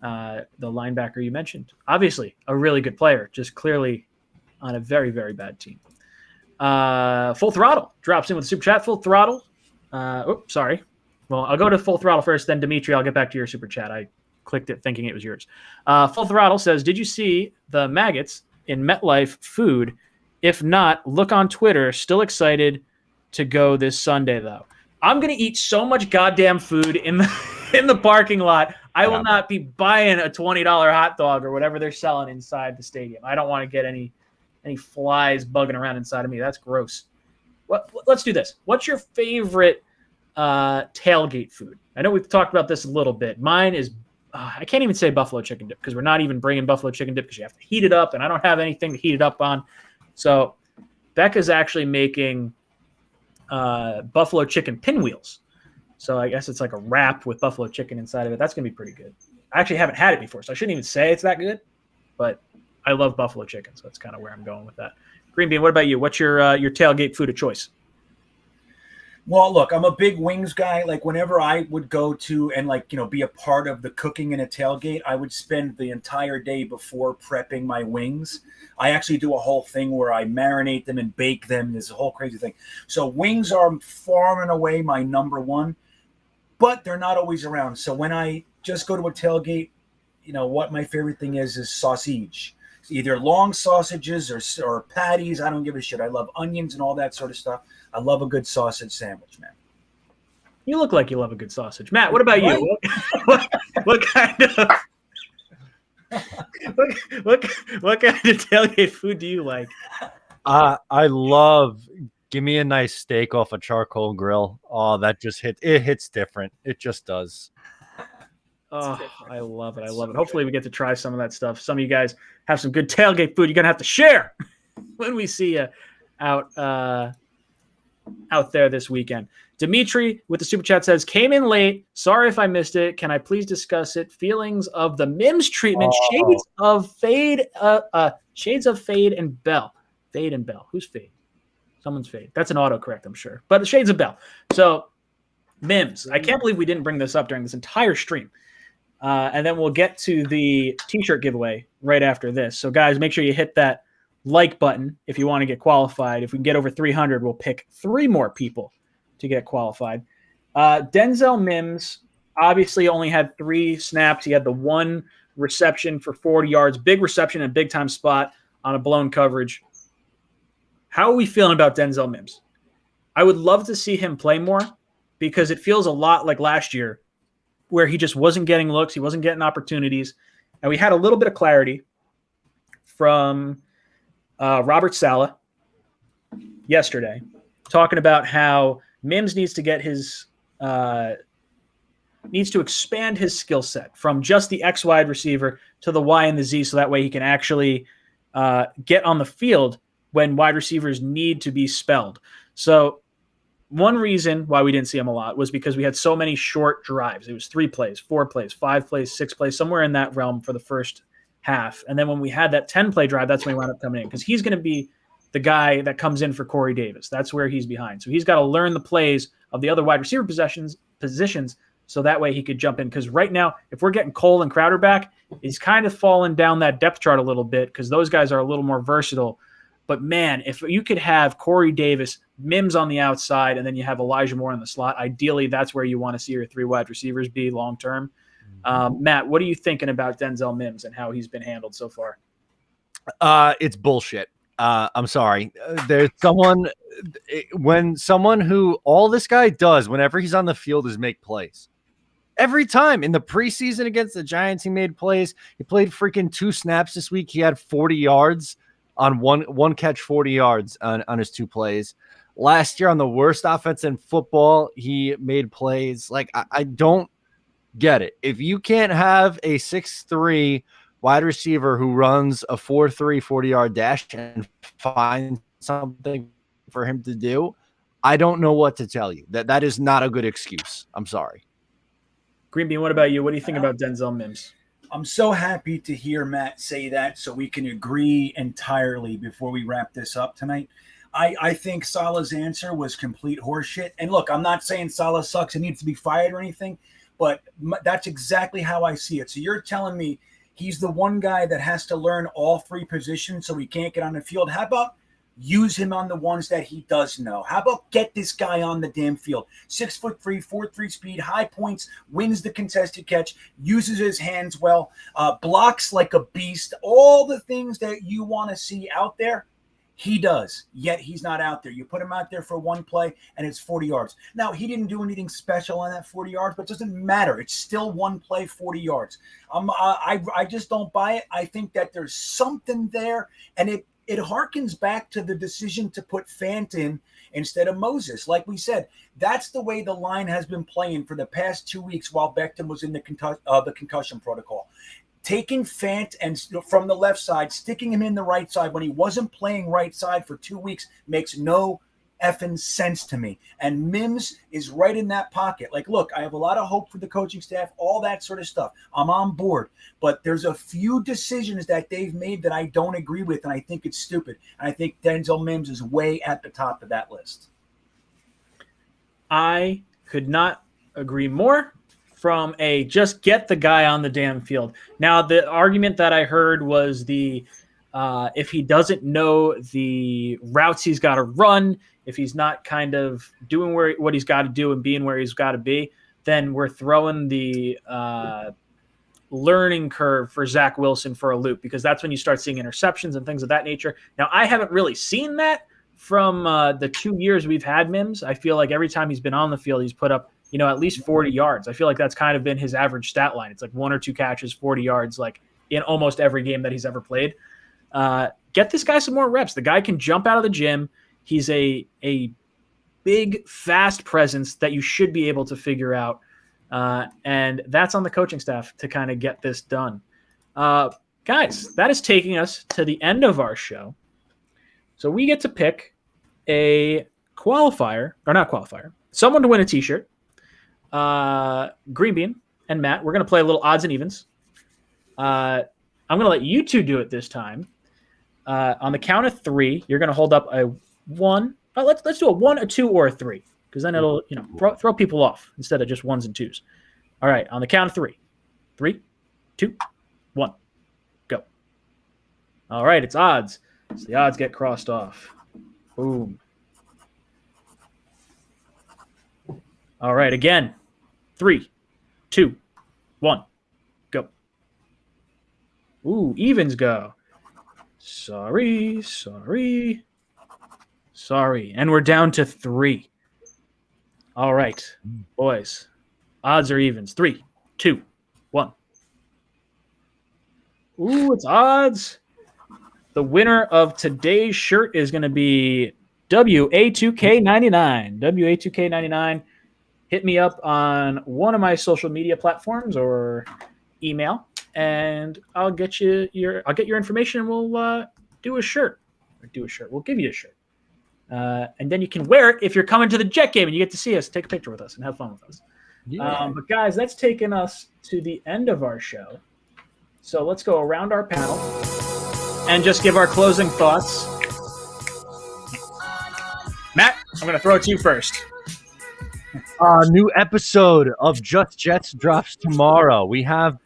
the linebacker you mentioned, obviously a really good player, just clearly on a very, very bad team. Full Throttle drops in with a super chat. Full Throttle. Sorry. Well, I'll go to Full Throttle first, then Dimitri, I'll get back to your super chat. I clicked it thinking it was yours. Full Throttle says, did you see the maggots in MetLife food? If not, look on Twitter. Still excited to go this Sunday, though. I'm going to eat so much goddamn food in the parking lot. I will not be buying a $20 hot dog or whatever they're selling inside the stadium. I don't want to get any flies bugging around inside of me. That's gross. Let's do this. What's your favorite tailgate food? I know we've talked about this a little bit. Mine is I can't even say buffalo chicken dip because we're not even bringing buffalo chicken dip because you have to heat it up, and I don't have anything to heat it up on. So Becca's actually making buffalo chicken pinwheels. So I guess it's like a wrap with buffalo chicken inside of it. That's going to be pretty good. I actually haven't had it before, so I shouldn't even say it's that good, but I love buffalo chicken, so that's kind of where I'm going with that. Green Bean, what about you? What's your tailgate food of choice? Well, look, I'm a big wings guy. Like whenever I would go to and be a part of the cooking in a tailgate, I would spend the entire day before prepping my wings. I actually do a whole thing where I marinate them and bake them. There's a whole crazy thing. So wings are far and away my number one, but they're not always around. So when I just go to a tailgate, what my favorite thing is sausage. Either long sausages or patties. I don't give a shit. I love onions and all that sort of stuff. I love a good sausage sandwich, man. You look like you love a good sausage. Matt, what about you? What kind of what kind of tailgate food do you like? I love, give me a nice steak off a charcoal grill. Oh, that just hits different. It just does. Oh, I love it. I love it. Hopefully we get to try some of that stuff. Some of you guys have some good tailgate food. You're going to have to share when we see you out there this weekend. Dimitri with the super chat says, came in late. Sorry if I missed it. Can I please discuss it? Feelings of the Mims treatment. Shades of Fade and Bell. Fade and Bell. Who's Fade? Someone's Fade. That's an autocorrect, I'm sure. But the Shades of Bell. So Mims. I can't believe we didn't bring this up during this entire stream. And then we'll get to the t-shirt giveaway right after this. So guys, make sure you hit that like button if you want to get qualified. If we can get over 300, we'll pick 3 more people to get qualified. Denzel Mims obviously only had 3 snaps. He had the 1 reception for 40 yards, big reception and big time spot on a blown coverage. How are we feeling about Denzel Mims? I would love to see him play more because it feels a lot like last year where he just wasn't getting looks. He wasn't getting opportunities. And we had a little bit of clarity from Robert Saleh yesterday talking about how Mims needs to get his needs to expand his skill set from just the X wide receiver to the Y and the Z so that way he can actually get on the field when wide receivers need to be spelled. So one reason why we didn't see him a lot was because we had so many short drives. It was 3 plays, 4 plays, 5 plays, 6 plays, somewhere in that realm for the first half. And then when we had that 10-play drive, that's when he wound up coming in because he's going to be the guy that comes in for Corey Davis. That's where he's behind. So he's got to learn the plays of the other wide receiver positions so that way he could jump in. Because right now, if we're getting Cole and Crowder back, he's kind of fallen down that depth chart a little bit because those guys are a little more versatile. But, man, if you could have Corey Davis, Mims on the outside, and then you have Elijah Moore in the slot, ideally that's where you want to see your 3 wide receivers be long-term. Matt, what are you thinking about Denzel Mims and how he's been handled so far? It's bullshit. I'm sorry. There's someone who all this guy does whenever he's on the field is make plays. Every time in the preseason against the Giants, he made plays. He played freaking 2 snaps this week. He had 40 yards on one catch, 40 yards on his 2 plays. Last year on the worst offense in football, he made plays. Like, I don't get it. If you can't have a 6'3" wide receiver who runs a 4.3 40-yard dash and find something for him to do, I don't know what to tell you. That is not a good excuse. I'm sorry. Green Bean, what about you? What do you think about Denzel Mims? I'm so happy to hear Matt say that so we can agree entirely before we wrap this up tonight. I think Saleh's answer was complete horseshit. And look, I'm not saying Saleh sucks and needs to be fired or anything, but that's exactly how I see it. So you're telling me he's the one guy that has to learn all 3 positions so he can't get on the field. How about use him on the ones that he does know? How about get this guy on the damn field? 6'3", 4.3 speed, high points, wins the contested catch, uses his hands well, blocks like a beast. All the things that you want to see out there, he does. Yet he's not out there. You put him out there for 1 play and it's 40 yards. Now, he didn't do anything special on that 40 yards, but it doesn't matter. It's still 1 play, 40 yards. I just don't buy it. I think that there's something there, and it harkens back to the decision to put Fant in instead of Moses. Like we said, that's the way the line has been playing for the past 2 weeks while Beckham was in the concussion protocol. Taking Fant and from the left side, sticking him in the right side when he wasn't playing right side for 2 weeks makes no effing sense to me. And Mims is right in that pocket. Like, look, I have a lot of hope for the coaching staff, all that sort of stuff. I'm on board. But there's a few decisions that they've made that I don't agree with, and I think it's stupid. And I think Denzel Mims is way at the top of that list. I could not agree more. From a just get the guy on the damn field. Now, the argument that I heard was if he doesn't know the routes he's got to run, if he's not kind of doing what he's got to do and being where he's got to be, then we're throwing the learning curve for Zach Wilson for a loop, because that's when you start seeing interceptions and things of that nature. Now, I haven't really seen that from the 2 years we've had Mims. I feel like every time he's been on the field, he's put up at least 40 yards. I feel like that's kind of been his average stat line. It's like 1 or 2 catches, 40 yards, like in almost every game that he's ever played. Get this guy some more reps. The guy can jump out of the gym. He's a big, fast presence that you should be able to figure out. And that's on the coaching staff to kind of get this done. Guys, that is taking us to the end of our show. So we get to pick a someone to win a t-shirt. Green Bean and Matt, we're going to play a little odds and evens. I'm going to let you 2 do it this time. On the count of 3, you're going to hold up a 1. Let's do a 1, a 2, or a 3, because then it'll throw people off instead of just 1s and 2s. All right, on the count of 3. 3, 2, 1, go. All right, it's odds. So the odds get crossed off. Boom. All right, again. 3, 2, 1, go. Ooh, evens go. Sorry. And we're down to 3. All right, boys. Odds or evens. 3, 2, 1. Ooh, it's odds. The winner of today's shirt is going to be WA2K99. WA2K99. Hit me up on one of my social media platforms or email, and I'll get your information, and we'll do a shirt. We'll give you a shirt. And then you can wear it if you're coming to the Jet game and you get to see us, take a picture with us, and have fun with us. Yeah. But guys, that's taken us to the end of our show. So let's go around our panel and just give our closing thoughts. Matt, I'm going to throw it to you first. New episode of Just Jets drops tomorrow. We have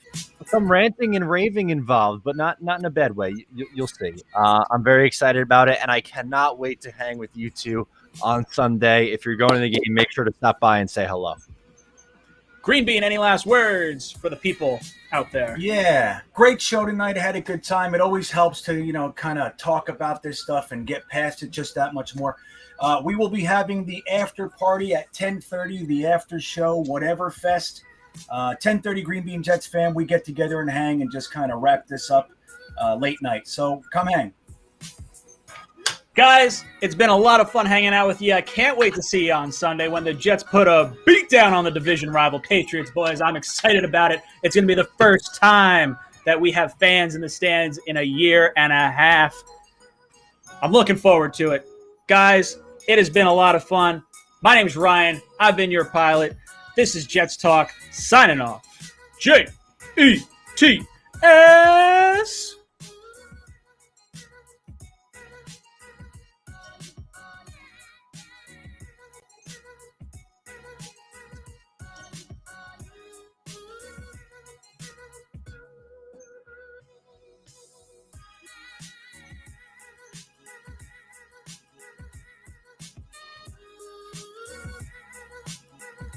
some ranting and raving involved, but not in a bad way. You'll see. I'm very excited about it, and I cannot wait to hang with you two on Sunday. If you're going to the game, make sure to stop by and say hello. Green Bean, any last words for the people out there? Yeah, great show tonight. I had a good time. It always helps to, kind of talk about this stuff and get past it just that much more. We will be having the after party at 10:30, the after show, whatever fest. 10:30 Green Bean Jets fan, we get together and hang and just kind of wrap this up late night. So come hang. Guys, it's been a lot of fun hanging out with you. I can't wait to see you on Sunday when the Jets put a beat down on the division rival Patriots, boys. I'm excited about it. It's going to be the first time that we have fans in the stands in a year and a half. I'm looking forward to it. Guys, it has been a lot of fun. My name's Ryan. I've been your pilot. This is Jets Talk, signing off. Jets.